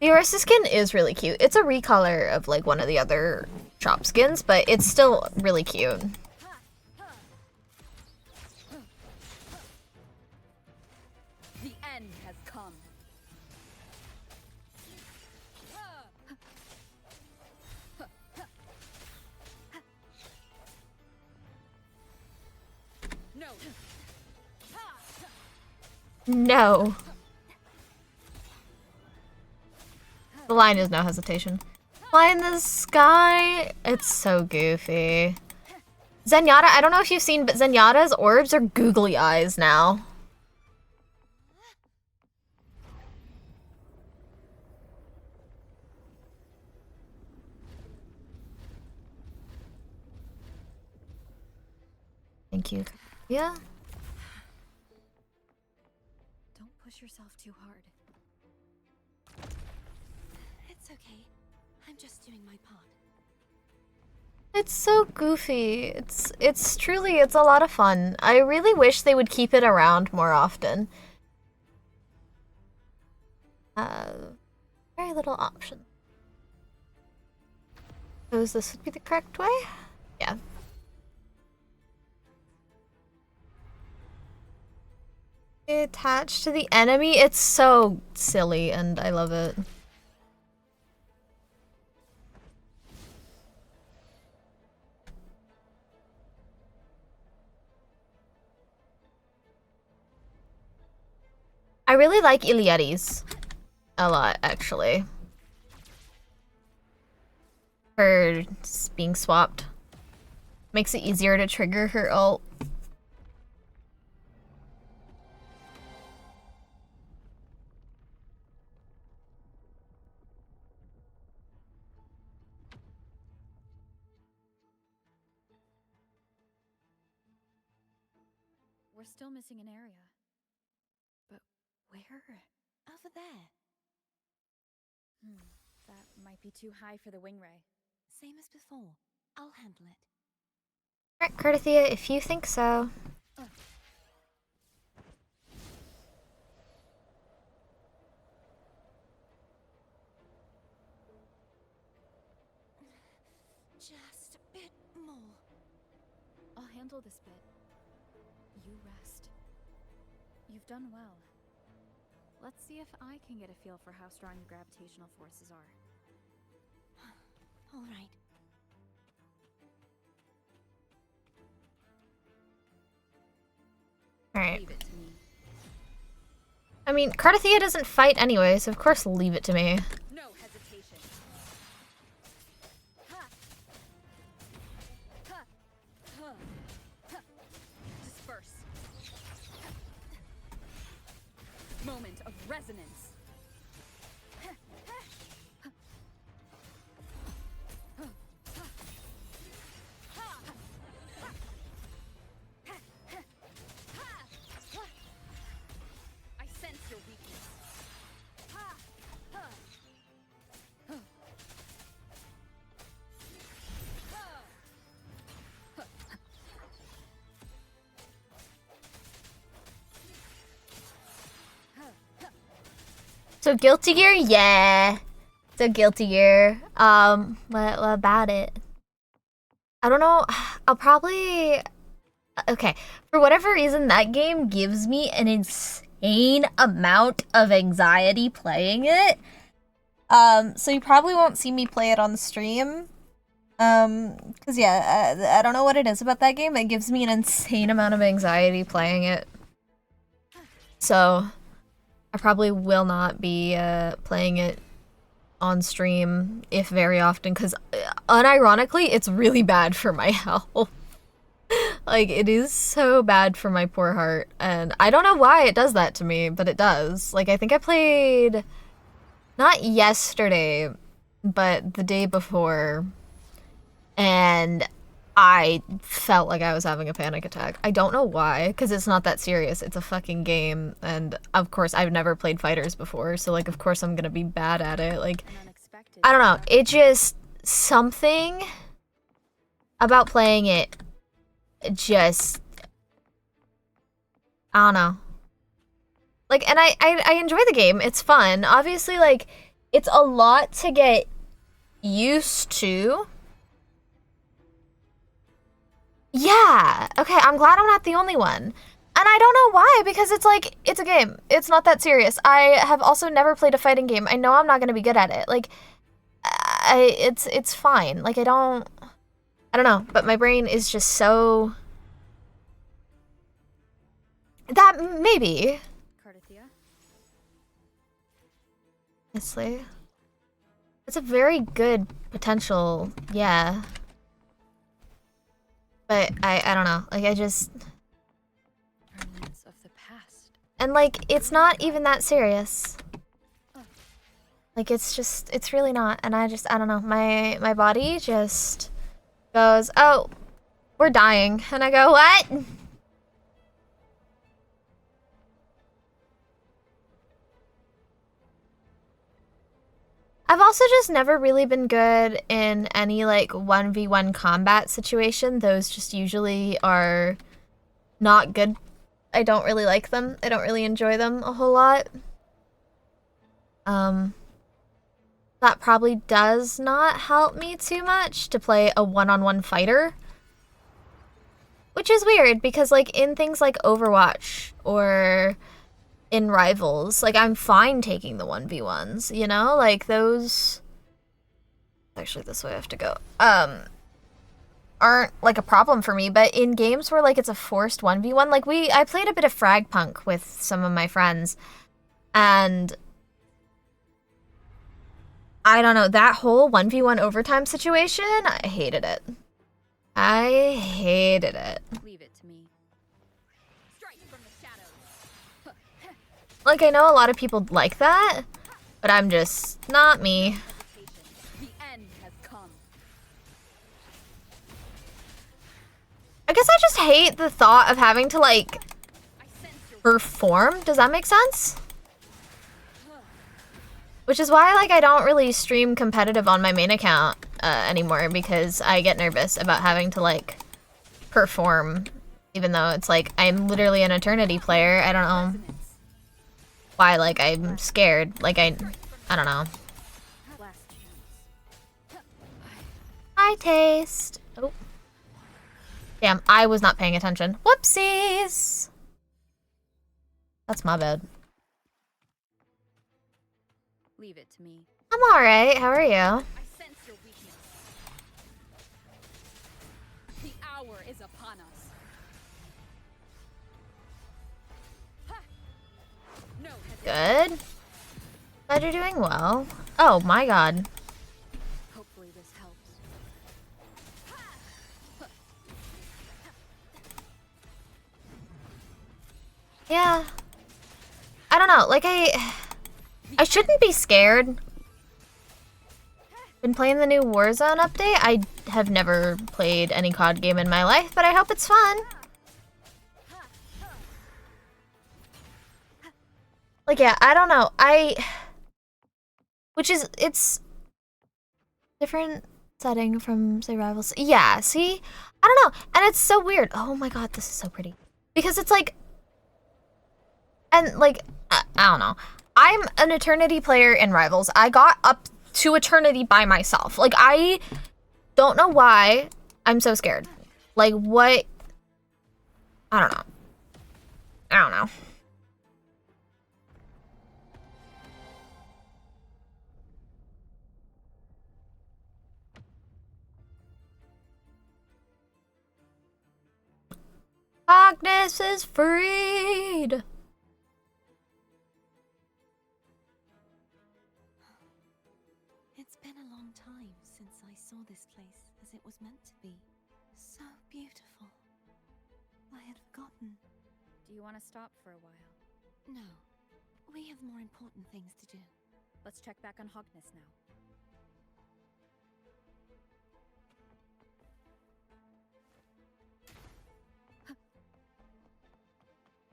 The Orisa skin is really cute. It's a recolor of like one of the other shop skins, but it's still really cute. The end has come. No. No. The line is no hesitation. Fly in the sky. It's so goofy. Zenyatta, I don't know if you've seen, but Zenyatta's orbs are googly eyes now. Thank you. Yeah. Don't push yourself too hard. It's okay. I'm just doing my part. It's so goofy. It's truly, it's a lot of fun. I really wish they would keep it around more often. Very little option. Suppose this would be the correct way? Yeah. Attached to the enemy? It's so silly and I love it. I really like Iliadis a lot, actually. For being swapped. Makes it easier to trigger her ult. We're still missing an area. But where? Over there. That might be too high for the wing ray. Same as before. I'll handle it. Alright, Cartithia, if you think so. Just a bit more. I'll handle this bit. You rest. You've done well. Let's see if I can get a feel for how strong your gravitational forces are. All right. Alright. Leave it to me. I mean, Cartithia doesn't fight anyway, so of course leave it to me. No hesitation. Ha! Ha! Ha! Ha! Disperse. Moment of resonance. I sense your weakness. So Guilty Gear, yeah. So Guilty Gear. What about it? I don't know. I'll probably... Okay, for whatever reason, that game gives me an insane amount of anxiety playing it. So you probably won't see me play it on the stream. Cause yeah, I don't know what it is about that game. It gives me an insane amount of anxiety playing it. So I probably will not be playing it on stream, if very often, because unironically, it's really bad for my health. Like, it is so bad for my poor heart, and I don't know why it does that to me, but it does. Like, I think I played, not yesterday, but the day before, and I felt like I was having a panic attack. I don't know why, because it's not that serious. It's a fucking game, and of course, I've never played fighters before, so, like, of course I'm gonna be bad at it. Like, I don't know. It just, something about playing it just, I don't know. Like, and I enjoy the game. It's fun. Obviously, like, it's a lot to get used to. Yeah. Okay, I'm glad I'm not the only one. And I don't know why, because it's like, it's a game. It's not that serious. I have also never played a fighting game. I know I'm not going to be good at it. Like, it's fine. Like, I don't know, but my brain is just so... That, maybe. Cartithia? Honestly. It's a very good potential, yeah. But I don't know, like, I just... Remnants of the past. And, like, it's not even that serious. Like, it's just, it's really not, and I don't know, my body just goes, oh, we're dying, and I go, what? I've also just never really been good in any, like, 1v1 combat situation. Those just usually are not good. I don't really like them. I don't really enjoy them a whole lot. That probably does not help me too much to play a one-on-one fighter. Which is weird, because, like, in things like Overwatch or in Rivals, like, I'm fine taking the 1v1s, you know? Like, those... Actually, this way I have to go. Aren't, like, a problem for me, but in games where, like, it's a forced 1v1, like, I played a bit of Frag Punk with some of my friends, and... I don't know, that whole 1v1 overtime situation, I hated it. I hated it. Leave it to me. Strike from the shadows. Like, I know a lot of people like that, but I'm just not me. The end has come. I guess I just hate the thought of having to, like, perform. Does that make sense? Which is why, like, I don't really stream competitive on my main account anymore, because I get nervous about having to, like, perform, even though it's like I'm literally an Eternity player. I don't know why, like, I'm scared. Like, I don't know. High taste. Oh. Damn, I was not paying attention. Whoopsies! That's my bad. Leave it to me. I'm alright, how are you? I sense your weakness. The hour is upon us. Ha! No hesitation. Good. Glad you're doing well. Oh my god. Hopefully this helps. Yeah. I don't know, like I shouldn't be scared. Been playing the new Warzone update. I have never played any COD game in my life, but I hope it's fun. Like, yeah, I don't know. It's different setting from, say, Rivals. Yeah, see? I don't know. And it's so weird. Oh my god, this is so pretty. Because it's like, and like, I don't know. I'm an Eternity player in Rivals. I got up to Eternity by myself. Like, I don't know why I'm so scared. Like, what? I don't know. I don't know. Agnes is freed! It's been a long time since I saw this place as it was meant to be. So beautiful. I had forgotten. Do you want to stop for a while? No. We have more important things to do. Let's check back on Hogness now.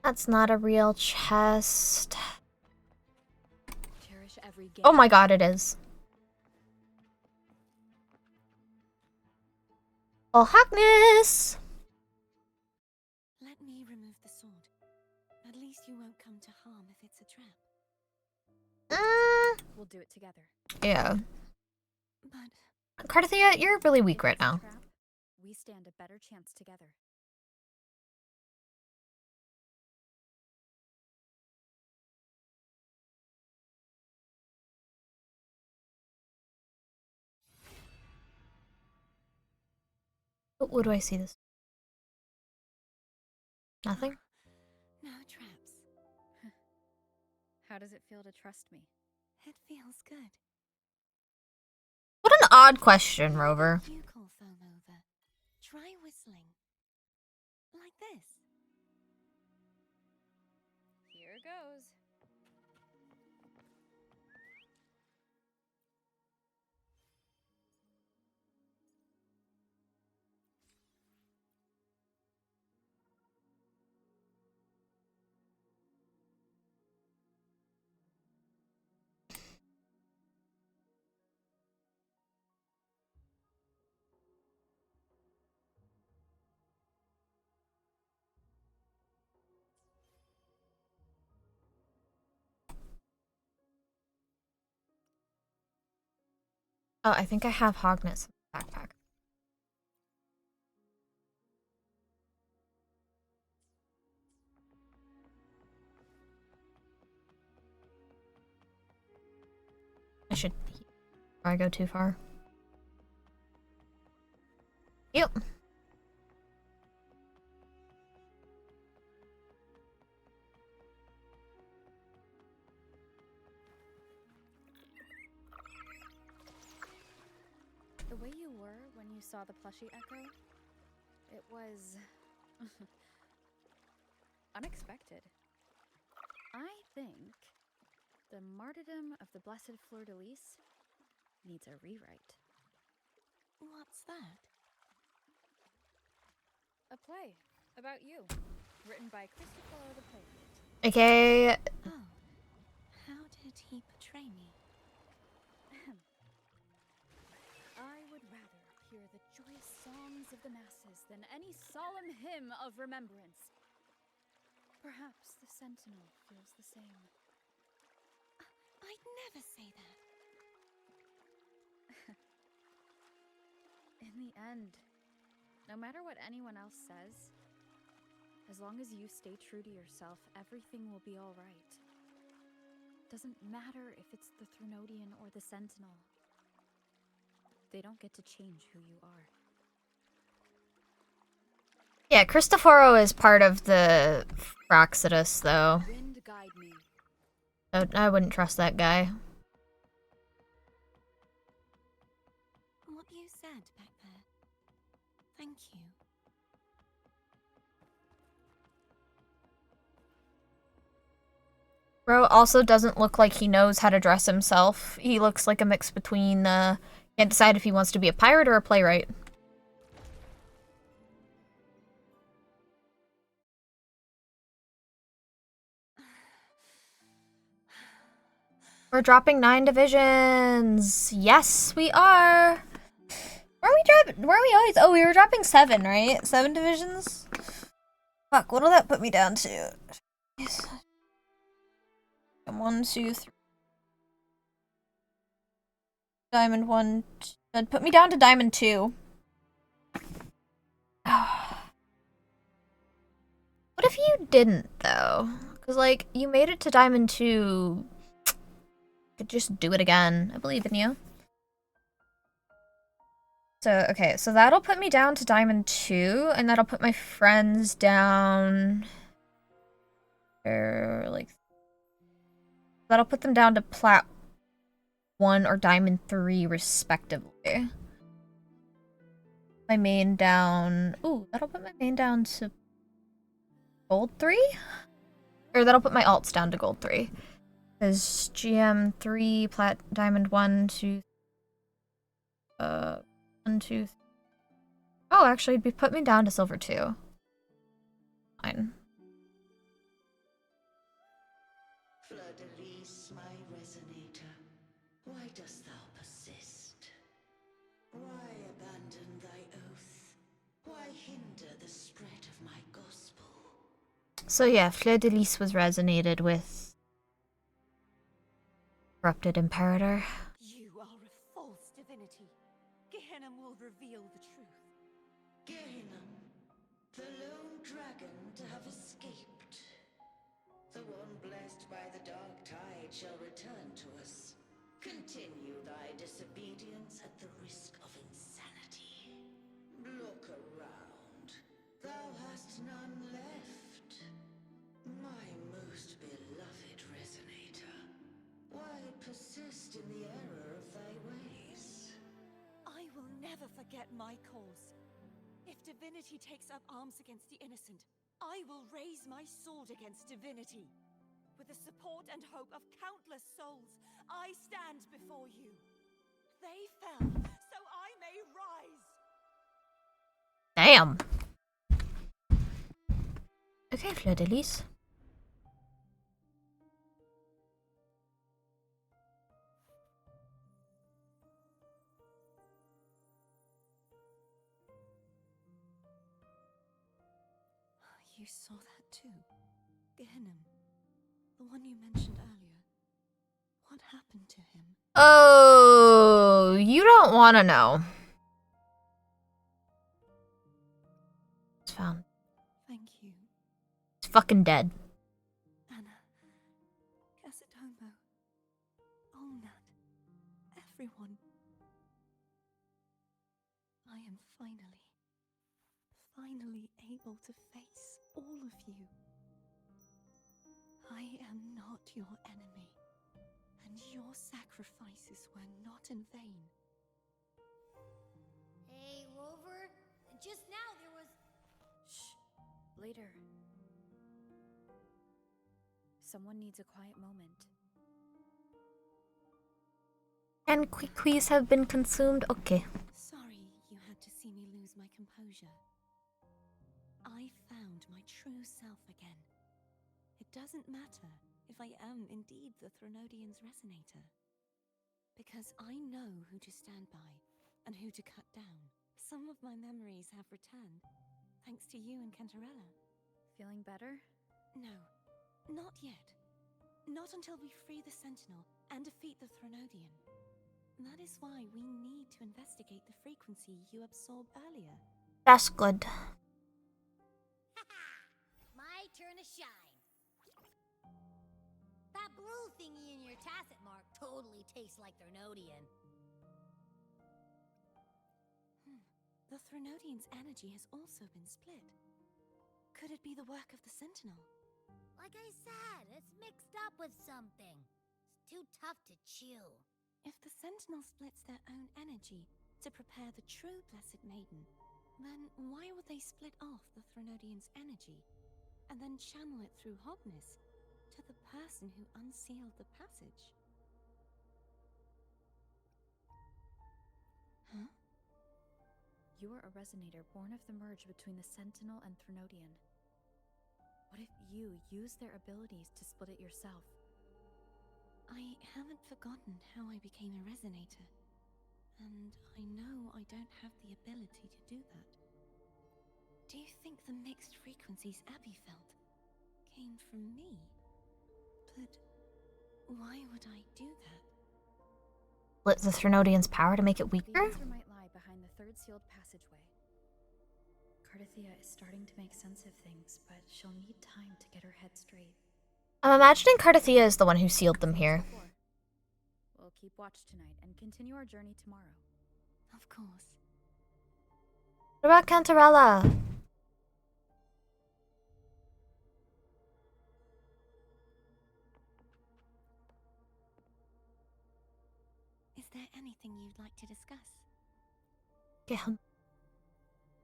That's not a real chest. Cherish every game. Oh my god, it is. Oh, Agnes! Let me remove the sword. At least you won't come to harm if it's a trap. We'll do it together. Yeah. But Carthia, you're really weak If right it's a now. trap, we stand a better chance together. What do I see this? Nothing? no traps. How does it feel to trust me? It feels good. What an odd question, Rover. You call foam over. Try whistling. Like this. Here goes. Oh, I think I have Hogness backpack. I should... Before I go too far. Yep. The way you were when you saw the plushie Echo, it was unexpected. I think the martyrdom of the Blessed Fleur-de-Lis needs a rewrite. What's that? A play about you, written by Christopher the Playwright. Okay. Oh, how did he betray me? I would rather hear the joyous songs of the masses than any solemn hymn of remembrance. Perhaps the Sentinel feels the same. I'd never say that. In the end, no matter what anyone else says, as long as you stay true to yourself, everything will be all right. Doesn't matter if it's the Threnodian or the Sentinel. They don't get to change who you are. Yeah, Cristoforo is part of the Fraccidus, though. Wind guide me. I wouldn't trust that guy. What you said back there. Thank you. Bro also doesn't look like he knows how to dress himself. He looks like a mix between, can't decide if he wants to be a pirate or a playwright. We're dropping 9 divisions. Yes, we are. Where are we dropping? Where are we always? Oh, we were dropping 7, right? 7 divisions? Fuck, what'll that put me down to? 1, 2, 3. Diamond 1. That'd put me down to Diamond 2. What if you didn't, though? Because, like, you made it to Diamond 2. Could just do it again. I believe in you. So, okay, so that'll put me down to Diamond 2, and that'll put my friends down... like... That'll put them down to Plat 1 or Diamond 3, respectively. My main down... Ooh, that'll put my main down to... Gold 3? Or that'll put my alts down to Gold 3. Because GM 3, Plat Diamond 1, 2... 1, 2... 3. Oh, actually, it'd put me down to Silver 2. Fine. Fleur-de-lis, my resonator, why dost thou persist? Why abandon thy oath? Why hinder the spread of my gospel? So yeah, Fleur-de-lis was resonated with Corrupted Imperator. You are a false divinity. Gehenna will reveal the truth. Gehenna, the lone dragon to have escaped. The one blessed by the dark tide shall return to us. Continue thy disobedience at the risk of insanity. Look around. Thou hast none left. My most beloved resonator, why persist in the error of thy ways? I will never forget my cause. If divinity takes up arms against the innocent, I will raise my sword against divinity. With the support and hope of countless souls, I stand before you. They fell, so I may rise. Damn. Okay, Fleur-de-lis. You saw that too. Gehenna, the one you mentioned earlier. What happened to him? Oh, you don't want to know. It's found. Thank you. It's fucking dead. Anna, Casitomo, Olnat, everyone. I am finally able to face all of you. I am not your enemy, and your sacrifices were not in vain. Hey, Rover. Just now there was... Shh. Later. Someone needs a quiet moment. And quickies have been consumed. Okay. Sorry you had to see me lose my composure. I found my true self again. It doesn't matter if I am indeed the Threnodian's resonator. Because I know who to stand by and who to cut down. Some of my memories have returned, thanks to you and Cantarella. Feeling better? No, not yet. Not until we free the Sentinel and defeat the Threnodian. That is why we need to investigate the frequency you absorbed earlier. That's good. My turn to shine. That blue thingy in your tacet mark totally tastes like Threnodian. The Threnodian's energy has also been split. Could it be the work of the Sentinel? Like I said, it's mixed up with something. It's too tough to chew. If the Sentinel splits their own energy to prepare the true Blessed Maiden, then why would they split off the Threnodian's energy and then channel it through Hognis to the person who unsealed the passage? Huh? You are a resonator born of the merge between the Sentinel and Threnodian. What if you use their abilities to split it yourself? I haven't forgotten how I became a resonator, and I know I don't have the ability to do that. Do you think the mixed frequencies Abby felt came from me? But why would I do that? Split the Threnodian's power to make it weaker? The answer might lie behind the third sealed passageway. Cardathia is starting to make sense of things, but she'll need time to get her head straight. I'm imagining Cardathia is the one who sealed them here. We'll keep watch tonight and continue our journey tomorrow. Of course. What about Cantarella? Is there anything you'd like to discuss? Yeah.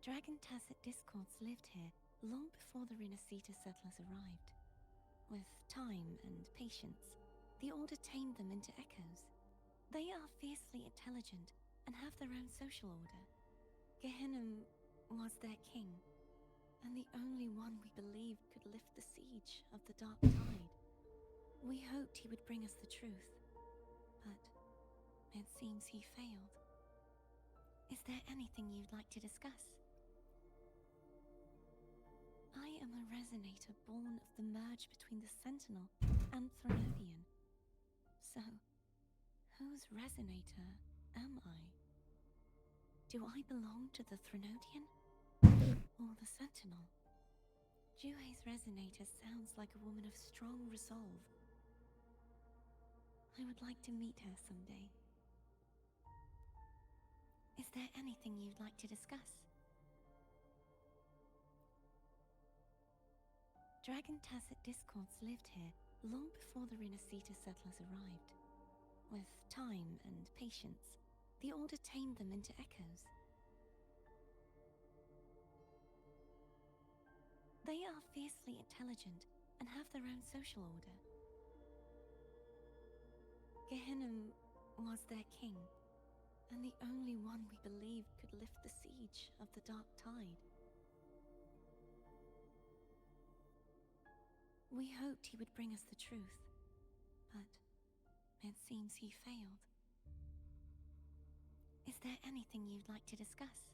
Dragon Tacet Discords lived here long before the Renacita settlers arrived. With time and patience, the Order tamed them into echoes. They are fiercely intelligent and have their own social order. Gehinnom was their king, and the only one we believed could lift the siege of the Dark Tide. We hoped he would bring us the truth, but it seems he failed. Is there anything you'd like to discuss? I am a resonator born of the merge between the Sentinel and Threnodian. So, whose resonator am I? Do I belong to the Threnodian? Or the Sentinel? Juhe's resonator sounds like a woman of strong resolve. I would like to meet her someday. Is there anything you'd like to discuss? Dragon Tacet Discords lived here long before the Renacita settlers arrived. With time and patience, the Order tamed them into echoes. They are fiercely intelligent and have their own social order. Gehinnom was their king, and the only one we believed could lift the siege of the Dark Tide. We hoped he would bring us the truth, but it seems he failed. Is there anything you'd like to discuss?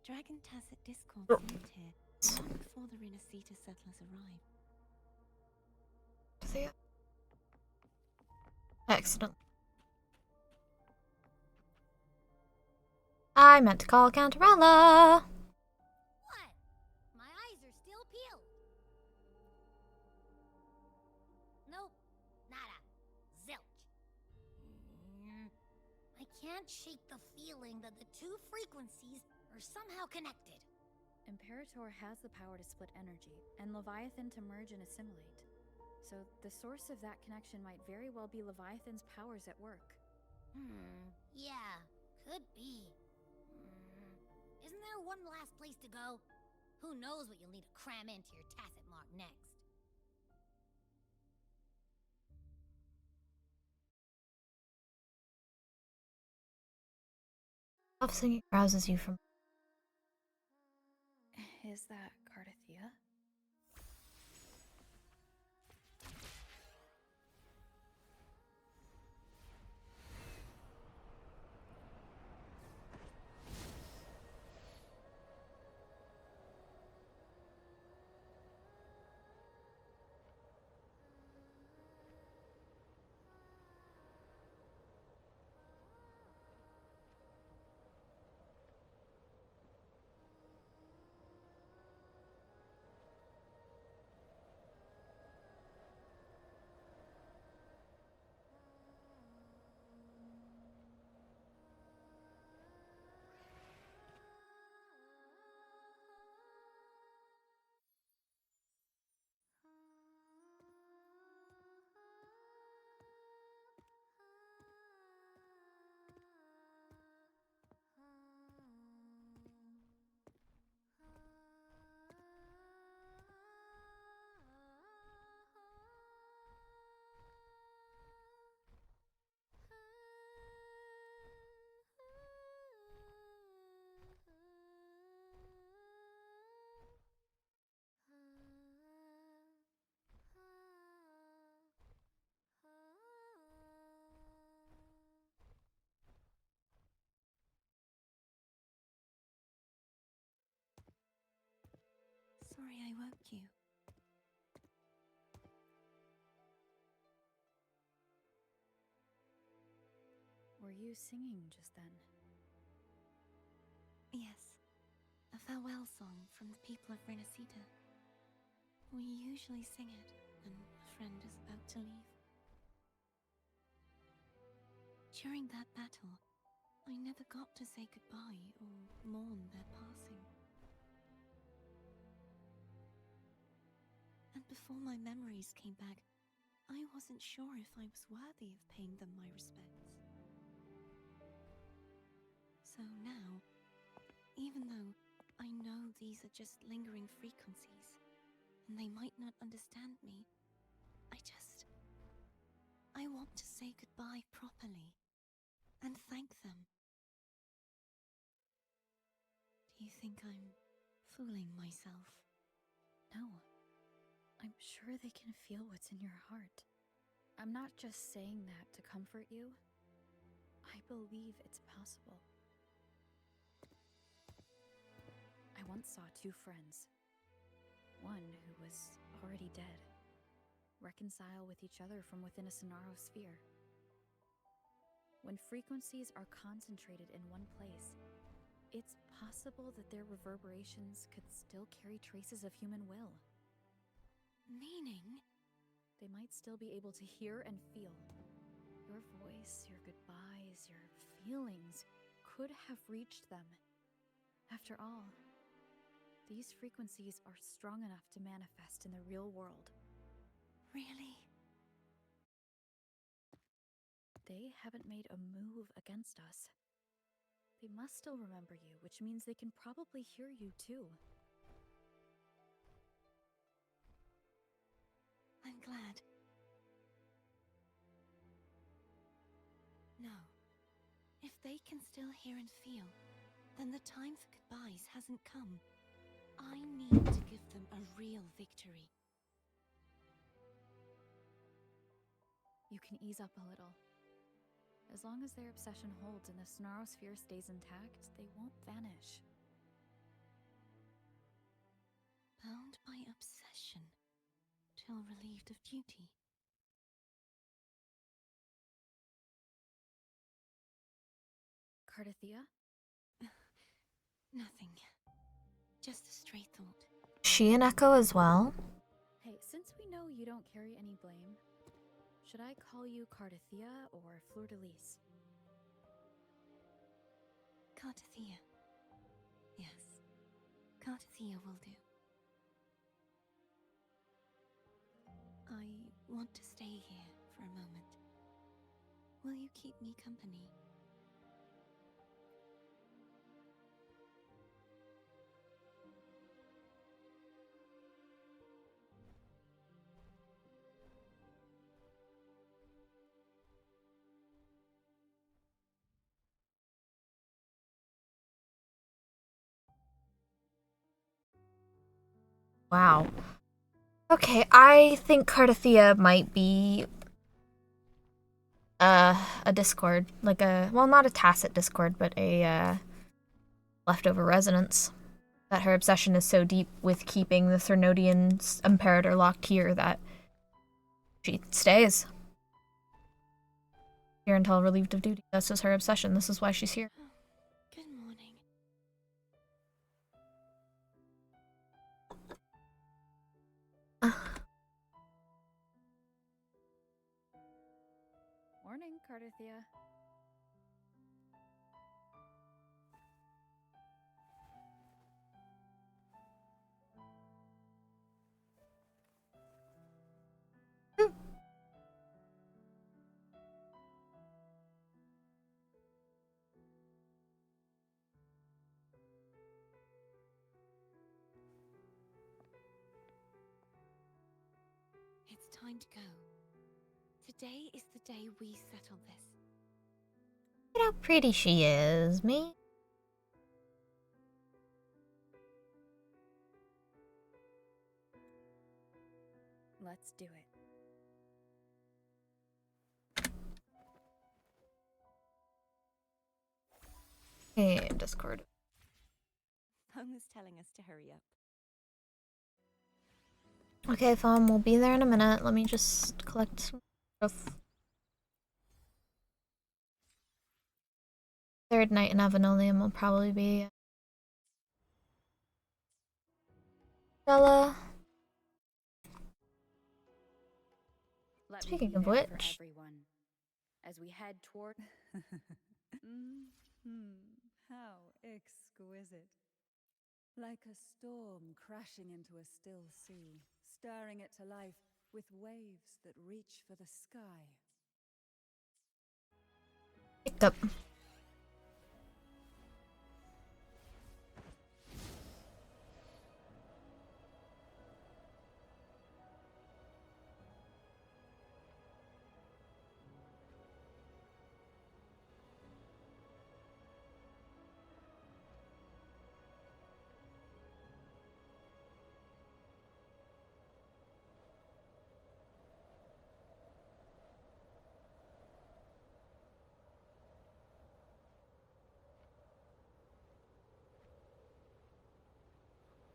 Dragon Tacet Discords lived here long before the Renacita settlers arrived. Excellent. I meant to call Cantarella. What? My eyes are still peeled. Nope. Nada. Zilch. I can't shake the feeling that the two frequencies are somehow connected. Imperator has the power to split energy, and Leviathan to merge and assimilate. So the source of that connection might very well be Leviathan's powers at work. Yeah, could be. Isn't there one last place to go? Who knows what you'll need to cram into your tacet mark next? Love singing rouses you from. Is that Cardathia? Sorry I woke you. Were you singing just then? Yes, a farewell song from the people of Renacita. We usually sing it when a friend is about to leave. During that battle, I never got to say goodbye or mourn their passing. And before my memories came back, I wasn't sure if I was worthy of paying them my respects. So now, even though I know these are just lingering frequencies, and they might not understand me, I want to say goodbye properly, and thank them. Do you think I'm fooling myself? No. I'm sure they can feel what's in your heart. I'm not just saying that to comfort you. I believe it's possible. I once saw two friends. One who was already dead, reconcile with each other from within a Sonaro sphere. When frequencies are concentrated in one place, it's possible that their reverberations could still carry traces of human will. Meaning? They might still be able to hear and feel. Your voice, your goodbyes, your feelings could have reached them. After all, these frequencies are strong enough to manifest in the real world. Really? They haven't made a move against us. They must still remember you, which means they can probably hear you too. I'm glad. No. If they can still hear and feel, then the time for goodbyes hasn't come. I need to give them a real victory. You can ease up a little. As long as their obsession holds and the Sonaro sphere stays intact, they won't vanish. Bound by obsession, till relieved of duty. Cardathia? Nothing. Just a stray thought. She an echo as well? Hey, since we know you don't carry any blame, should I call you Cardathia or Fleur-de-Lis? Cardathia. Yes. Cardathia will do. I want to stay here for a moment. Will you keep me company? Wow. Okay, I think Cardathia might be a discord, like a, well, not a tacit discord, but a leftover resonance. That her obsession is so deep with keeping the Thernodian Imperator locked here that she stays here until relieved of duty. This is her obsession. This is why she's here. Good morning. Morning, Cardathia. It's time to go. Today is the day we settle this. Look at how pretty she is, me. Let's do it. Hey, Discord. Phone was telling us to hurry up. Okay, Phone, we'll be there in a minute. Let me just collect some stuff. Third night in Avenolium will probably be Bella. Speaking of which, As we head toward How exquisite. Like a storm crashing into a still sea, stirring it to life with waves that reach for the sky. hiccup.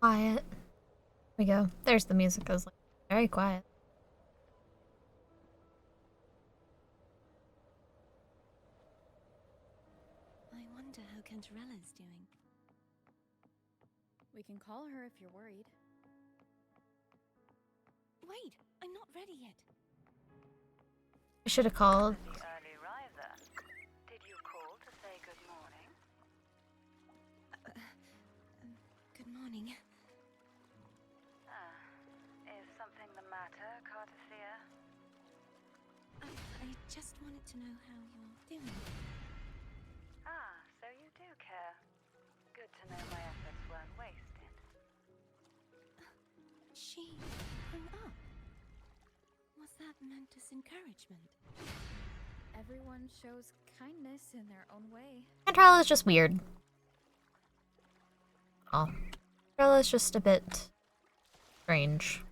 Quiet. There we go. There's the music. I was like, very quiet. I wonder how Cantarella's doing. We can call her if you're worried. Wait, I'm not ready yet. I should have called. The early riser. Did you call to say good morning? Good morning. Is something the matter, Cardathia? I just wanted to know how you're doing. So you do care. Good to know my efforts weren't wasted. She hung up. Was that meant as encouragement? Everyone shows kindness in their own way. Cantrell is just weird. Oh. Cantrell is just a bit strange.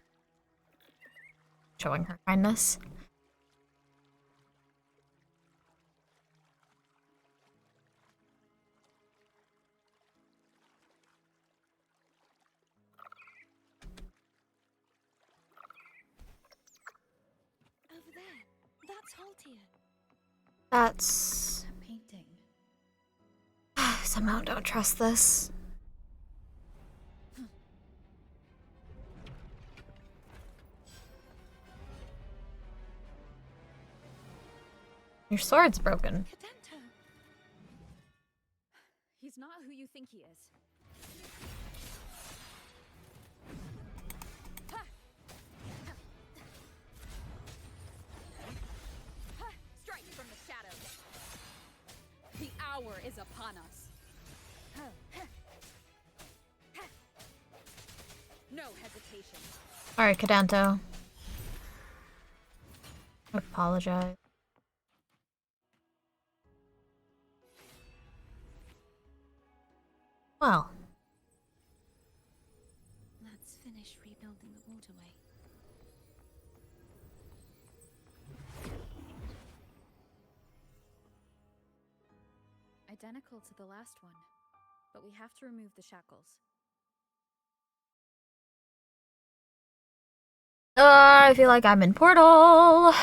Showing her kindness. Over there. That's Haltia. That's... A painting. Somehow don't trust this. Your sword's broken. Cadento. He's not who you think he is. Strike from the shadows. The hour is upon us. No hesitation. Sorry, Cadanto. I apologize. Well. Let's finish finish rebuilding the waterway. Identical to the last one, but we have to remove the shackles. I feel like I'm in Portal.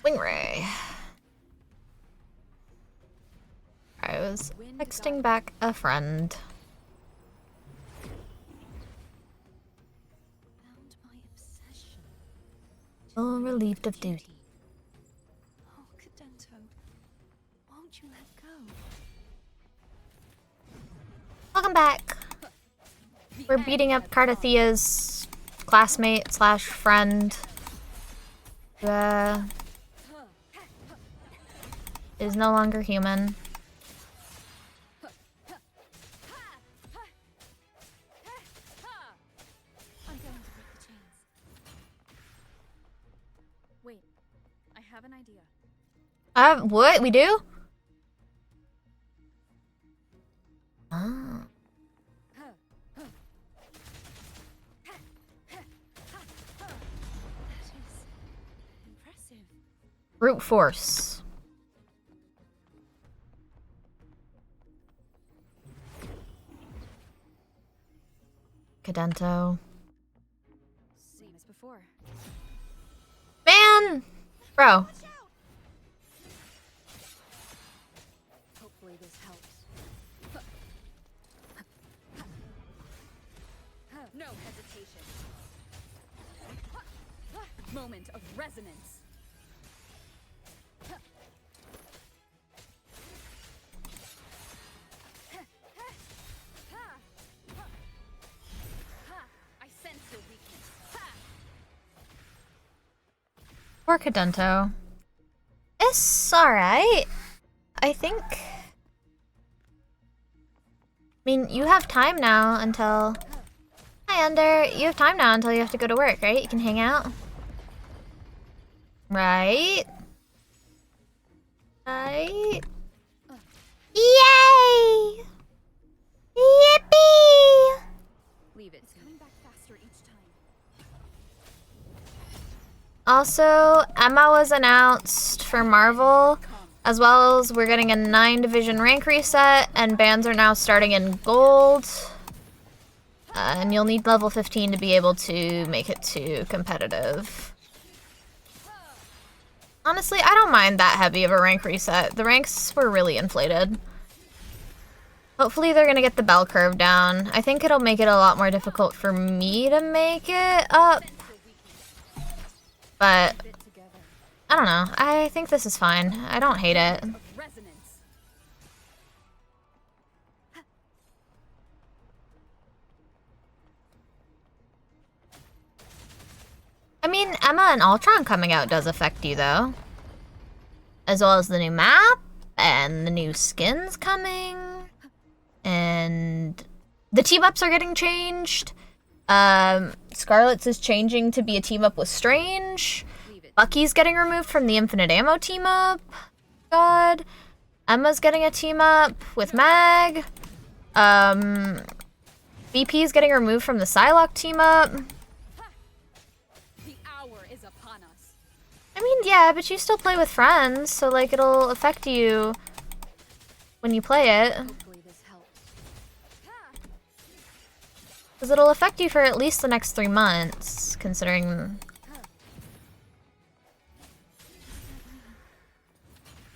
Wingray. I was texting back a friend. Bound by obsession. Well, relieved of duty. Oh, Cadento. Won't you let go? Welcome back. We're beating up Cardathia's classmate slash friend. Is no longer human. I'm going to break the chains. Wait, I have an idea. What? We do? Ah. That is impressive. Brute force. Cadento. Same as before. Man! Bro. Hopefully this helps. No hesitation. Moment of resonance. I sense your weakness. Poor Cadento. It's alright. I think... I mean, you have time now until... Hi, Under. You have time now until you have to go to work, right? You can hang out. Right? Right? Yay! Yippee! Leave it. It's coming back faster each time. Also, Emma was announced for Marvel, as well as we're getting a 9 division rank reset, and bans are now starting in gold. And you'll need level 15 to be able to make it to competitive. Honestly, I don't mind that heavy of a rank reset. The ranks were really inflated. Hopefully they're gonna get the bell curve down. I think it'll make it a lot more difficult for me to make it up. But, I don't know. I think this is fine. I don't hate it. I mean, Emma and Ultron coming out does affect you, though. As well as the new map, and the new skins coming, and the team-ups are getting changed. Scarlet's is changing to be a team-up with Strange. Bucky's getting removed from the Infinite Ammo team-up. God. Emma's getting a team-up with Mag. VP's getting removed from the Psylocke team-up. I mean, yeah, but you still play with friends, so, like, it'll affect you when you play it. Because it'll affect you for at least the next 3 months, considering...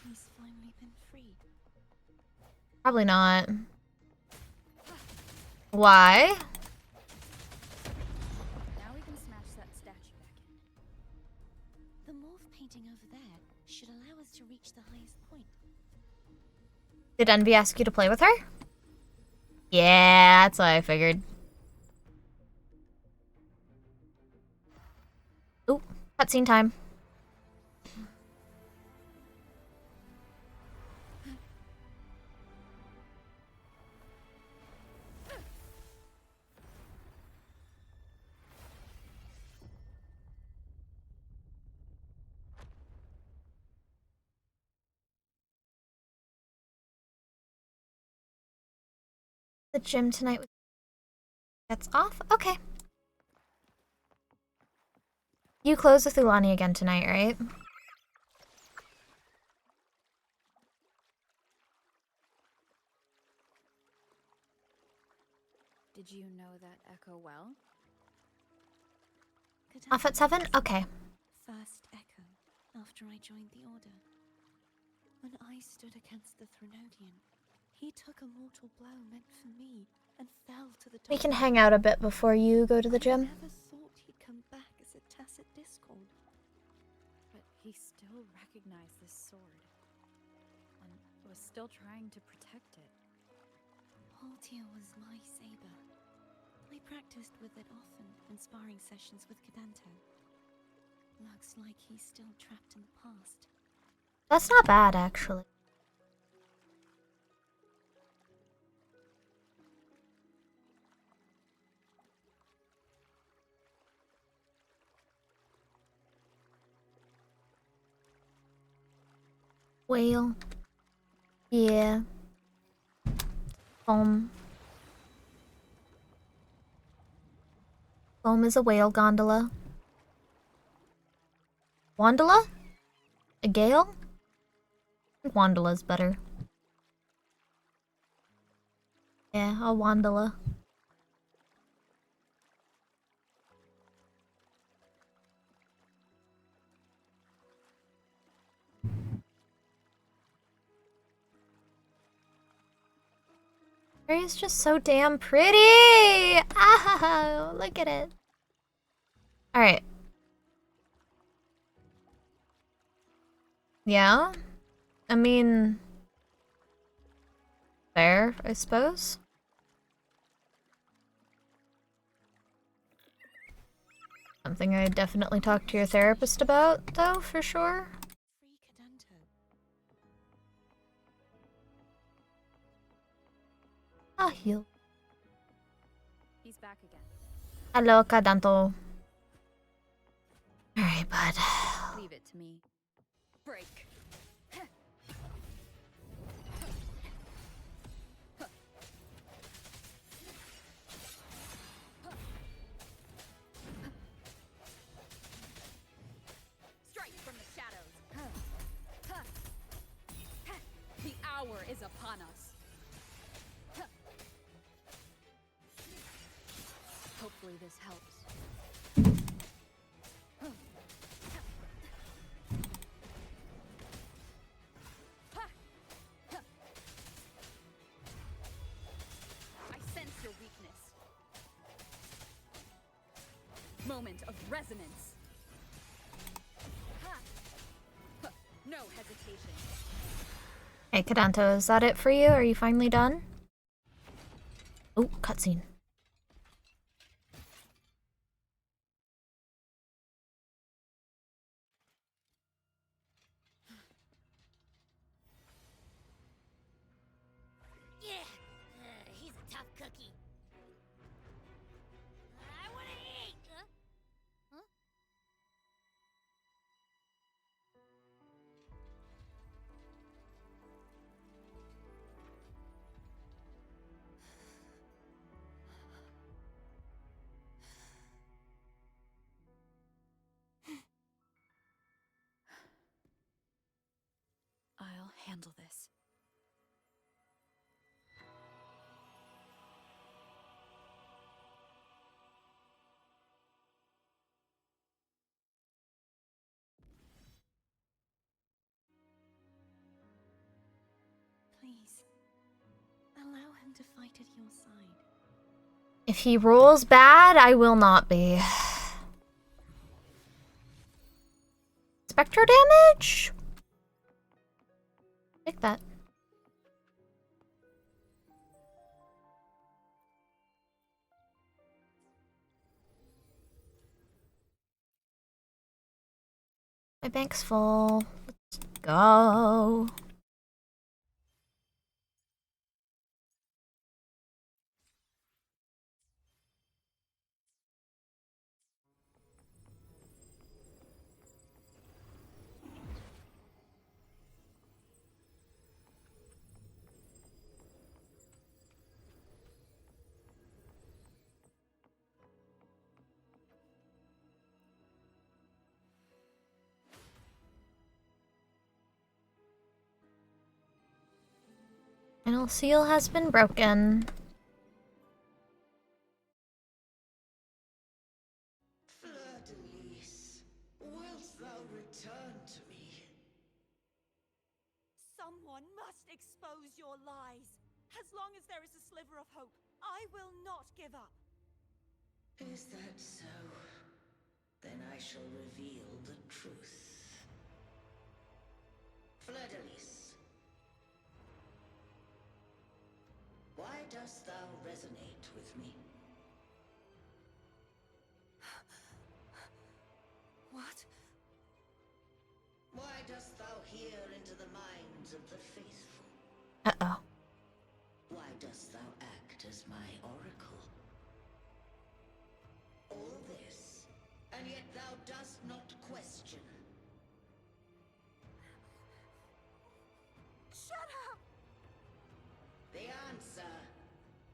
He's finally been freed. Probably not. Why? Now we can smash that statue back in. The morph painting over there should allow us to reach the highest point. Did Envy ask you to play with her? Yeah, that's what I figured. Ooh, cutscene time. The gym tonight with gets off? Okay. You close with Ulani again tonight, right? Did you know that Echo well? Off at 7? Okay. First Echo, after I joined the Order. When I stood against the Threnodian, he took a mortal blow meant for me and fell to the We can dark. hang out a bit before you go to the I gym. never thought he'd come back as a tacit discord. But he still recognized this sword. And was still trying to protect it. Haltia was my saber. I practiced with it often in sparring sessions with Cadanto. Looks like he's still trapped in the past. That's not bad, actually. Whale. Yeah. Foam. Foam is a whale gondola. Wandola? A gale? I think Wandola's better. Yeah, a Wandola. Mary's just so damn pretty! Ah, look at it. Alright. Yeah? I mean... fair, I suppose? Something I'd definitely talk to your therapist about, though, for sure. Free Cadanto. Ah, heal. He's back again. Hello, Cadanto. Alright, bud. Leave it to me. Break. Strike from the shadows. The hour is upon us. Hopefully this helps. I sense your weakness. Moment of resonance. No hesitation. Hey, Cadanto, is that it for you? Are you finally done? Oh, cutscene. Yeah, he's a tough cookie. I want to eat. Huh? I'll handle this. Please, allow him to fight at your side. If he rolls bad, I will not be. Spectro damage? Take that. My bank's full. Let's go. Final seal has been broken. Fleur-de-Lis, wilt thou return to me? Someone must expose your lies. As long as there is a sliver of hope, I will not give up. Is that so? Then I shall reveal the truth. Fleur-de-Lis, why dost thou resonate with me? What? Why dost thou hear into the minds of the faithful? Uh-oh. Why dost thou act as my oracle? All this, and yet thou dost not question. Shut up! The answer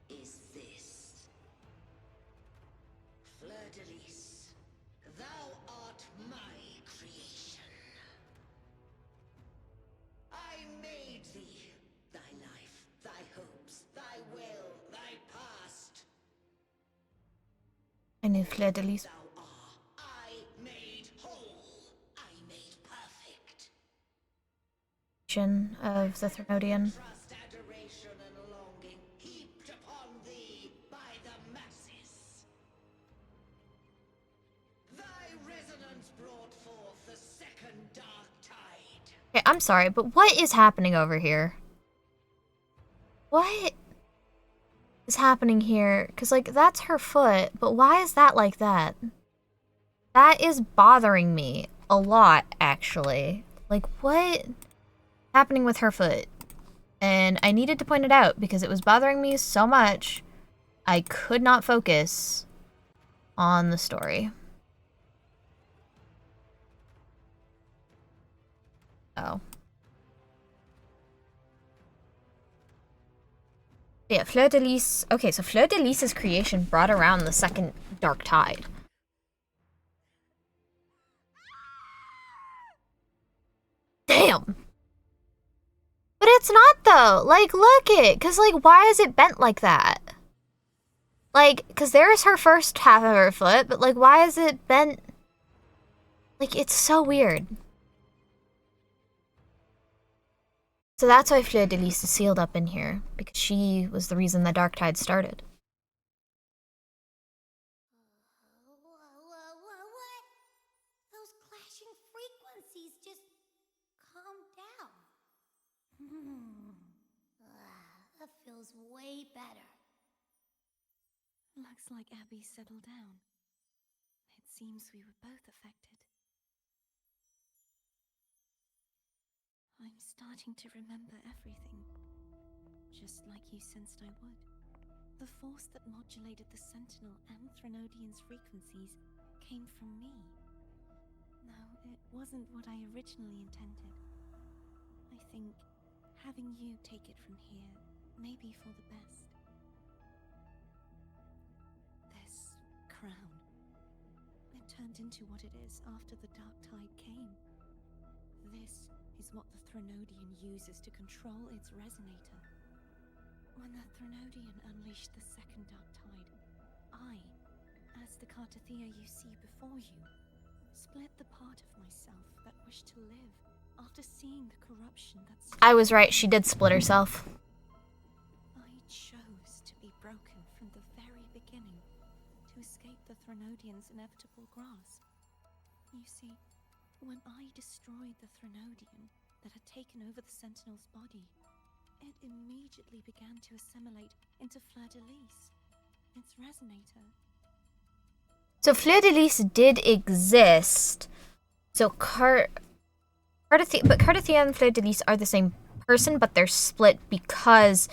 is this. Fleur-de-Lis, thou art my creation. I made thee, thy life, thy hopes, thy will, thy past. I knew Fleur-de-Lis. Thou art, I made whole, I made perfect. Of the Thrunodian. Trust, adoration, and longing heaped upon thee by the masses. Thy resonance brought forth the second dark tide. Okay, I'm sorry, but what is happening over here? What is happening here? Because, like, that's her foot, but why is that like that? That is bothering me a lot, actually. Like, what is happening with her foot? And I needed to point it out because it was bothering me so much, I could not focus on the story. Oh. Yeah, Fleur-de-Lis. Okay, so Fleur-de-Lis's creation brought around the second dark tide. Damn! But it's not, though. Like, look it. Because, like, why is it bent like that? Like, because there's her first half of her foot, but, like, why is it bent? Like, it's so weird. So that's why Fleur-de-Lis is sealed up in here. Because she was the reason the dark tide started. What? Those clashing frequencies just calm down. That feels way better. Looks like Abby settled down. It seems we were both affected. I'm starting to remember everything, just like you sensed I would. The force that modulated the Sentinel and Threnodian's frequencies came from me. No, it wasn't what I originally intended. I think having you take it from here may be for the best. This crown, it turned into what it is after the Dark Tide came. This is what the Threnodian uses to control its resonator. When the Threnodian unleashed the second Dark Tide, I, as the Cartathea you see before you, split the part of myself that wished to live after seeing the corruption that's... I was right, she did split herself. I chose to be broken from the very beginning, to escape the Threnodian's inevitable grasp. You see, when I destroyed the Threnodian that had taken over the Sentinel's body, it immediately began to assimilate into Fleur-de-Lis, its resonator. So Fleur-de-Lis did exist So Cardathia and Fleur de Lis are the same person, but they're split because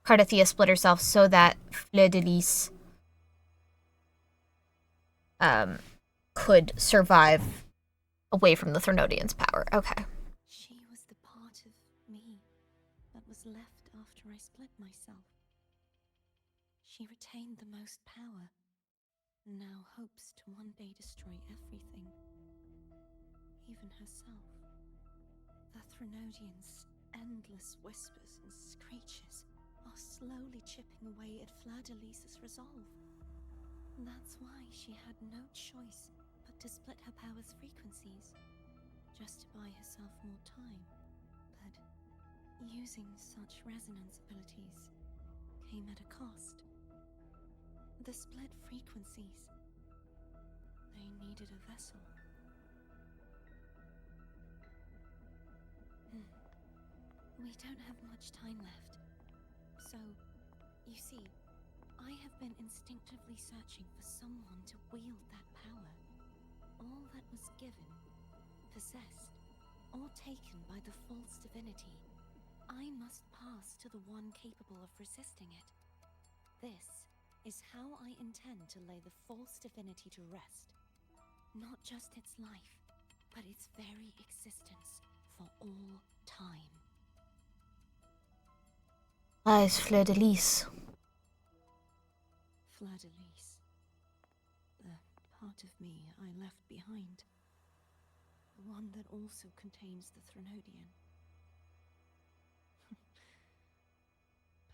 Cardathia split herself so that Fleur de Lis could survive away from the Threnodians' power. Okay. She was the part of me that was left after I split myself. She retained the most power, and now hopes to one day destroy everything, even herself. The Threnodians' endless whispers and screeches are slowly chipping away at Fleur de Lis's resolve. That's why she had no choice but to split her power's frequencies, just to buy herself more time. But using such resonance abilities came at a cost. The split frequencies, they needed a vessel. We don't have much time left. So, you see, I have been instinctively searching for someone to wield that power. All that was given, possessed, or taken by the false divinity, I must pass to the one capable of resisting it. This is how I intend to lay the false divinity to rest. Not just its life, but its very existence for all time. Lies Fleur de Lis. Fleur de Lis. The part of me I left behind. The one that also contains the Threnodian.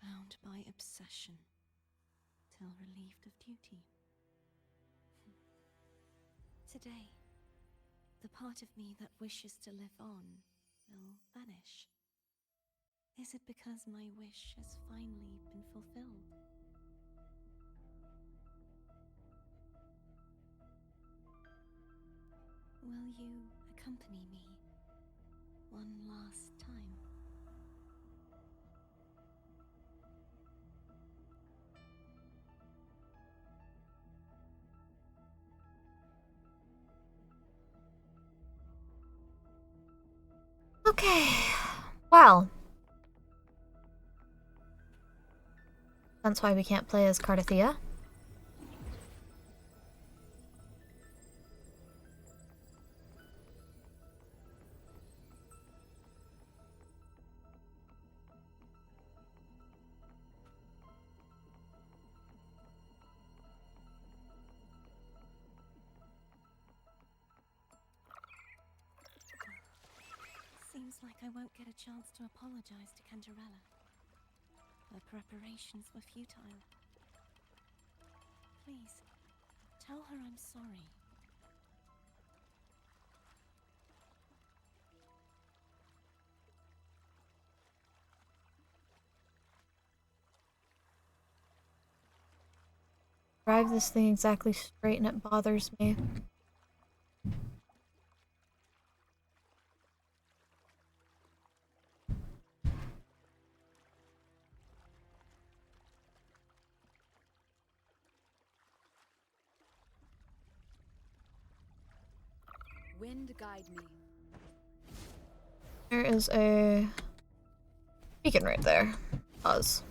Bound by obsession, till relieved of duty. Today, the part of me that wishes to live on will vanish. Is it because my wish has finally been fulfilled? Will you accompany me one last time? Okay. Well. That's why we can't play as Cardathia. Seems like I won't get a chance to apologize to Cantarella. Her preparations were futile. Please, tell her I'm sorry. Drive this thing exactly straight and it bothers me. Wind guide me. There is a beacon right there. Pause.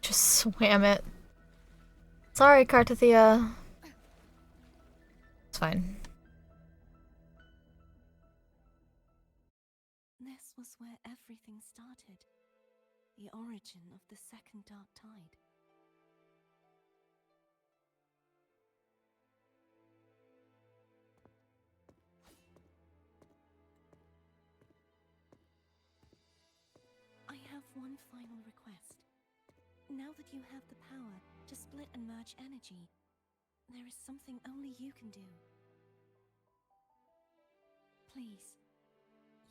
Just swam it. Sorry, Cartathia. It's fine. This was where everything started. The origin of the second dark tide. I have one final request. Now that you have the power to split and merge energy, there is something only you can do. Please,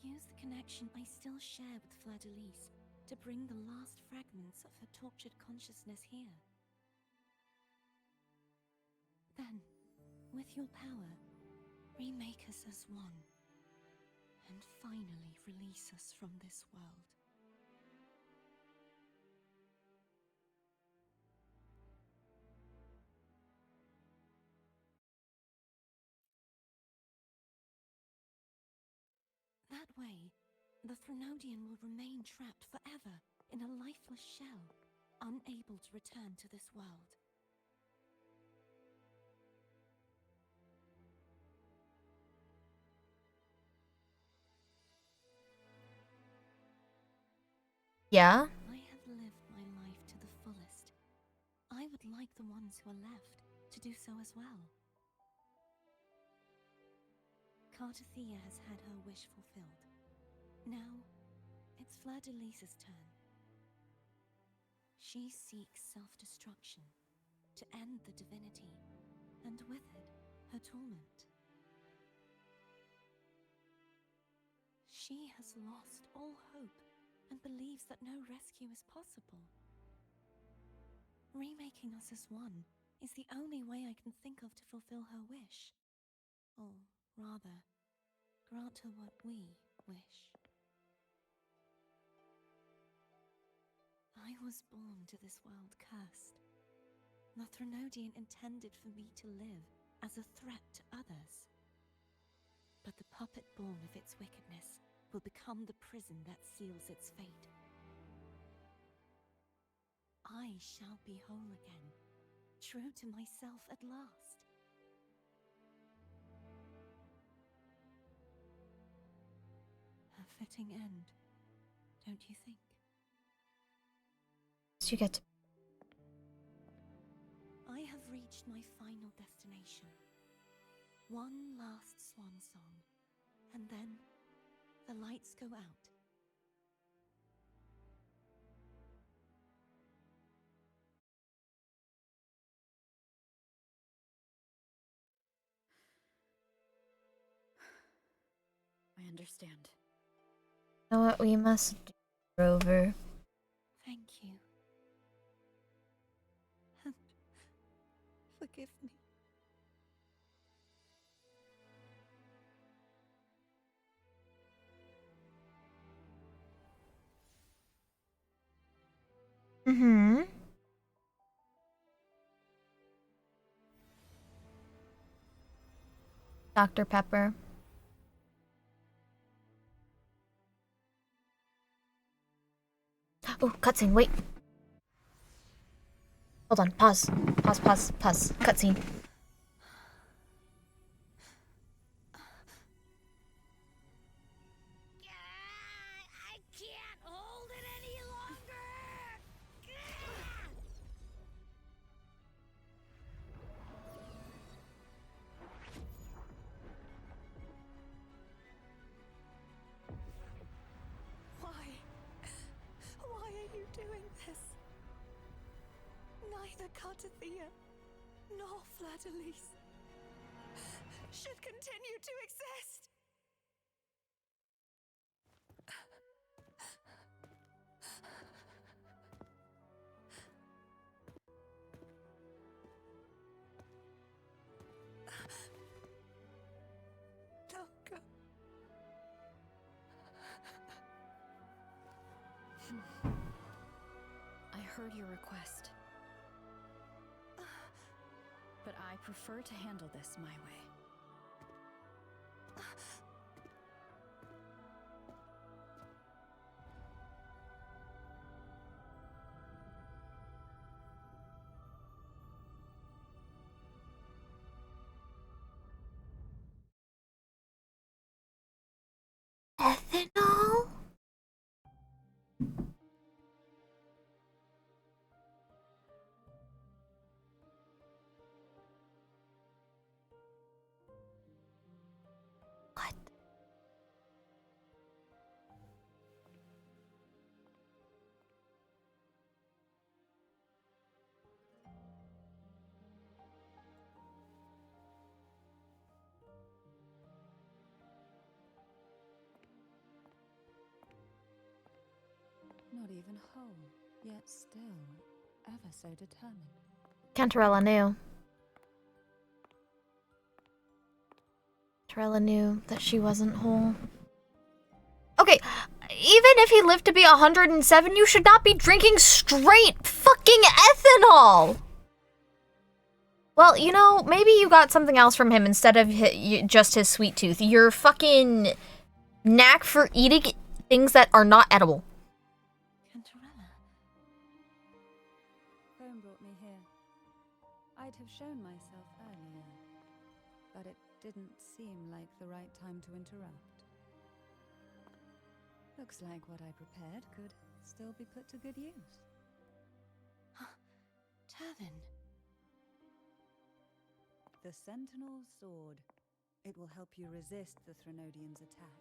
use the connection I still share with Fleur de Lis to bring the last fragments of her tortured consciousness here. Then, with your power, remake us as one, and finally release us from this world. That way, the Threnodian will remain trapped forever in a lifeless shell, unable to return to this world. Yeah? I have lived my life to the fullest. I would like the ones who are left to do so as well. Cartathea has had her wish fulfilled. Now, it's Fleur-de-Lis's turn. She seeks self-destruction to end the divinity, and with it, her torment. She has lost all hope and believes that no rescue is possible. Remaking us as one is the only way I can think of to fulfill her wish. Or rather, grant her what we wish. I was born to this world cursed. The Threnodian intended for me to live as a threat to others. But the puppet born of its wickedness will become the prison that seals its fate. I shall be whole again, true to myself at last. A fitting end, don't you think? So you get to. I have reached my final destination. One last swan song, and then the lights go out. I understand. You know what we must do, Rover? Thank you. And forgive me. Mm-hmm. Dr. Pepper. Oh, cutscene, wait. Hold on, pause. Pause. Cutscene. I can't hold it any longer! Why are you doing this? Neither Cartathea nor Fleur-de-Lis should continue to exist. Don't go. I heard your request. But I prefer to handle this my way. Ethanol? not even whole, yet still ever so determined. Cantarella knew. Cantarella knew that she wasn't whole. Okay, even if he lived to be 107, you should not be drinking straight fucking ethanol! Well, you know, maybe you got something else from him instead of just his sweet tooth. Your fucking knack for eating things that are not edible. Cantarella. Phone brought me here. I'd have shown myself earlier, but it didn't seem like the right time to interrupt. Looks like what I prepared could still be put to good use. Turvin. The Sentinel Sword. It will help you resist the Threnodian's attack.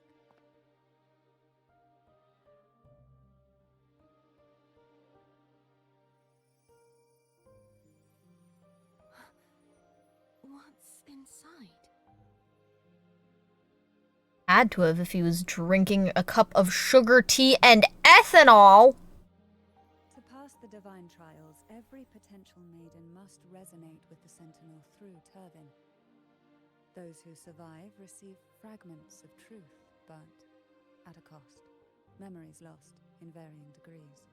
What's inside? Had to have if he was drinking a cup of sugar tea and ethanol. To pass the divine trials, every potential maiden must resonate with the Sentinel through Turvin. Those who survive receive fragments of truth, but at a cost. Memories lost in varying degrees.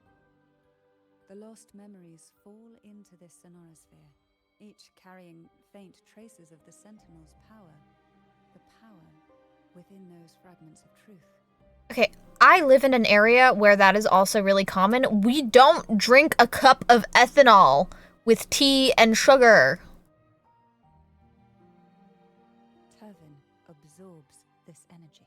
The lost memories fall into this sonorosphere, each carrying faint traces of the Sentinel's power. The power within those fragments of truth. Okay, I live in an area where that is also really common. We don't drink a cup of ethanol with tea and sugar. Turvin absorbs this energy.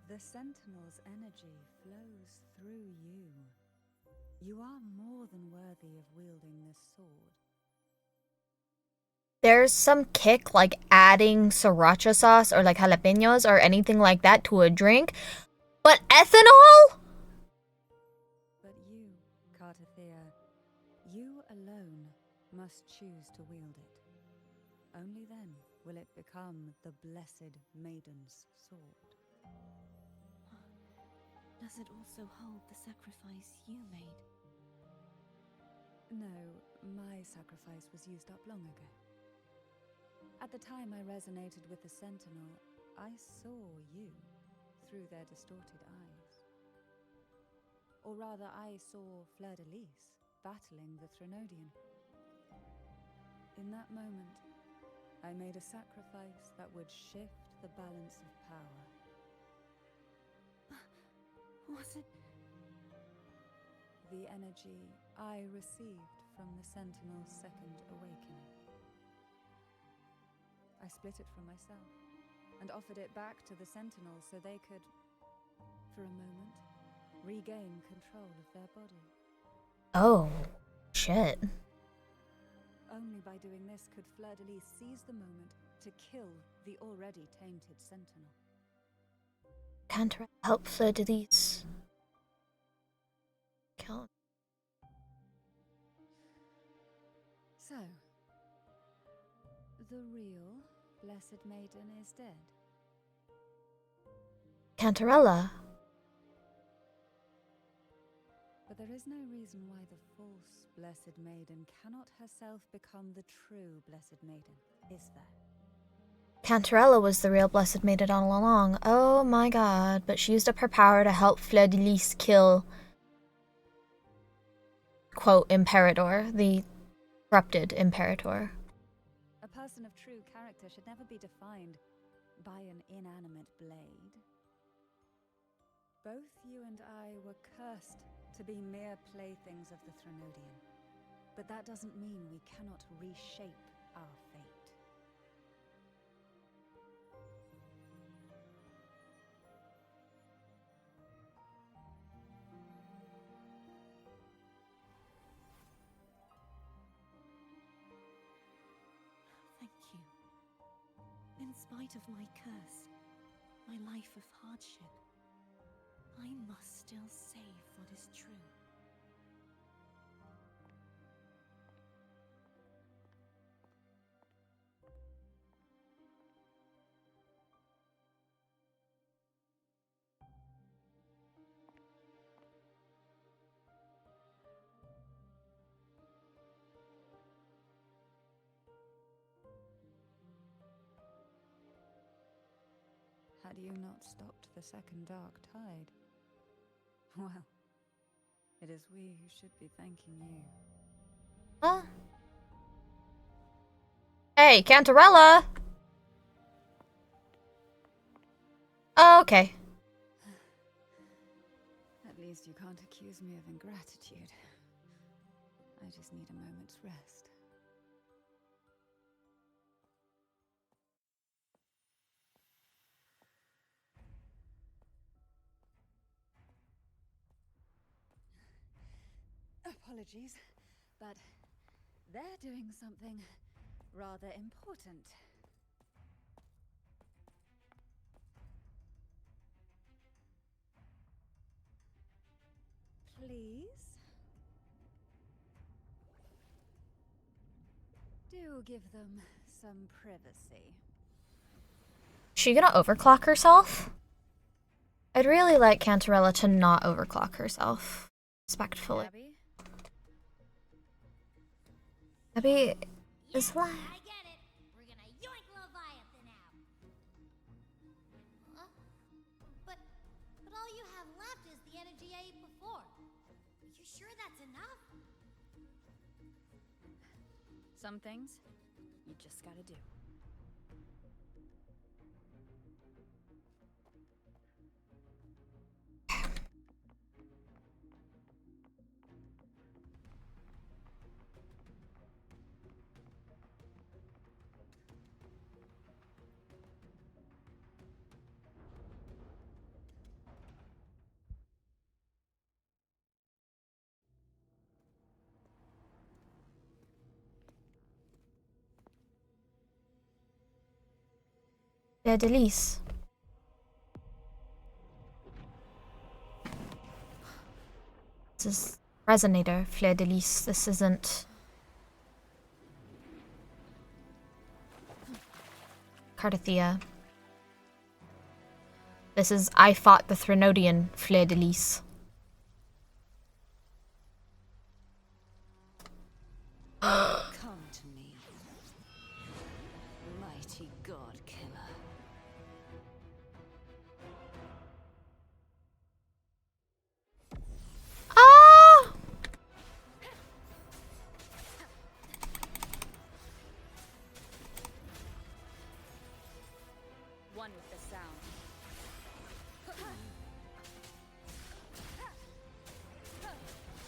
The Sentinel's energy flows through you. You are more than worthy of wielding this sword. There's some kick like adding sriracha sauce or like jalapenos or anything like that to a drink. But ethanol? But you, Cartathea, you alone must choose to wield it. Only then will it become the Blessed Maiden's sword. Does it also hold the sacrifice you made? No, my sacrifice was used up long ago. At the time I resonated with the Sentinel, I saw you through their distorted eyes. Or rather, I saw Fleur-de-Lis battling the Threnodian. In that moment, I made a sacrifice that would shift the balance of power. Was it? The energy I received from the Sentinel's second awakening. I split it from myself and offered it back to the Sentinels so they could, for a moment, regain control of their body. Oh, shit. Only by doing this could Fleur-de-Lis seize the moment to kill the already tainted Sentinel. Can't help Fleur-de-Lis. Kill him. So, the real Blessed Maiden is dead. Cantarella. But there is no reason why the false Blessed Maiden cannot herself become the true Blessed Maiden, is there? Cantarella was the real Blessed Maiden all along. Oh my god, but she used up her power to help Fleur-de-Lis kill, quote, Imperator, the corrupted Imperator. A person of true character should never be defined by an inanimate blade. Both you and I were cursed to be mere playthings of the Threnodian. But that doesn't mean we cannot reshape our fate. Thank you. In spite of my curse, my life of hardship, I must still save what is true. Had you not stopped the second dark tide? Well, it is we who should be thanking you. Huh? Hey, Cantarella! Oh, okay. At least you can't accuse me of ingratitude. I just need a moment's rest. Apologies, but they're doing something rather important. Please? Do give them some privacy. She gonna overclock herself? I'd really like Cantarella to not overclock herself. Respectfully. Abby is live. I get it. We're gonna yoink Leviathan out. Huh? But all you have left is the energy I ate before. You sure that's enough? Some things you just gotta do. Fleur de Lis. This is Resonator, Fleur de Lis. This isn't Cardathia. This is I fought the Threnodian, Fleur de Lis. Come to me, mighty god killer. Ah! One with the sound.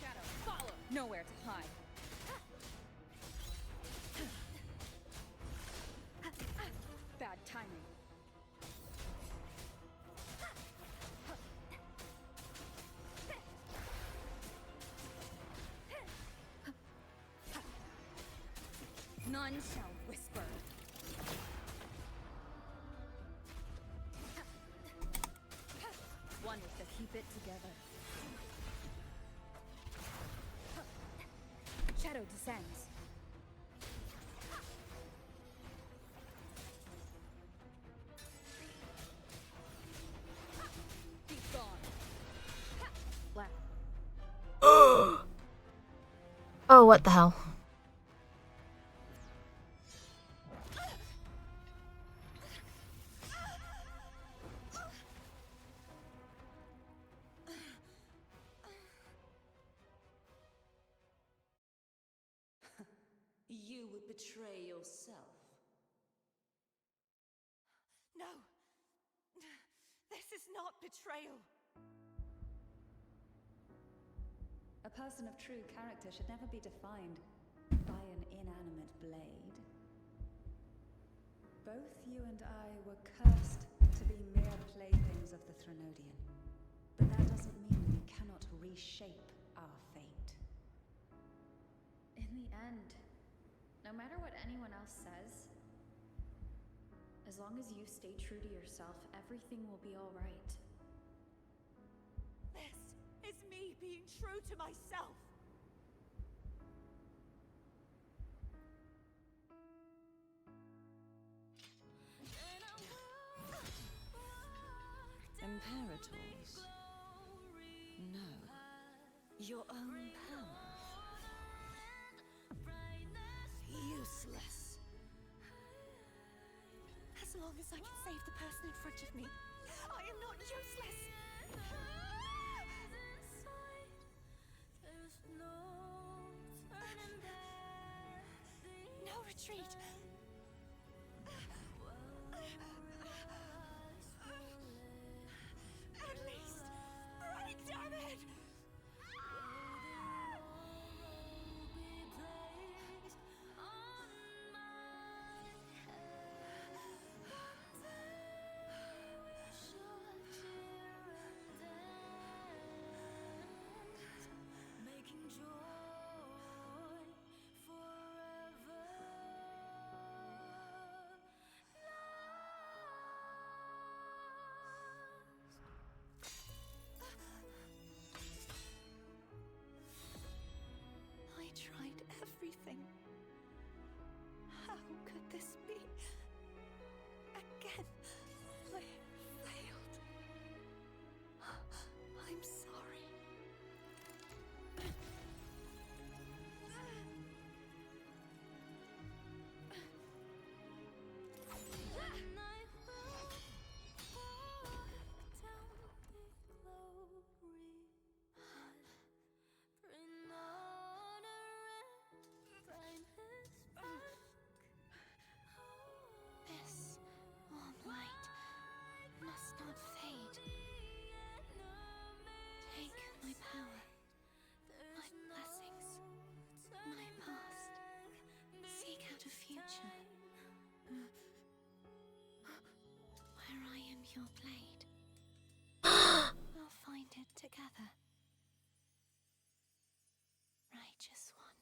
Shadow, follow! Nowhere to hide. Bad timing. None shall whisper. One with the keep it together. Shadow descends. Be gone. Black. Oh, what the hell? You would betray yourself. No! This is not betrayal! A person of true character should never be defined by an inanimate blade. Both you and I were cursed to be mere playthings of the Threnodian. But that doesn't mean we cannot reshape our fate. In the end, no matter what anyone else says, as long as you stay true to yourself, everything will be all right. This is me being true to myself! Imperators? No. Your own power? Useless. As long as I can save the person in front of me, I am not useless! No retreat! At least break, damn it! I tried everything. How could this be? Again, I failed. I'm sorry. This warm light must not fade. Take my power, my blessings, my past. Seek out a future where I am your blade. We'll find it together. Righteous one.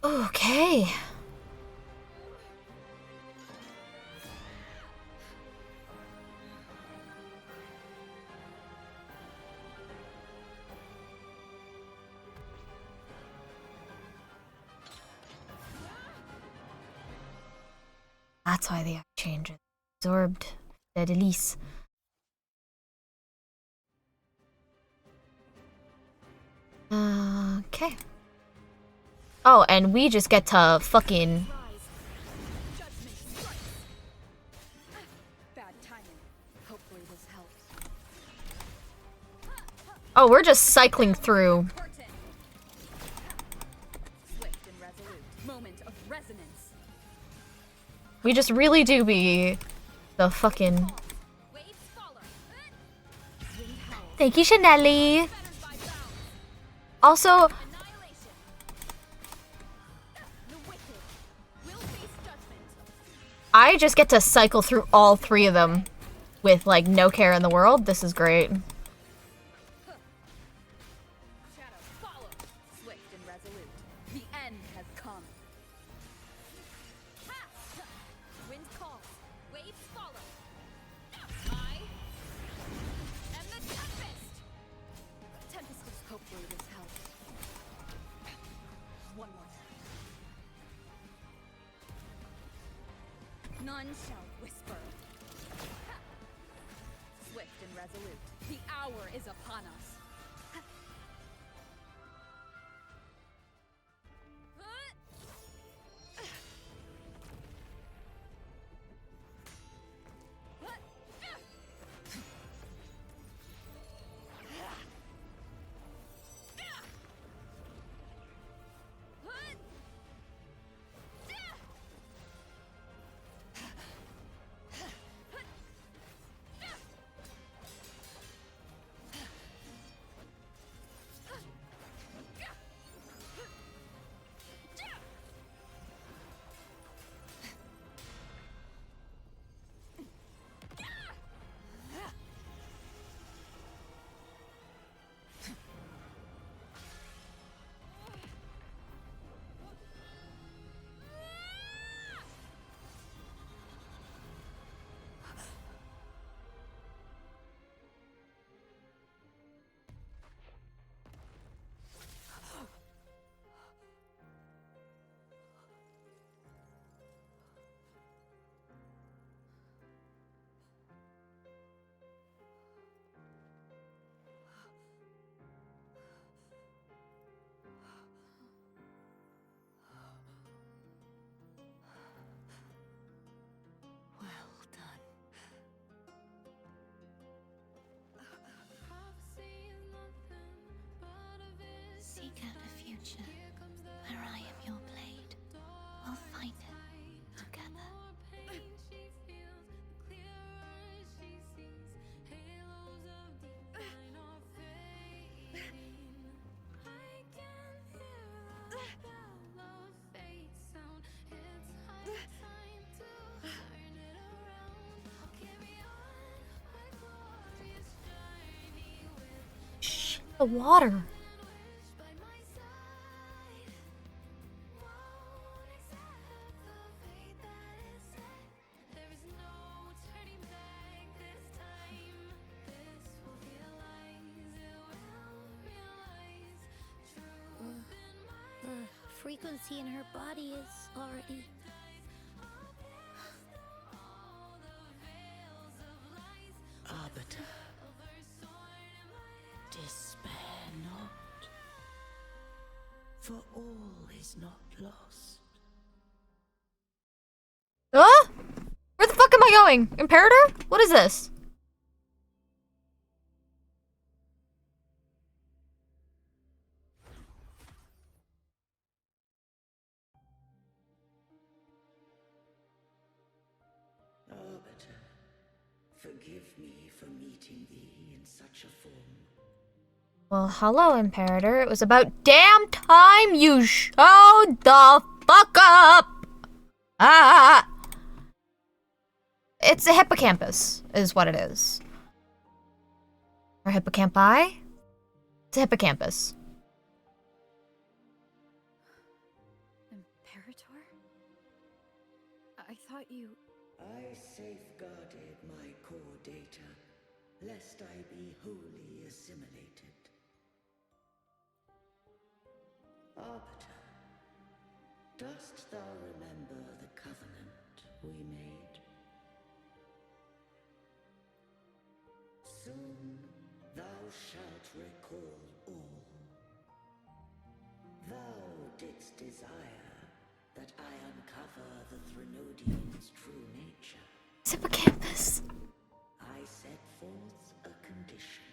Okay. That's why they changed it. Absorbed the Elise. Okay. Oh, and we just get to fucking... Oh, we're just cycling through. We just really do be the fucking... Thank you, Chanelli. Also... I just get to cycle through all three of them with, like, no care in the world. This is great. None shall whisper. Swift and resolute. The hour is upon us. The water. The frequency in her body is already... Arbiter, despair not, for all is not lost. Huh? Where the fuck am I going? Imperator? What is this? Arbiter, forgive me for meeting thee in such a form. Well, hello, Imperator. It was about damn time you showed the fuck up! Ah! It's a hippocampus, is what it is. Or hippocampi? It's a hippocampus. Imperator? I thought you... I safeguarded my core data, lest I be wholly assimilated. Arbiter, dost thou remember the covenant we made? Soon thou shalt recall all. Thou didst desire that I uncover the Threnodian's true nature. It's hippocampus. I set forth a condition,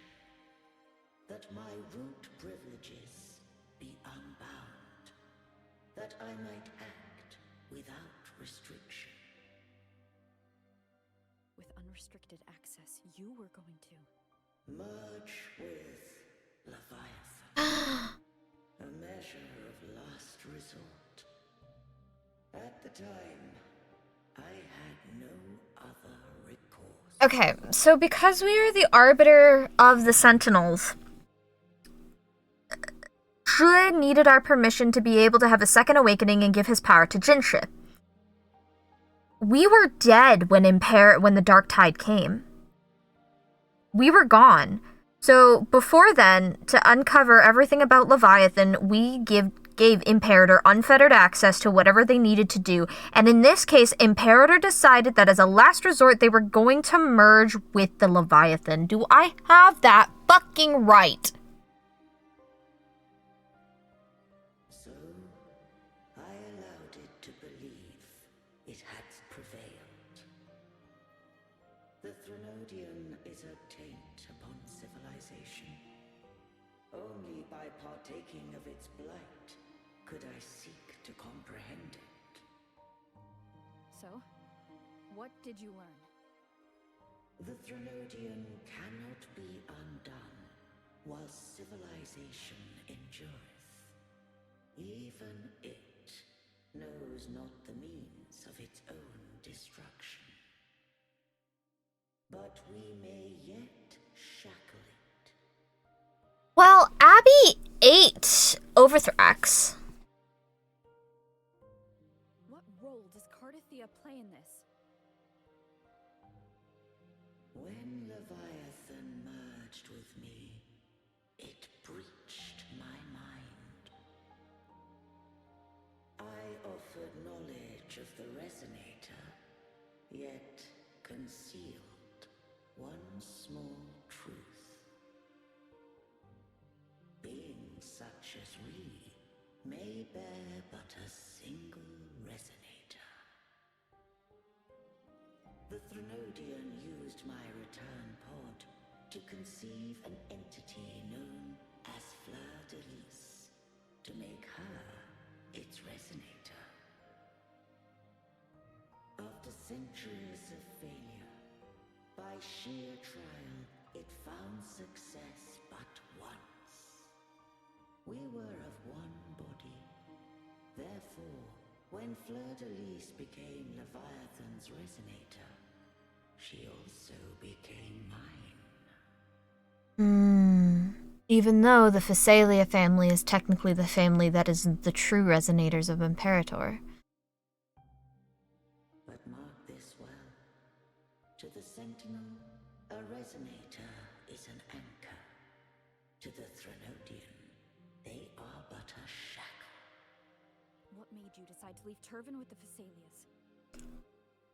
that my root privileges be unbound, that I might act without restriction. With unrestricted access, you were going to... Merge with Leviathan. A measure of last resort. At the time, I had no other recourse. Okay, so because we are the arbiter of the Sentinels, Druid needed our permission to be able to have a second awakening and give his power to Jinshi. We were dead when the Dark Tide came. We were gone. So before then, to uncover everything about Leviathan, we gave Imperator unfettered access to whatever they needed to do. And in this case, Imperator decided that as a last resort, they were going to merge with the Leviathan. Do I have that fucking right? So, I allowed it to believe it had prevailed. The Threnodian is a taint upon civilization. Only by partaking of its blight could I seek to comprehend it. So, what did you learn? The Threnodian cannot be undone while civilization endureth. Even it knows not the means of its own destruction. But we may yet shackle it. Well, Abby ate Overthrax. What role does Cardathia play in this? When Leviathan merged with me, it breached my mind. I offered knowledge of the Resonator, yet concealed one small truth. Beings such as we may bear but a single Resonator. The Threnodian used my return pod to conceive an entity known as Fleur de Lis, to make her its Resonator. After centuries of failure, by sheer trial, it found success but once. We were of one body. Therefore, when Fleur de Lis became Leviathan's Resonator, she also became mine. Even though the Phasalia family is technically the family that is the true resonators of Imperator. But mark this well. To the Sentinel, a resonator is an anchor. To the Threnodian, they are but a shackle. What made you decide to leave Turvin with the Phasalias?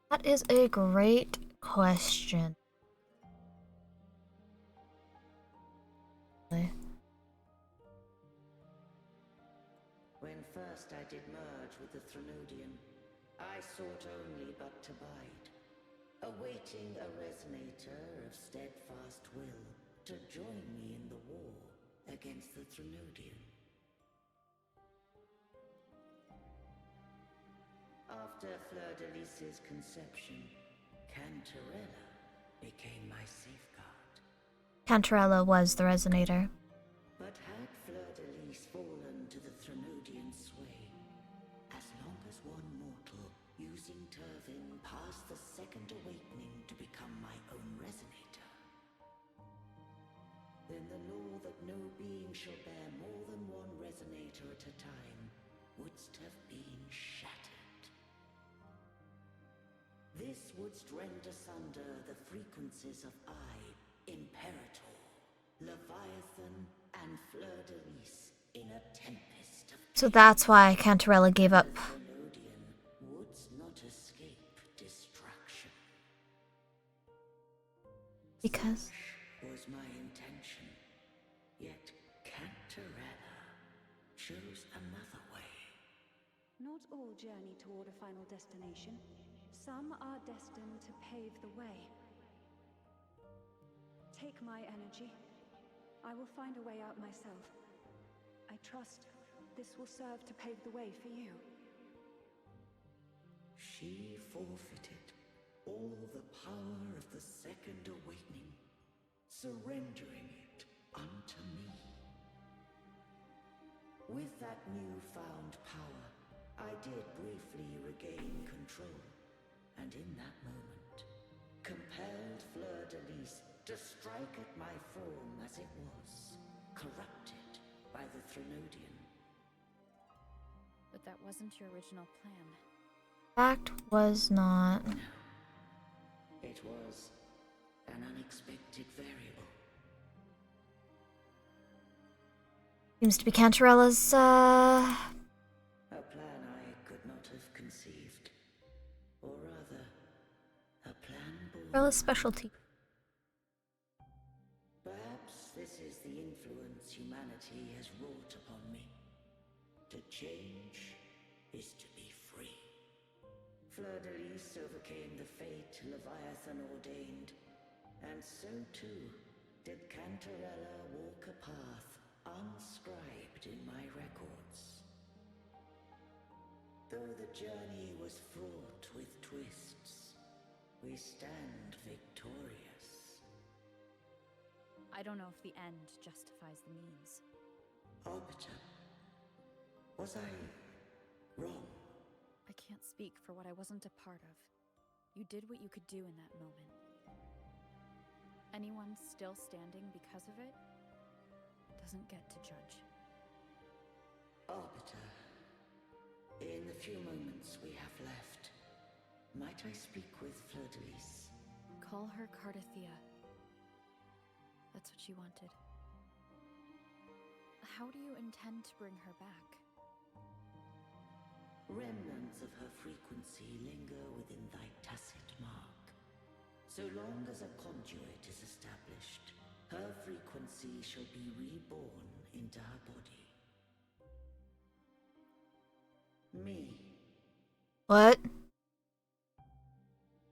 That is a great question. When first I did merge with the Threnodian, I sought only but to bide, awaiting a resonator of steadfast will to join me in the war against the Threnodian. After Fleur-de-Lis's conception, Cantarella became my safeguard. Cantarella was the resonator. But had Fleur-de-Lis fallen to the Threnodian's sway, as long as one mortal using Turvin passed the second awakening to become my own resonator, then the law that no being shall bear more than one resonator at a time wouldst have been shattered. This wouldst rend asunder the frequencies of I, Imperator, Leviathan, and Fleur-de-Lis in a tempest of... So that's why Cantarella gave up. The Threnodian wouldst not escape destruction. Because? Such was my intention. Yet Cantarella chose another way. Not all journey toward a final destination. Some are destined to pave the way. Take my energy. I will find a way out myself. I trust this will serve to pave the way for you. She forfeited all the power of the second awakening, surrendering it unto me. With that newfound power, I did briefly regain control, and in that moment, compelled Fleur-de-Lis to strike at my form as it was, corrupted by the Threnodian. But that wasn't your original plan. Fact was not. No. It was an unexpected variable. Seems to be Cantarella's, A plan I could not have conceived. Or rather, a plan born... Cantarella's specialty. Perhaps this is the influence humanity has wrought upon me. To change is to be free. Fleur-de-Lis overcame the fate Leviathan ordained, and so too did Cantarella walk a path unscribed in my records. Though the journey was fraught with twists, we stand victorious. I don't know if the end justifies the means. Arbiter, was I wrong? I can't speak for what I wasn't a part of. You did what you could do in that moment. Anyone still standing because of it doesn't get to judge. Arbiter, in the few moments we have left, might I speak with Fleur-de-Lis? Call her Cardathia. That's what she wanted. How do you intend to bring her back? Remnants of her frequency linger within thy tacit mark. So long as a conduit is established, her frequency shall be reborn into her body. Me. What?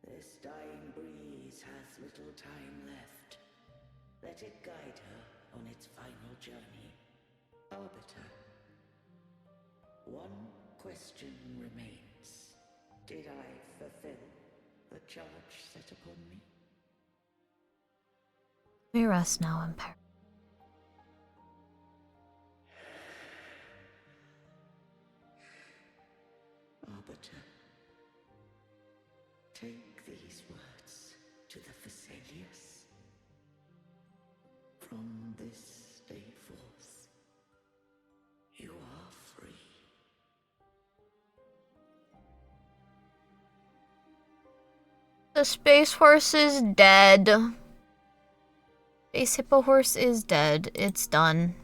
This dying breeze hath little time left. Let it guide her on its final journey. Arbiter, one question remains. Did I fulfill the charge set upon me? We rest now, Empire. Arbiter, take these words to the Phasalias. From this day The space horse is dead. Space hippo horse is dead. It's done.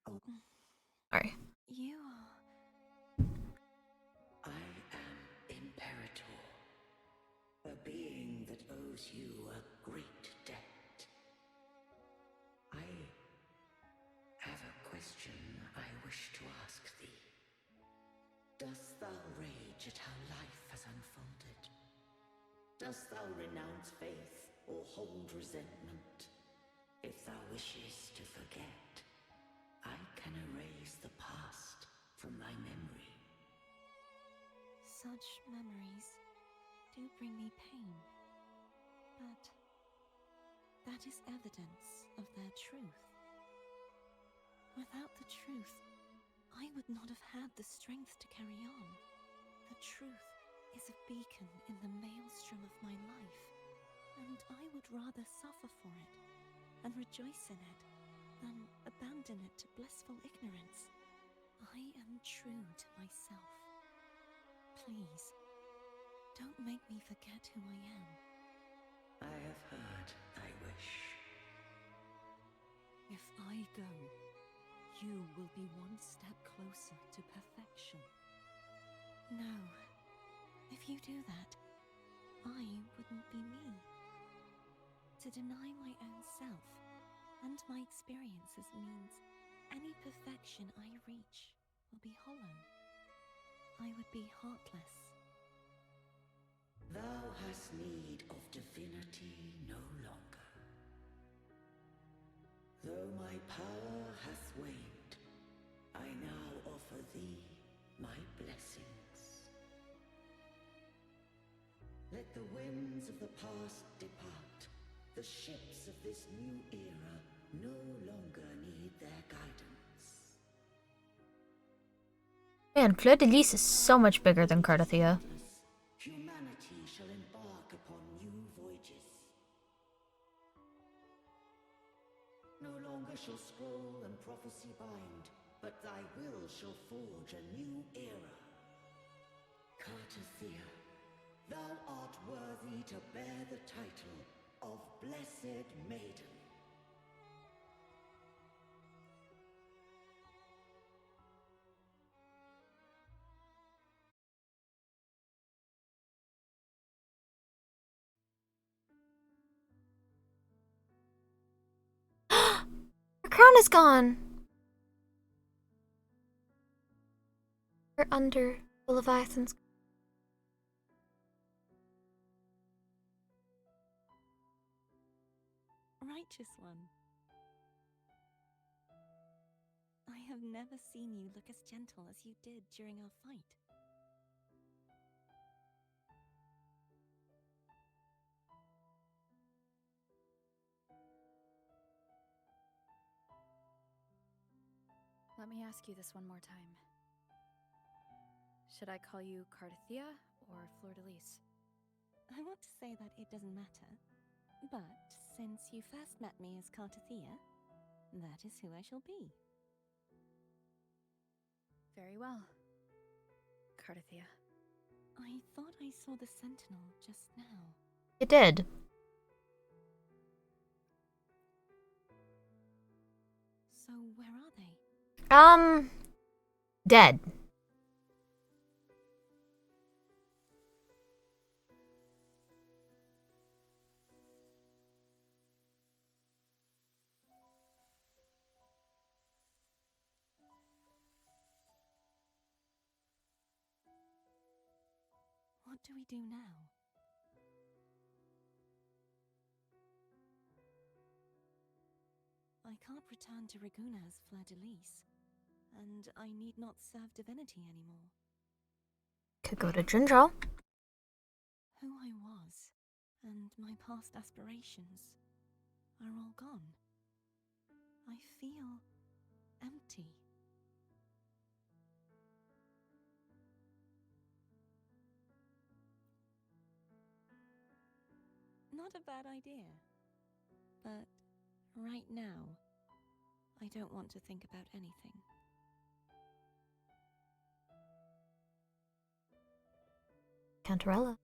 Oh. Sorry. You... I am Imperator, a being that owes you a great debt. I have a question I wish to ask thee. Dost thou rage at how life has unfolded? Dost thou renounce faith or hold resentment? If thou wishes to forget, I can erase the past from thy memory. Such memories do bring me pain. But that is evidence of their truth. Without the truth, I would not have had the strength to carry on. The truth is a beacon in the maelstrom of my life, and I would rather suffer for it and rejoice in it than abandon it to blissful ignorance. I am true to myself. Please, don't make me forget who I am. I have heard thy wish. If I go, you will be one step closer to perfection. No. If you do that, I wouldn't be me. To deny my own self and my experiences means any perfection I reach will be hollow. I would be heartless. Thou hast need of divinity no longer. Though my power hath waned, I now offer thee my blessings. Let the winds of the past depart. The ships of this new era no longer need their guidance. Man, Fleur de Lis is so much bigger than Cardathia. Humanity shall embark upon new voyages. No longer shall scroll and prophecy bind, but thy will shall forge a new era. Cardathia, thou art worthy to bear the title of Blessed Maiden. Her crown is gone! We're under the Leviathan's. Righteous one. I have never seen you look as gentle as you did during our fight. Let me ask you this one more time. Should I call you Cardathia or Fleur de Lis? I want to say that it doesn't matter, but since you first met me as Cardathia, that is who I shall be. Very well. Cardathia. I thought I saw the Sentinel just now. You did. So where are they? Dead. What do we do now? I can't return to Reguna as Fleur de Lis, and I need not serve divinity anymore. Could go to Jinzhou. Who I was, and my past aspirations, are all gone. I feel empty. Not a bad idea. But right now, I don't want to think about anything. Cantarella.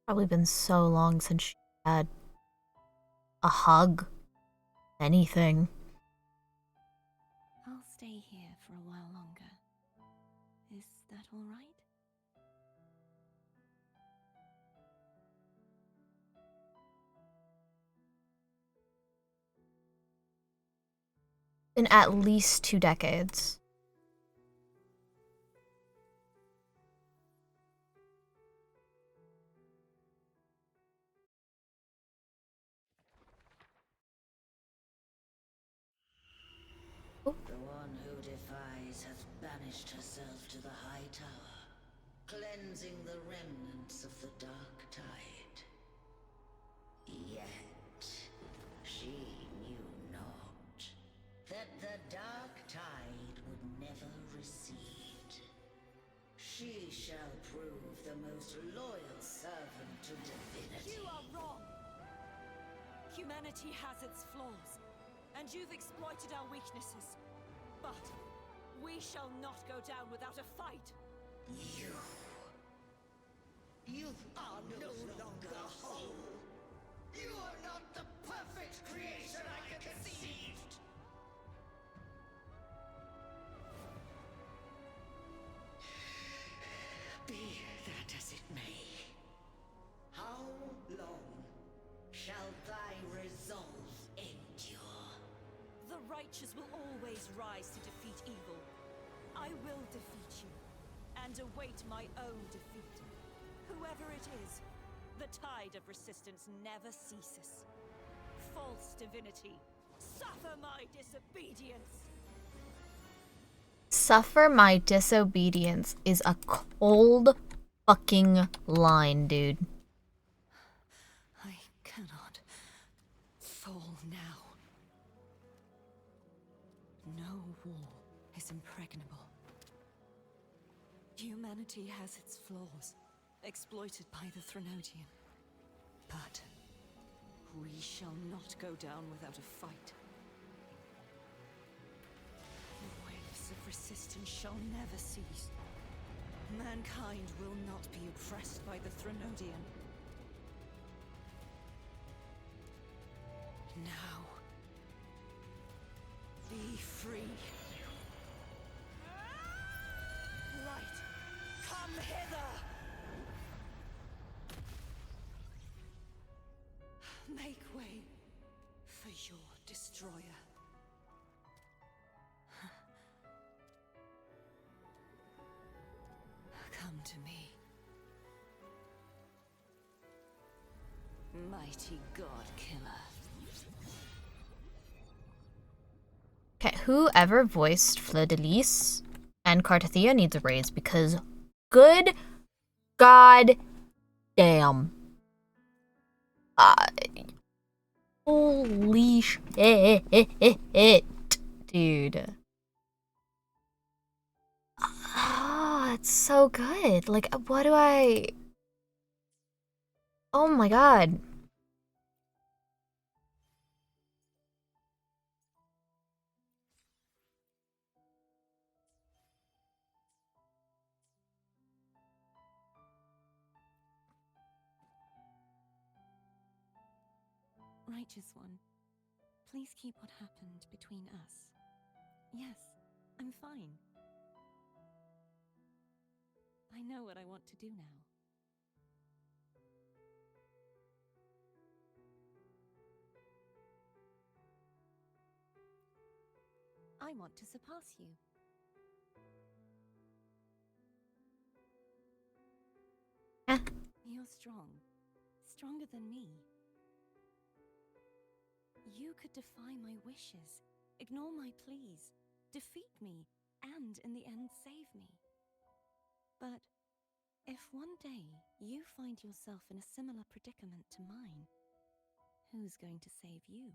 Probably been so long since she had a hug. Anything. I'll stay here for a while longer. Is that all right? In at least 2 decades. The one who defies hath banished herself to the High Tower, cleansing the remnants of the Dark Tide. Yet, she knew not that the Dark Tide would never recede. She shall prove the most loyal servant to divinity. You are wrong! Humanity has its flaws, and you've exploited our weaknesses. But we shall not go down without a fight! You are no longer whole. You are not the perfect creation I conceived. Be that as it may. How long shall thy resolve endure? The righteous will always rise to defeat evil. I will defeat you, and await my own defeat. Whoever it is, the tide of resistance never ceases. False divinity, suffer my disobedience! Suffer my disobedience is a cold fucking line, dude. I cannot fall now. No wall is impregnable. Humanity has its flaws, exploited by the Threnodian. But we shall not go down without a fight. The waves of resistance shall never cease. Mankind will not be oppressed by the Threnodian. Now, be free. Light, come hither! Make way for your destroyer. Come to me. Mighty God Killer. Okay, whoever voiced Fleur de Lis and Cartathea needs a raise because good god damn. Holy shit, dude. Ah, it's so good. Like, what do I... Oh my god. Righteous One, please keep what happened between us. Yes, I'm fine. I know what I want to do now. I want to surpass you. You're strong. Stronger than me. You could defy my wishes, ignore my pleas, defeat me, and in the end save me. But if one day you find yourself in a similar predicament to mine, who's going to save you?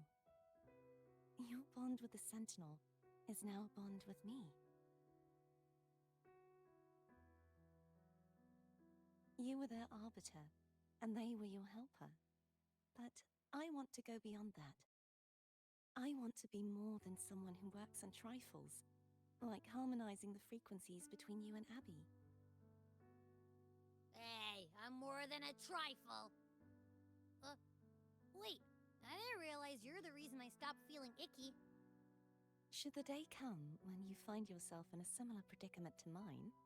Your bond with the Sentinel is now a bond with me. You were their arbiter, and they were your helper. But I want to go beyond that. I want to be more than someone who works on trifles, like harmonizing the frequencies between you and Abby. Hey, I'm more than a trifle. Wait, I didn't realize you're the reason I stopped feeling icky. Should the day come when you find yourself in a similar predicament to mine,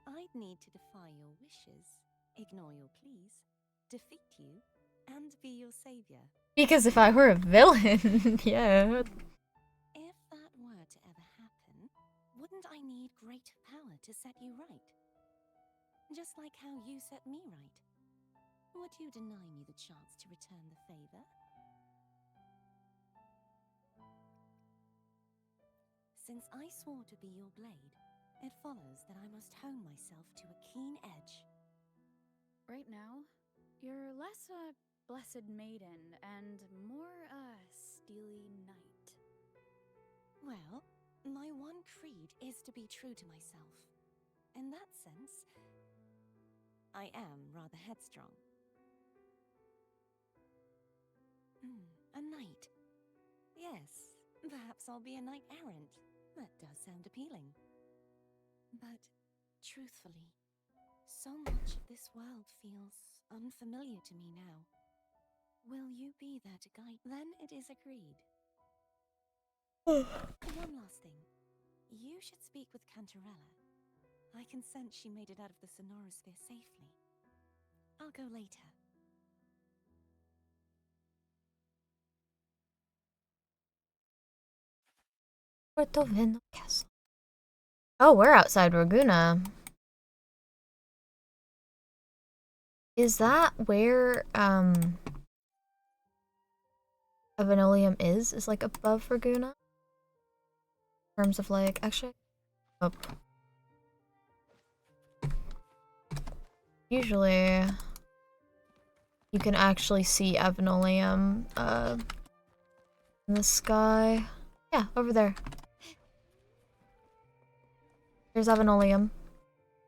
I'd need to defy your wishes, ignore your pleas, defeat you, and be your savior. Because if I were a villain, yeah. If that were to ever happen, wouldn't I need great power to set you right? Just like how you set me right. Would you deny me the chance to return the favor? Since I swore to be your blade, it follows that I must hone myself to a keen edge. Right now, you're less a blessed maiden and more a steely knight. Well, my one creed is to be true to myself. In that sense, I am rather headstrong. A knight. Yes, perhaps I'll be a knight-errant. That does sound appealing. But, truthfully, so much of this world feels unfamiliar to me now. Will you be there to guide? Then it is agreed. One last thing. You should speak with Cantarella. I can sense she made it out of the Sonorosphere safely. I'll go later. Portoveno Castle. Oh, we're outside Raguna. Is that where Avenolium is? Is like above Raguna? In terms of like, actually, oh. Usually you can actually see Avenolium in the sky. Yeah, over there. There's Avenolium.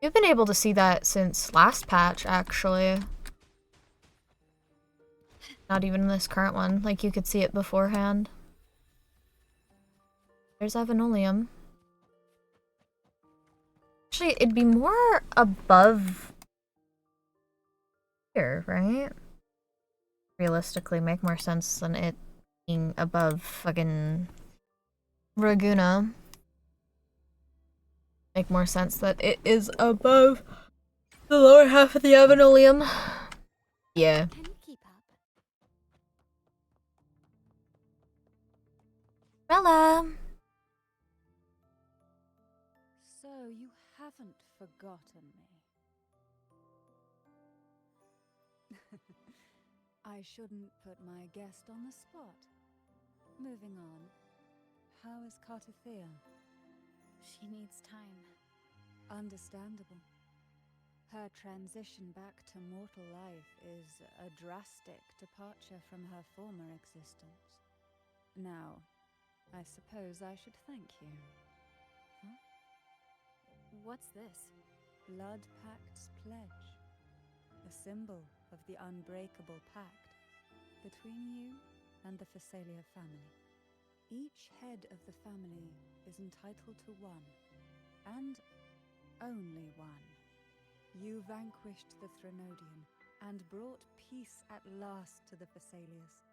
You've been able to see that since last patch, actually. Not even in this current one. Like, you could see it beforehand. There's Avenolium. Actually, it'd be more above here, right? Realistically, make more sense than it being above fucking Raguna. Make more sense that it is above the lower half of the Avenolium. Yeah. Can you keep up? Bella! So you haven't forgotten me. I shouldn't put my guest on the spot. Moving on. How is Cartithea? She needs time. Understandable. Her transition back to mortal life is a drastic departure from her former existence. Now, I suppose I should thank you. Huh? What's this? Blood Pact's pledge. A symbol of the unbreakable pact between you and the Phasalia family. Each head of the family is entitled to one, and only one. You vanquished the Threnodian and brought peace at last to the Phasalias.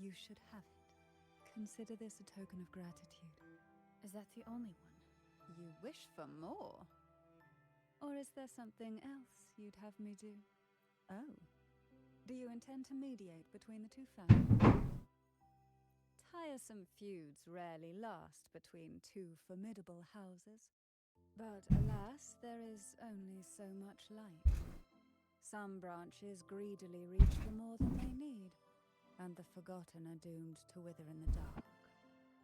You should have it. Consider this a token of gratitude. Is that the only one? You wish for more? Or is there something else you'd have me do? Oh. Do you intend to mediate between the two families? Tiresome feuds rarely last between two formidable houses. But alas, there is only so much light. Some branches greedily reach for more than they need, and the forgotten are doomed to wither in the dark.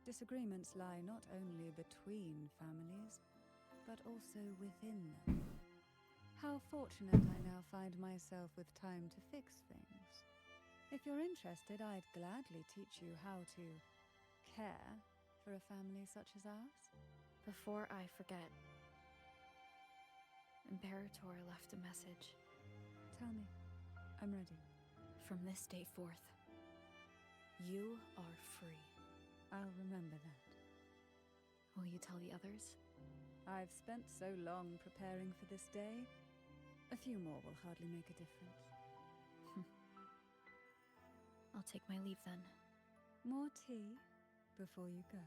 Disagreements lie not only between families, but also within them. How fortunate I now find myself with time to fix things. If you're interested, I'd gladly teach you how to care for a family such as ours. Before I forget, Imperator left a message. Tell me. I'm ready. From this day forth, You are free. I'll remember that. Will you tell the others? I've spent so long preparing for this day. A few more will hardly make a difference. I'll take my leave then. More tea before you go.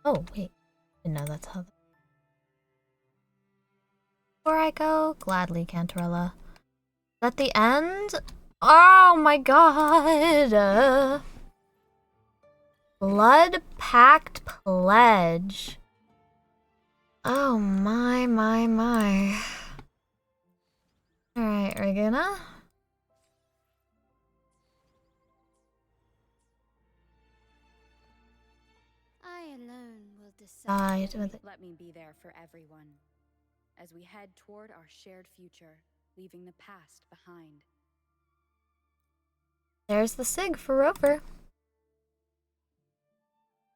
Oh, wait. Didn't know that's how. Before I go, gladly, Cantarella. At the end? Oh my god! Blood Pact Pledge. Oh my. Alright, Regina. I alone will decide. Let me be there for everyone, as we head toward our shared future, leaving the past behind. There's the SIG for Rover.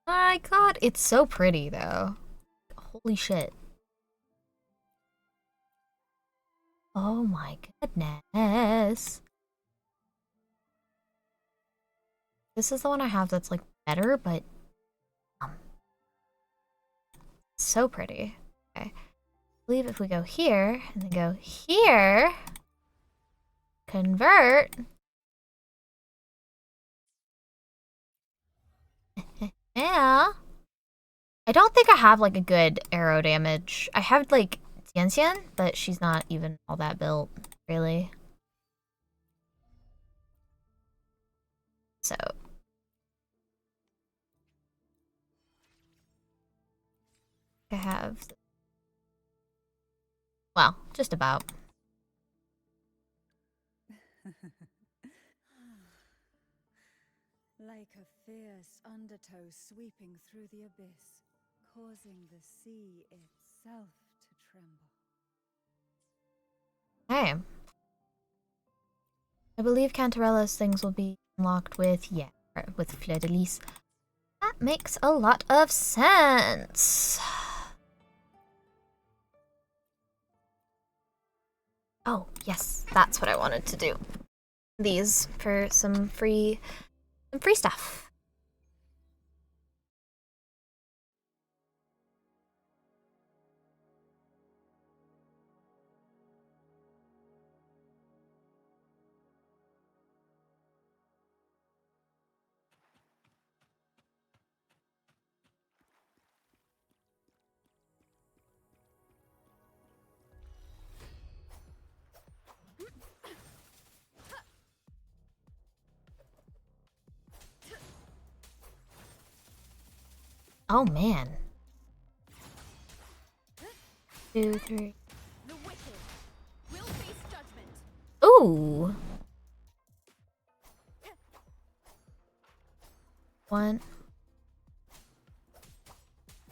My god, it's so pretty though. Holy shit. Oh my goodness. This is the one I have that's like better, but so pretty. Okay. I believe if we go here and then go here, convert. Yeah. I don't think I have like a good arrow damage. I have like Tian, but she's not even all that built, really. So. I have. Well, just about. Like a fierce undertow sweeping through the abyss, causing the sea itself to tremble. Okay. I believe Cantarella's things will be unlocked with, yeah, with Fleur de Lis. That makes a lot of sense. Oh, yes, that's what I wanted to do. These for some free stuff. Oh man. 2, 3. The wicked will face judgment. Ooh. 1,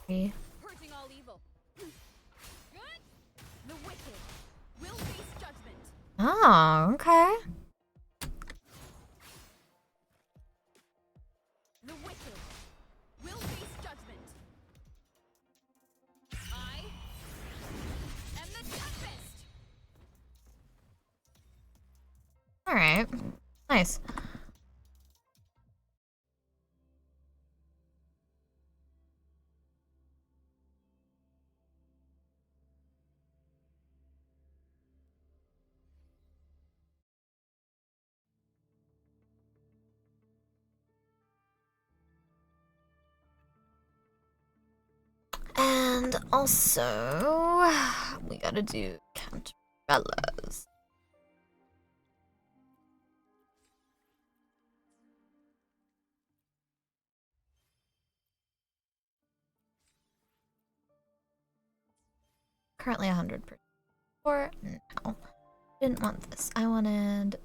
3. Purging all evil. Good. The wicked will face judgment. Oh, okay. The wicked will face judgment. I am the Tempest. All right. Nice. And also, we gotta do Cantarella's. Currently 100%. Or no, didn't want this. I wanted.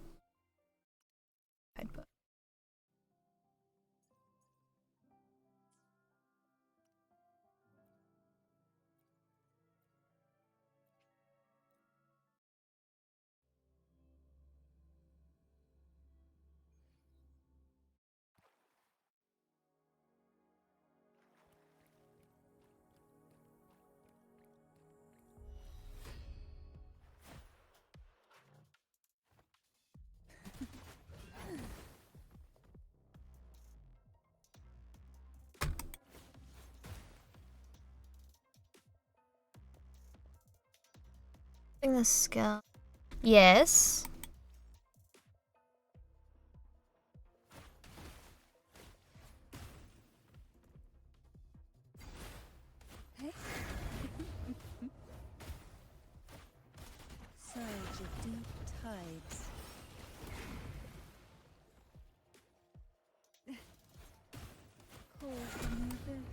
casting the skill. Yes. Surge of deep tides. Call from the abyss.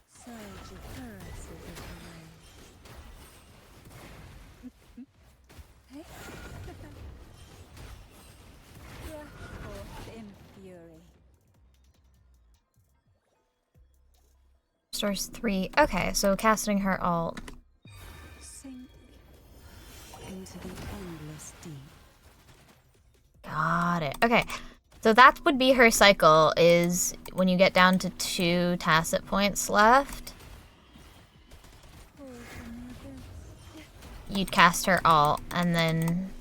Surge of caresses of the waves. Hey? Rush forth in fury. Stores 3. Okay, so casting her alt. Sink into the endless deep. Got it. Okay. So that would be her cycle, is when you get down to 2 tacit points left, you'd cast her alt, and then...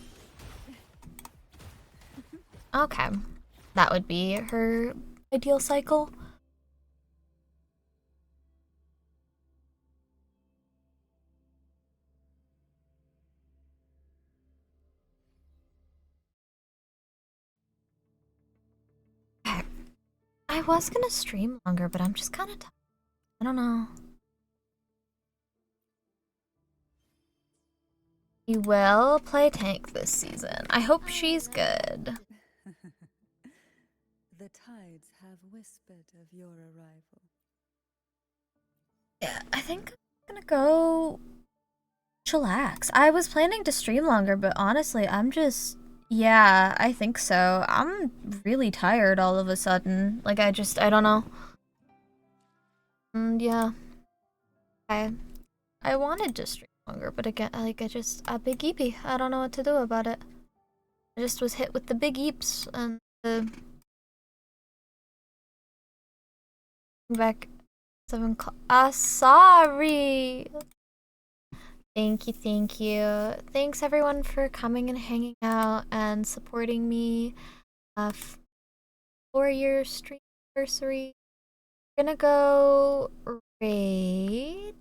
Okay. That would be her ideal cycle. I was gonna stream longer, but I'm just kind of tired. I don't know. You will play tank this season. I hope she's good. The tides have whispered of your arrival. Yeah, I think I'm gonna go chillax. I was planning to stream longer, but honestly, I'm just... Yeah, I think so. I'm really tired all of a sudden. Like, I don't know. And yeah. I wanted to stream longer, but again, like, a big eepy. I don't know what to do about it. I just was hit with the big eeps and the... Back 7 o'clock. Sorry! Thank you, thank you. Thanks everyone for coming and hanging out and supporting me. 4-year stream anniversary. We're gonna go raid.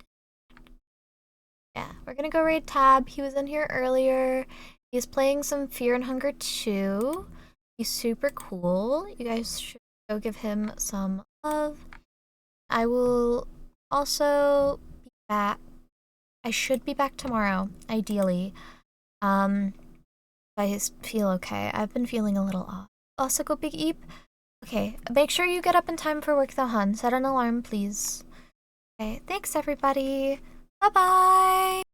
Yeah, we're gonna go raid Tab. He was in here earlier. He's playing some Fear and Hunger 2. He's super cool. You guys should go give him some love. I will also be back. I should be back tomorrow, ideally. I feel okay. I've been feeling a little off. Also go Big Eep. Okay, make sure you get up in time for work though, hun. Set an alarm, please. Okay, thanks everybody. Bye-bye!